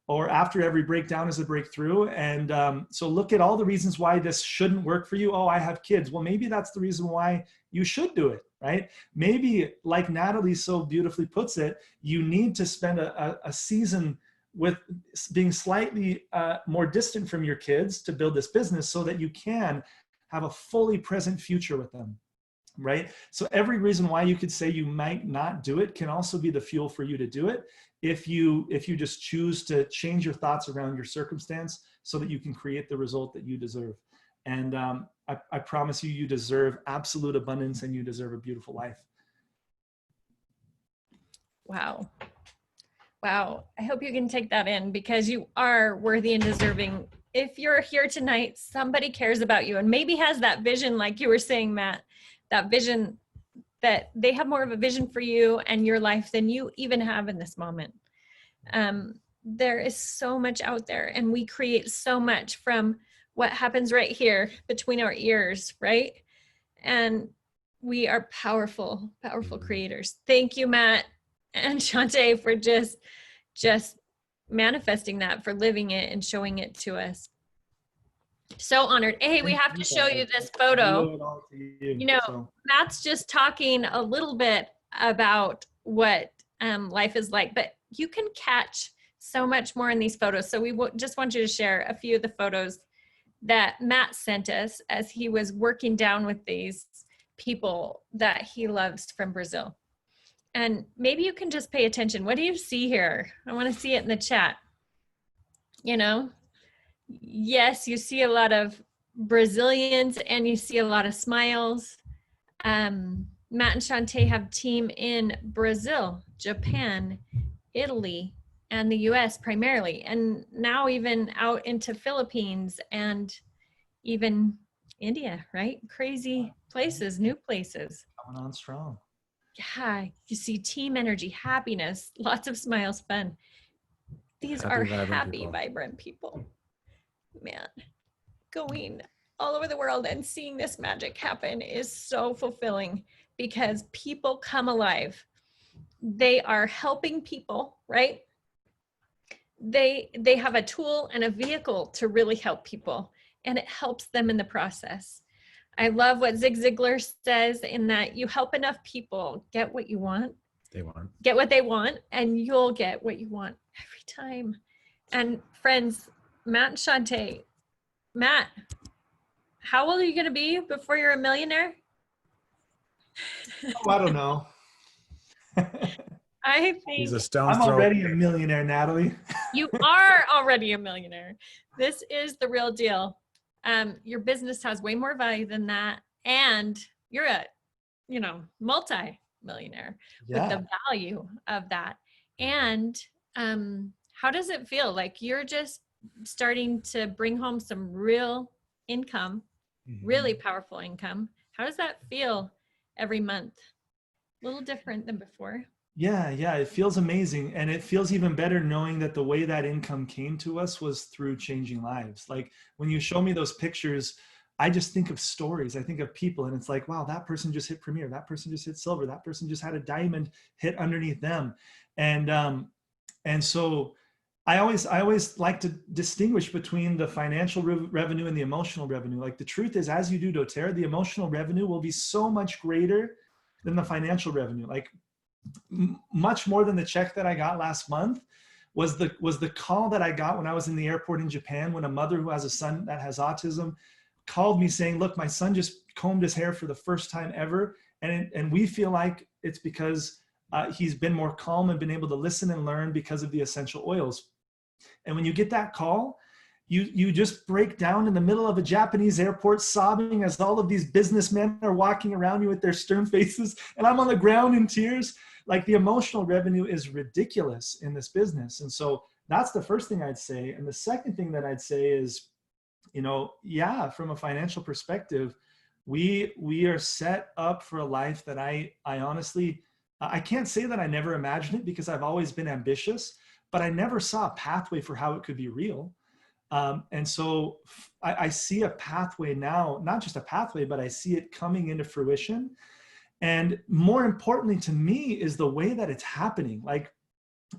[SPEAKER 19] or after every breakdown is a breakthrough. And so look at all the reasons why this shouldn't work for you. Oh, I have kids. Well, maybe that's the reason why you should do it, right? Maybe, like Natalie so beautifully puts it, you need to spend a season with being slightly more distant from your kids to build this business so that you can have a fully present future with them, right? So every reason why you could say you might not do it can also be the fuel for you to do it, if you just choose to change your thoughts around your circumstance so that you can create the result that you deserve. And I promise you, you deserve absolute abundance, and you deserve a beautiful life.
[SPEAKER 2] Wow. Wow. I hope you can take that in, because you are worthy and deserving. If you're here tonight, somebody cares about you and maybe has that vision, like you were saying, Matt, that vision, that they have more of a vision for you and your life than you even have in this moment. There is so much out there, and we create so much from what happens right here between our ears, right? And we are powerful, powerful creators. Thank you, Matt and Shantae, for just manifesting that, for living it and showing it to us. So honored. Hey, we have to show you this photo. Matt's just talking a little bit about what life is like, but you can catch so much more in these photos. So we just want you to share a few of the photos that Matt sent us as he was working down with these people that he loves from Brazil. And maybe you can just pay attention. What do you see here? I want to see it in the chat. Yes, you see a lot of Brazilians and you see a lot of smiles. Matt and Shantae have team in Brazil, Japan, Italy, and the US primarily, and now even out into Philippines and even India, right? Crazy places, new places.
[SPEAKER 19] Coming on strong.
[SPEAKER 2] Yeah, you see team energy, happiness, lots of smiles, fun. These
[SPEAKER 1] Happy,
[SPEAKER 2] are
[SPEAKER 1] vibrant
[SPEAKER 2] happy,
[SPEAKER 1] people.
[SPEAKER 2] vibrant people. Man, going all over the world and seeing this magic happen is so fulfilling because people come alive. They are helping people, right? They have a tool and a vehicle to really help people, and it helps them in the process. I love what Zig Ziglar says in that you help enough people get what you want, get what they want, and you'll get what you want every time. And friends, Matt and Shantae, Matt, how old are you going to be before you're a millionaire?
[SPEAKER 19] Oh, I don't know.
[SPEAKER 2] I think
[SPEAKER 1] He's a stone's
[SPEAKER 19] I'm
[SPEAKER 1] throw.
[SPEAKER 19] already a millionaire, Natalie.
[SPEAKER 2] You are already a millionaire. This is the real deal. Your business has way more value than that, and you're a, multi-millionaire with the value of that. And how does it feel? Like you're just starting to bring home some real income, really powerful income. How does that feel every month? A little different than before.
[SPEAKER 19] Yeah, it feels amazing. And it feels even better knowing that the way that income came to us was through changing lives. Like when you show me those pictures, I just think of stories. I think of people, and it's like, wow, that person just hit Premier. That person just hit Silver. That person just had a diamond hit underneath them. And so I always like to distinguish between the financial revenue and the emotional revenue. Like the truth is, as you do doTERRA, the emotional revenue will be so much greater than the financial revenue. Like much more than the check that I got last month was the call that I got when I was in the airport in Japan, when a mother who has a son that has autism called me saying, look, my son just combed his hair for the first time ever. And we feel like it's because he's been more calm and been able to listen and learn because of the essential oils. And when you get that call, you just break down in the middle of a Japanese airport sobbing as all of these businessmen are walking around you with their stern faces, and I'm on the ground in tears. Like the emotional revenue is ridiculous in this business. And so that's the first thing I'd say. And the second thing that I'd say is, from a financial perspective, we are set up for a life that I honestly, I can't say that I never imagined it because I've always been ambitious, but I never saw a pathway for how it could be real. And so I see a pathway now, not just a pathway, but I see it coming into fruition. And more importantly to me is the way that it's happening. Like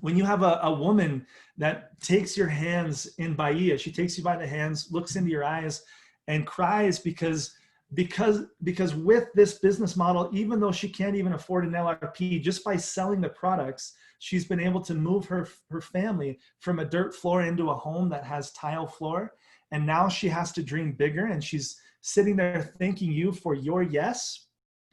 [SPEAKER 19] when you have a woman that takes your hands in Bahia, she takes you by the hands, looks into your eyes and cries because with this business model, even though she can't even afford an LRP, just by selling the products, she's been able to move her family from a dirt floor into a home that has tile floor. And now she has to dream bigger. And she's sitting there thanking you for your yes,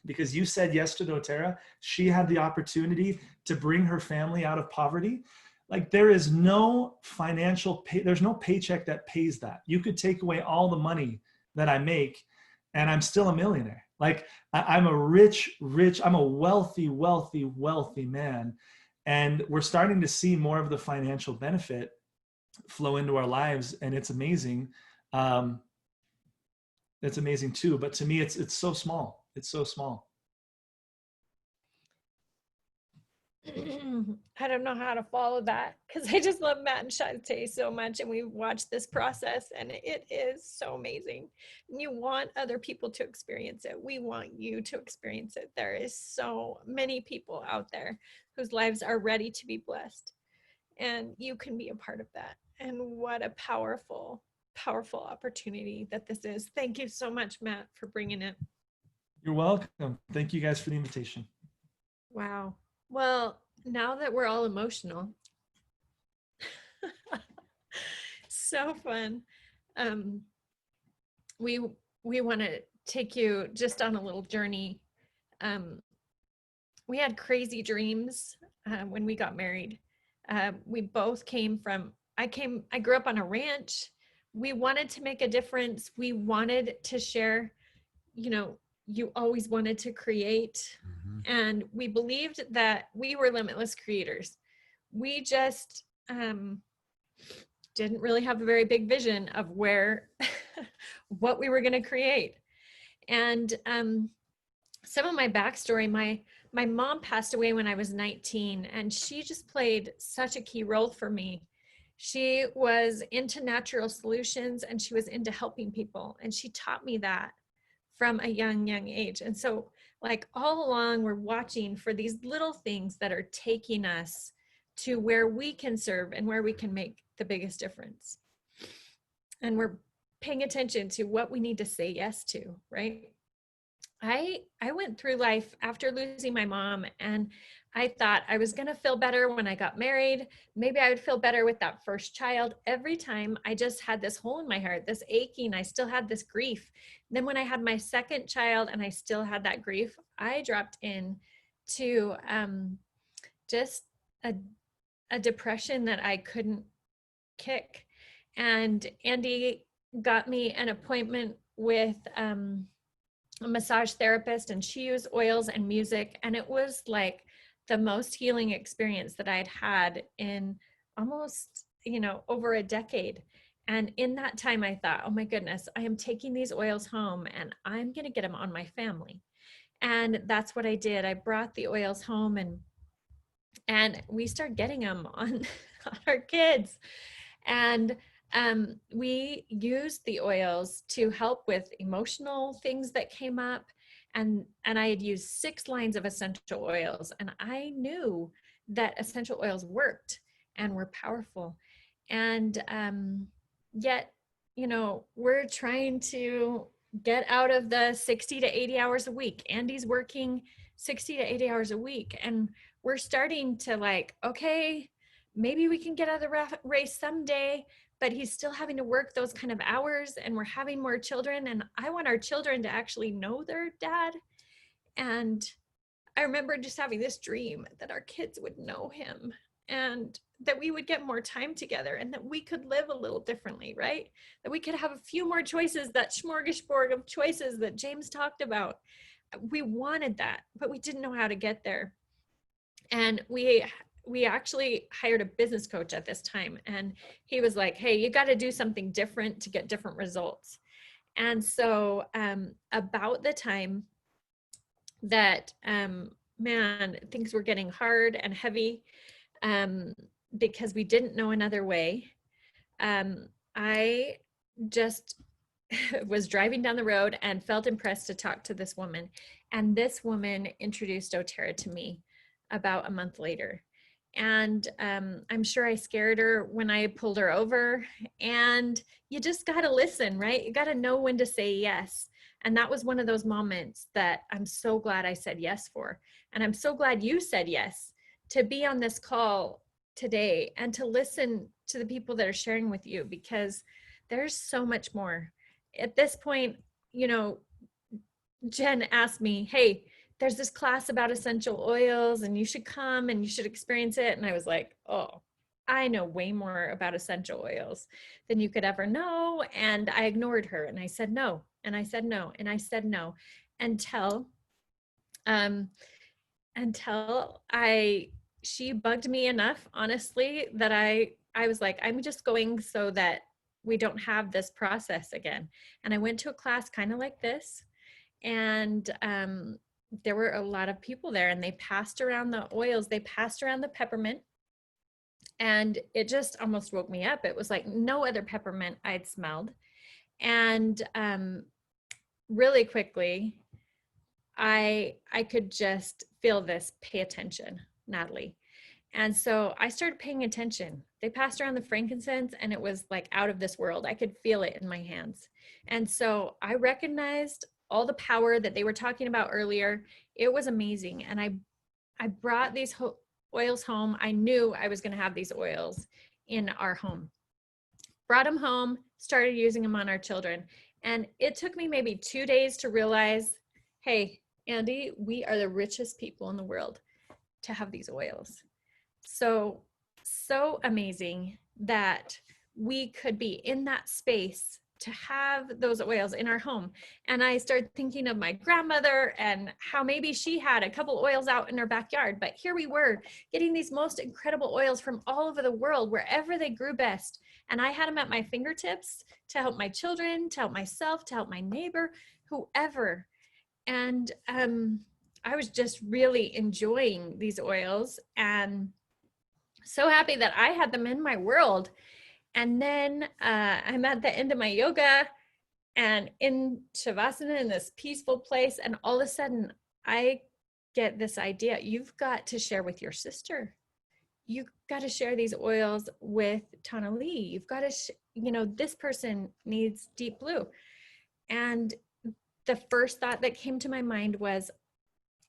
[SPEAKER 19] because you said yes to doTERRA. She had the opportunity to bring her family out of poverty. Like there is no there's no paycheck that pays that. You could take away all the money that I make and I'm still a millionaire. Like I'm a rich, I'm a wealthy man. And we're starting to see more of the financial benefit flow into our lives. And it's amazing. It's amazing too. But to me, it's so small. It's so small.
[SPEAKER 2] I don't know how to follow that because I just love Matt and Shantae so much, and we've watched this process and it is so amazing. And you want other people to experience it. We want you to experience it. There is so many people out there whose lives are ready to be blessed, and you can be a part of that. And what a powerful opportunity that this is. Thank you so much, Matt, for bringing it.
[SPEAKER 19] You're welcome. Thank you guys for the invitation.
[SPEAKER 2] Wow. Well, now that we're all emotional, so fun. We want to take you just on a little journey. We had crazy dreams when we got married. We both came from, I grew up on a ranch. We wanted to make a difference. We wanted to share, you always wanted to create. And we believed that we were limitless creators. We just didn't really have a very big vision of where, what we were going to create. And some of my backstory, my mom passed away when I was 19, and she just played such a key role for me. She was into natural solutions, and she was into helping people. And she taught me that from a young age. And so like all along, we're watching for these little things that are taking us to where we can serve and where we can make the biggest difference. And we're paying attention to what we need to say yes to, right? I went through life after losing my mom, and I thought I was going to feel better when I got married. Maybe I would feel better with that first child. Every time I just had this hole in my heart, this aching. I still had this grief. Then when I had my second child and I still had that grief, I dropped in to just a depression that I couldn't kick. And Andy got me an appointment with a massage therapist, and she used oils and music, and it was like the most healing experience that I'd had in almost, over a decade. And in that time I thought, oh my goodness, I am taking these oils home and I'm going to get them on my family. And that's what I did. I brought the oils home, and we started getting them on our kids. And we used the oils to help with emotional things that came up. And I had used 6 lines of essential oils, and I knew that essential oils worked and were powerful. And yet, we're trying to get out of the 60 to 80 hours a week. Andy's working 60 to 80 hours a week, and we're starting to like, okay, maybe we can get out of the race someday, but he's still having to work those kind of hours, and we're having more children, and I want our children to actually know their dad. And I remember just having this dream that our kids would know him, and that we would get more time together, and that we could live a little differently, right? That we could have a few more choices, that smorgasbord of choices that James talked about. We wanted that, but we didn't know how to get there. And we actually hired a business coach at this time, and he was like, hey, you got to do something different to get different results. And so about the time that things were getting hard and heavy, because we didn't know another way, I just was driving down the road and felt impressed to talk to this woman. And this woman introduced doTERRA to me about a month later. And I'm sure I scared her when I pulled her over. And you just got to listen, right? You got to know when to say yes. And that was one of those moments that I'm so glad I said yes for. And I'm so glad you said yes to be on this call today and to listen to the people that are sharing with you, because there's so much more. At this point, Jen asked me, hey, there's this class about essential oils and you should come and you should experience it. And I was like, oh, I know way more about essential oils than you could ever know. And I ignored her, and I said no, and I said no, and I said no, until she bugged me enough, honestly, that I was like, I'm just going so that we don't have this process again. And I went to a class kind of like this, and there were a lot of people there, and they passed around the oils, they passed around the peppermint, and it just almost woke me up. It was like no other peppermint I'd smelled. And really quickly, I could just feel this, pay attention, Natalie. And so I started paying attention. They passed around the frankincense, and it was like out of this world. I could feel it in my hands. And so I recognized all the power that they were talking about earlier. It was amazing. And I brought these oils home. I knew I was going to have these oils in our home. Brought them home, started using them on our children. And it took me maybe 2 days to realize, hey, Andy, we are the richest people in the world to have these oils. So amazing that we could be in that space to have those oils in our home. And I started thinking of my grandmother and how maybe she had a couple oils out in her backyard, but here we were getting these most incredible oils from all over the world, wherever they grew best. And I had them at my fingertips to help my children, to help myself, to help my neighbor, whoever. And I was just really enjoying these oils and so happy that I had them in my world. And then I'm at the end of my yoga and in Shavasana in this peaceful place. And all of a sudden I get this idea, you've got to share with your sister. You've got to share these oils with Tana Lee. You've got to, this person needs deep blue. And the first thought that came to my mind was,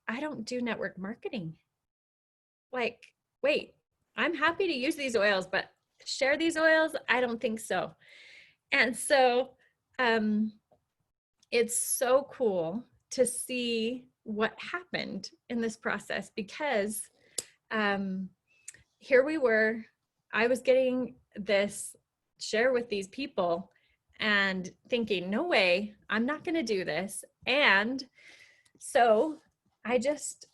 [SPEAKER 2] I don't do network marketing. Like, wait, I'm happy to use these oils, but share these oils? I don't think so. And so it's so cool to see what happened in this process, because here we were, I was getting this share with these people and thinking, no way, I'm not going to do this. And so I just,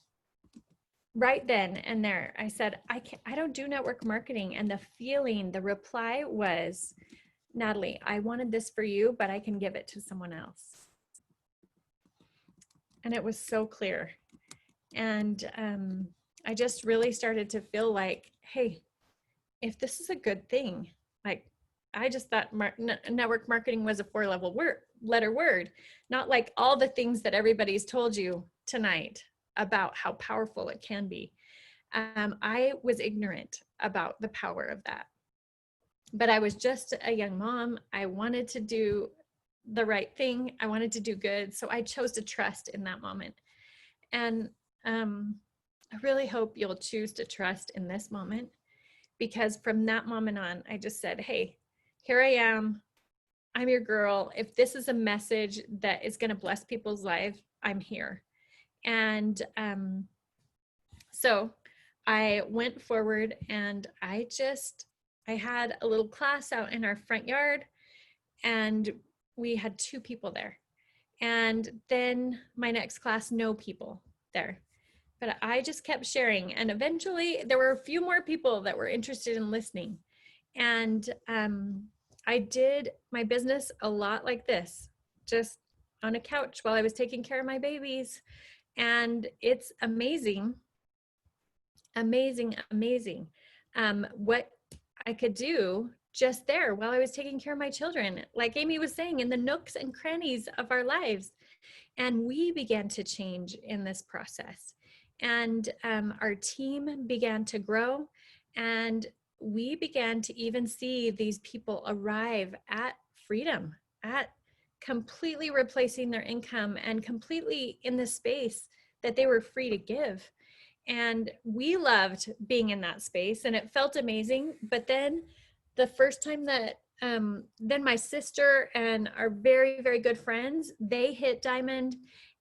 [SPEAKER 2] right then and there, I said, I don't do network marketing. And the reply was, Natalie, I wanted this for you, but I can give it to someone else. And it was so clear. And I just really started to feel like, hey, if this is a good thing, like I just thought network marketing was a 4-letter word, not like all the things that everybody's told you tonight about how powerful it can be. I was ignorant about the power of that, but I was just a young mom. I wanted to do the right thing. I wanted to do good. So I chose to trust in that moment. And I really hope you'll choose to trust in this moment, because from that moment on, I just said, hey, here I am. I'm your girl. If this is a message that is going to bless people's lives, I'm here. And so I went forward and I had a little class out in our front yard, and we had 2 people there. And then my next class, no people there. But I just kept sharing. And eventually there were a few more people that were interested in listening. And I did my business a lot like this, just on a couch while I was taking care of my babies. And it's amazing, amazing, amazing what I could do just there while I was taking care of my children, like Amy was saying, in the nooks and crannies of our lives. And we began to change in this process. And our team began to grow, and we began to even see these people arrive at freedom, at completely replacing their income and completely in the space that they were free to give. And we loved being in that space, and it felt amazing. But then the first time that then my sister and our very, very good friends, they hit Diamond,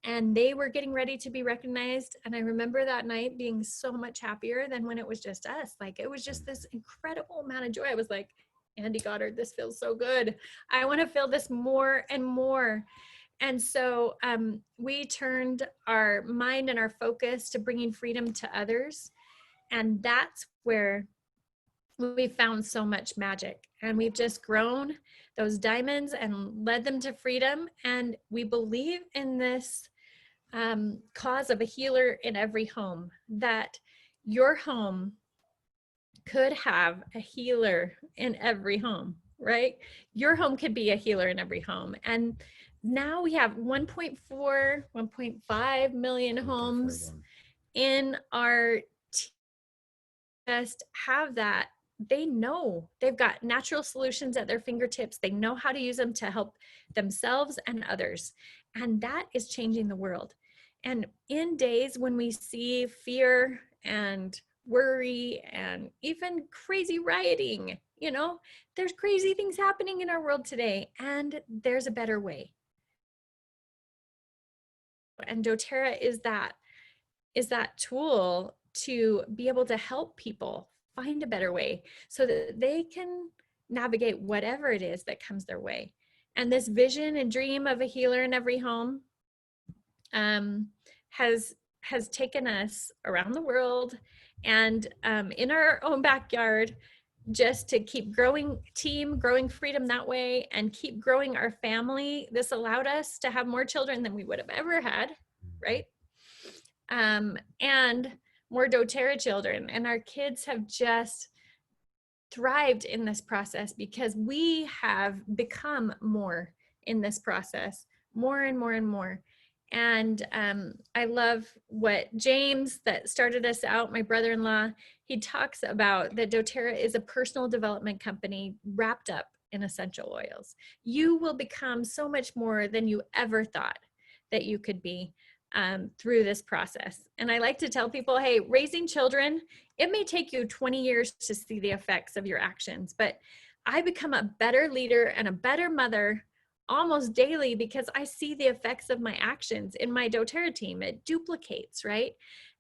[SPEAKER 2] and they were getting ready to be recognized. And I remember that night being so much happier than when it was just us. Like, it was just this incredible amount of joy. I was like, Andy Goddard, this feels so good. I want to feel this more and more. And so we turned our mind and our focus to bringing freedom to others. And that's where we found so much magic. And we've just grown those diamonds and led them to freedom. And we believe in this cause of a healer in every home, that your home could have a healer in every home, right? Your home could be a healer in every home. And now we have 1.5 million homes in our just have that. They know they've got natural solutions at their fingertips. They know how to use them to help themselves and others. And that is changing the world. And in days when we see fear and worry and even crazy rioting, there's crazy things happening in our world today, and there's a better way. And doTERRA is that tool to be able to help people find a better way so that they can navigate whatever it is that comes their way. And this vision and dream of a healer in every home has taken us around the world and in our own backyard, just to keep growing team, growing freedom that way, and keep growing our family. This allowed us to have more children than we would have ever had, right? And more doTERRA children. And our kids have just thrived in this process because we have become more in this process, more and more and more. And I love what James, that started us out, my brother-in-law, he talks about that doTERRA is a personal development company wrapped up in essential oils. You will become so much more than you ever thought that you could be through this process. And I like to tell people, hey, raising children, it may take you 20 years to see the effects of your actions, but I become a better leader and a better mother almost daily because I see the effects of my actions in my doTERRA team. It duplicates, right?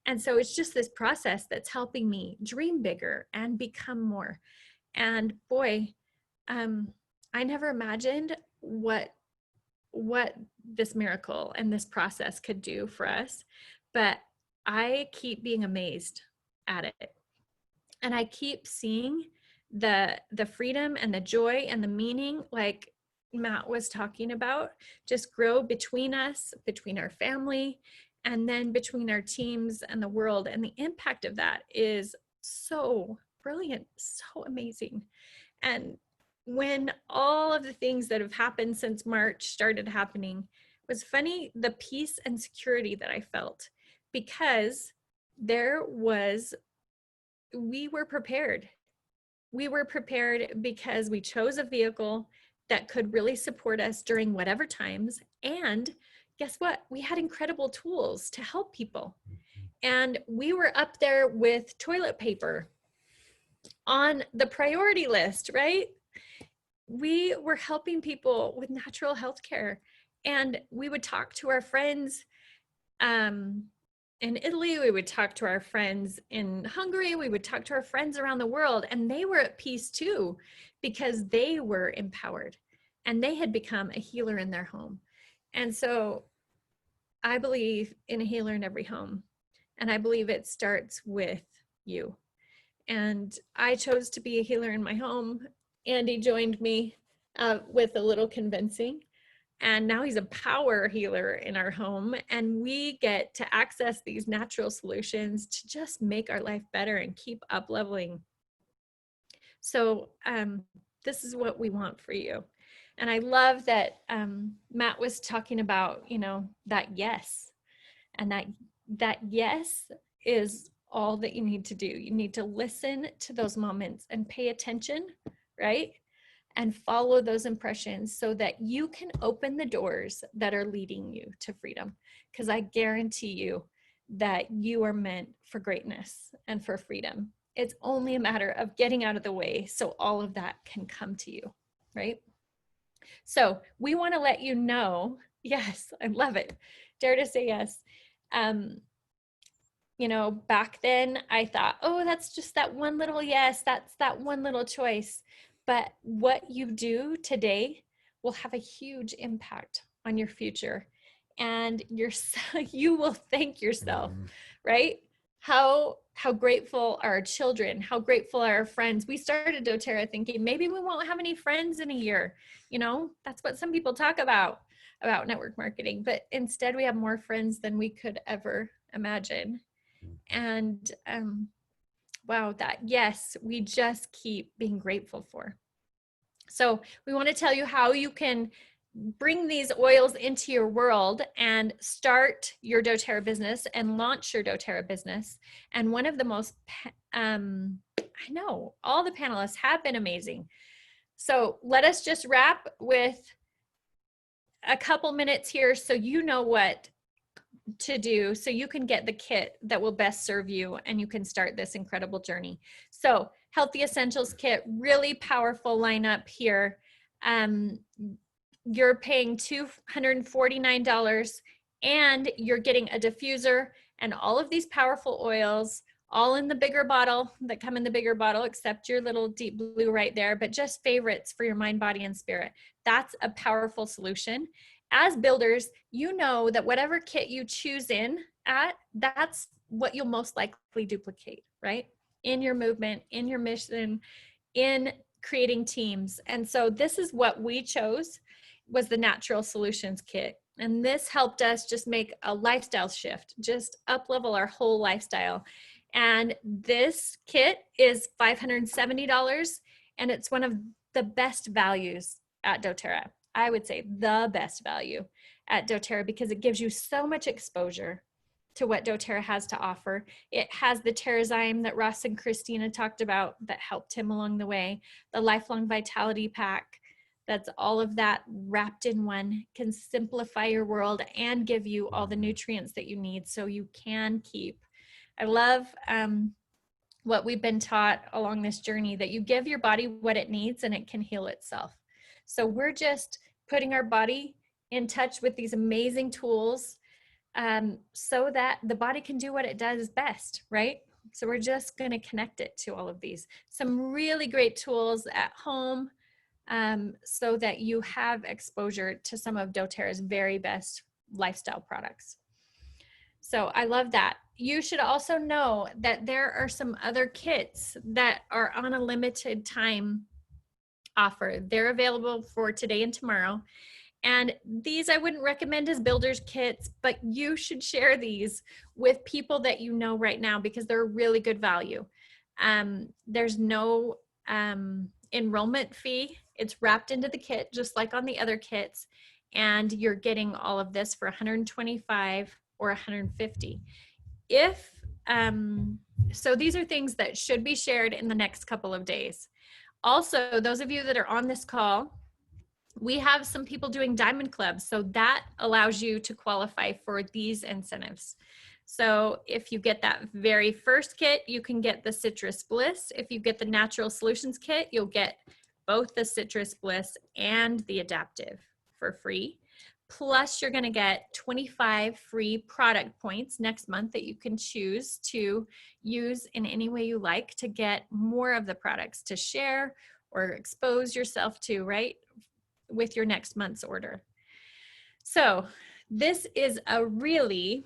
[SPEAKER 2] And so it's just this process that's helping me dream bigger and become more. And boy, I never imagined what this miracle and this process could do for us, but I keep being amazed at it. And I keep seeing the freedom and the joy and the meaning, like Matt was talking about, just grow between us, between our family, and then between our teams and the world. And the impact of that is so brilliant, so amazing. And when all of the things that have happened since March started happening, it was funny, the peace and security that I felt, because we were prepared. We were prepared because we chose a vehicle that could really support us during whatever times. And guess what? We had incredible tools to help people. And we were up there with toilet paper on the priority list, right? We were helping people with natural health care. And we would talk to our friends in Italy, we would talk to our friends in Hungary, we would talk to our friends around the world, and they were at peace too, because they were empowered and they had become a healer in their home. And so I believe in a healer in every home. And I believe it starts with you. And I chose to be a healer in my home. Andy joined me with a little convincing. And now he's a power healer in our home. And we get to access these natural solutions to just make our life better and keep up leveling. So this is what we want for you. And I love that Matt was talking about, that yes. And that yes is all that you need to do. You need to listen to those moments and pay attention, right? And follow those impressions so that you can open the doors that are leading you to freedom. Because I guarantee you that you are meant for greatness and for freedom. It's only a matter of getting out of the way so all of that can come to you, right? So we want to let you know, yes, I love it. Dare to say yes. Back then I thought, oh, that's just that one little yes, that's that one little choice. But what you do today will have a huge impact on your future. And you will thank yourself, right? How grateful are our children? How grateful are our friends? We started doTERRA thinking maybe we won't have any friends in a year. That's what some people talk about network marketing. But instead we have more friends than we could ever imagine. And wow, that yes, we just keep being grateful for. So we want to tell you how you can bring these oils into your world and start your doTERRA business and launch your doTERRA business. And one of the most, I know all the panelists have been amazing. So let us just wrap with a couple minutes here so you know what to do so you can get the kit that will best serve you and you can start this incredible journey. So Healthy Essentials Kit, really powerful lineup here. You're paying $249 and you're getting a diffuser and all of these powerful oils all in the bigger bottle that come in the bigger bottle, except your little deep blue right there, but just favorites for your mind, body, and spirit. That's a powerful solution. As builders, you know that whatever kit you choose in at, that's what you'll most likely duplicate, right? In your movement, in your mission, in creating teams. And so this is what we chose, was the Natural Solutions Kit. And this helped us just make a lifestyle shift, just up level our whole lifestyle. And this kit is $570, and it's one of the best values at doTERRA. I would say the best value at doTERRA, because it gives you so much exposure to what doTERRA has to offer. It has the TerraZyme that Ross and Christina talked about that helped him along the way, the Lifelong Vitality Pack. That's all of that wrapped in one, can simplify your world and give you all the nutrients that you need so you can keep. I love what we've been taught along this journey, that you give your body what it needs and it can heal itself. So we're just putting our body in touch with these amazing tools so that the body can do what it does best, right? So we're just going to connect it to all of these. Some really great tools at home so that you have exposure to some of doTERRA's very best lifestyle products. So I love that. You should also know that there are some other kits that are on a limited time offer. They're available for today and tomorrow. And these I wouldn't recommend as builders kits, but you should share these with people that you know right now, because they're really good value. There's no enrollment fee. It's wrapped into the kit, just like on the other kits. And you're getting all of this for $125 or $150. So these are things that should be shared in the next couple of days. Also, those of you that are on this call, we have some people doing diamond clubs, so that allows you to qualify for these incentives. So if you get that very first kit, you can get the Citrus Bliss. If you get the Natural Solutions Kit, you'll get both the Citrus Bliss and the Adaptive for free. Plus, you're going to get 25 free product points next month that you can choose to use in any way you like to get more of the products to share or expose yourself to, right, with your next month's order. So this is a really,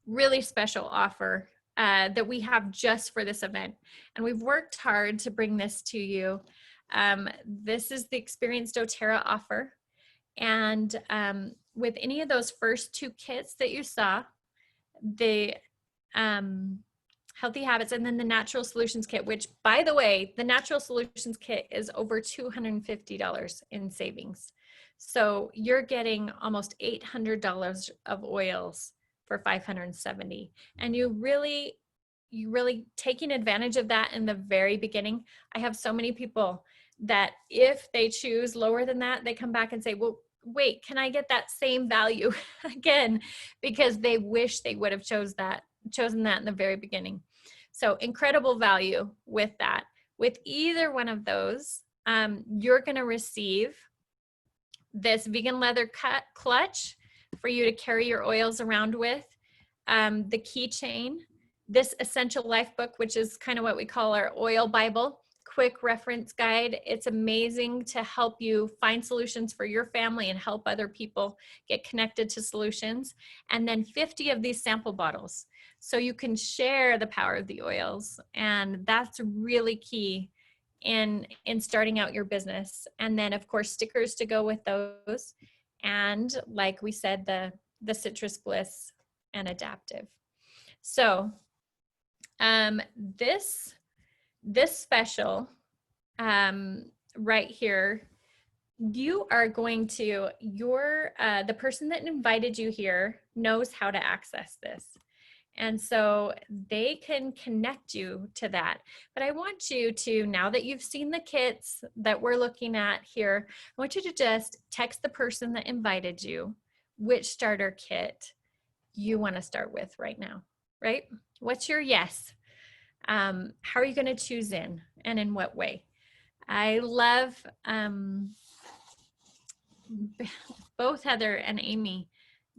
[SPEAKER 2] really special offer that we have just for this event. And we've worked hard to bring this to you. This is the Experience doTERRA offer. And with any of those first two kits that you saw, the Healthy Habits and then the Natural Solutions Kit, which, by the way, the Natural Solutions Kit is over $250 in savings. So you're getting almost $800 of oils for $570. And you really taking advantage of that in the very beginning. I have so many people that if they choose lower than that, they come back and say, well, wait, can I get that same value again? Because they wish they would have chosen that in the very beginning. So incredible value with that. With either one of those, you're going to receive this vegan leather cut clutch for you to carry your oils around with, the keychain, this Essential Life book, which is kind of what we call our oil Bible, quick reference guide. It's amazing to help you find solutions for your family and help other people get connected to solutions. And then 50 of these sample bottles, so you can share the power of the oils. And that's really key in starting out your business. And then of course, stickers to go with those. And like we said, the Citrus Bliss and Adaptive. So this special right here, you are going to, the person that invited you here knows how to access this. And so they can connect you to that. But I want you to, now that you've seen the kits that we're looking at here, I want you to just text the person that invited you which starter kit you want to start with right now, right? What's your yes? How are you going to choose in and in what way? I love both Heather and Amy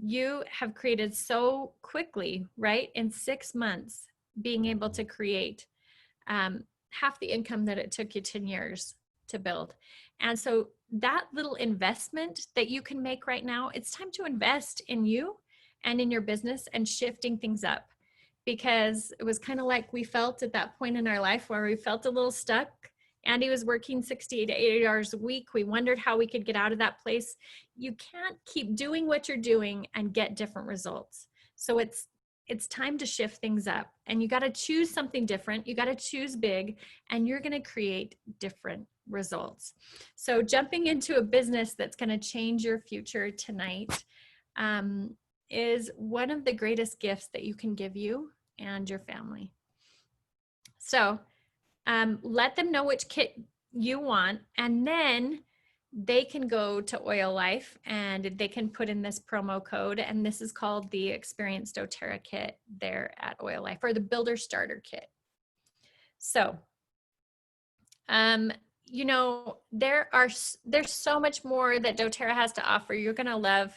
[SPEAKER 2] you have created so quickly, right? In 6 months, being able to create half the income that it took you 10 years to build. And so that little investment that you can make right now, it's time to invest in you and in your business and shifting things up, because it was kind of like we felt at that point in our life where we felt a little stuck. Andy was working 60 to 80 hours a week. We wondered how we could get out of that place. You can't keep doing what you're doing and get different results. So it's time to shift things up, and you got to choose something different. You got to choose big, and you're going to create different results. So jumping into a business that's going to change your future tonight is one of the greatest gifts that you can give you and your family. So let them know which kit you want, and then they can go to Oil Life and they can put in this promo code, and this is called the Experience doTERRA kit there at Oil Life, or the Builder Starter kit. So, you know, there's so much more that doTERRA has to offer. You're gonna love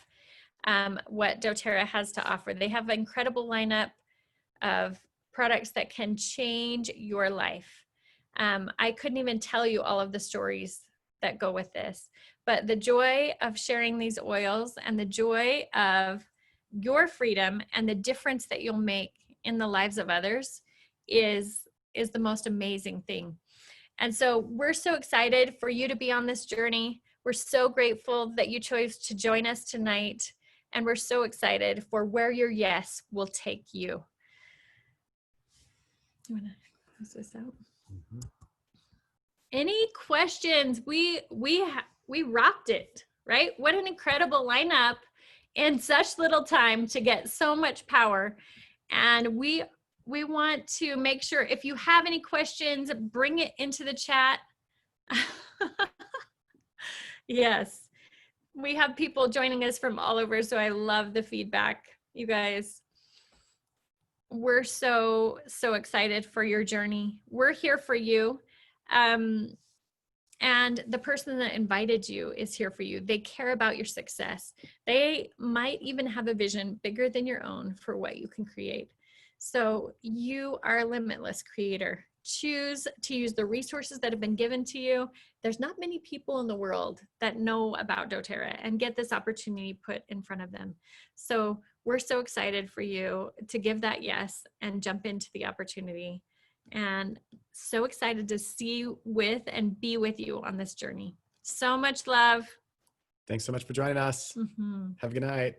[SPEAKER 2] what doTERRA has to offer. They have an incredible lineup of products that can change your life. I couldn't even tell you all of the stories that go with this, but the joy of sharing these oils and the joy of your freedom and the difference that you'll make in the lives of others is the most amazing thing. And so we're so excited for you to be on this journey. We're so grateful that you chose to join us tonight, and we're so excited for where your yes will take you. You want to close this out? Mm-hmm. Any questions? We rocked it, right? What an incredible lineup in such little time to get so much power. And we want to make sure, if you have any questions, bring it into the chat. Yes, we have people joining us from all over, so I love the feedback, you guys. We're so excited for your journey. We're here for you. And the person that invited you is here for you. They care about your success. They might even have a vision bigger than your own for what you can create. So you are a limitless creator. Choose to use the resources that have been given to you. There's not many people in the world that know about doTERRA and get this opportunity put in front of them. So we're so excited for you to give that yes and jump into the opportunity. And so excited to see with and be with you on this journey. So much love.
[SPEAKER 1] Thanks so much for joining us.
[SPEAKER 2] Mm-hmm.
[SPEAKER 1] Have a good night.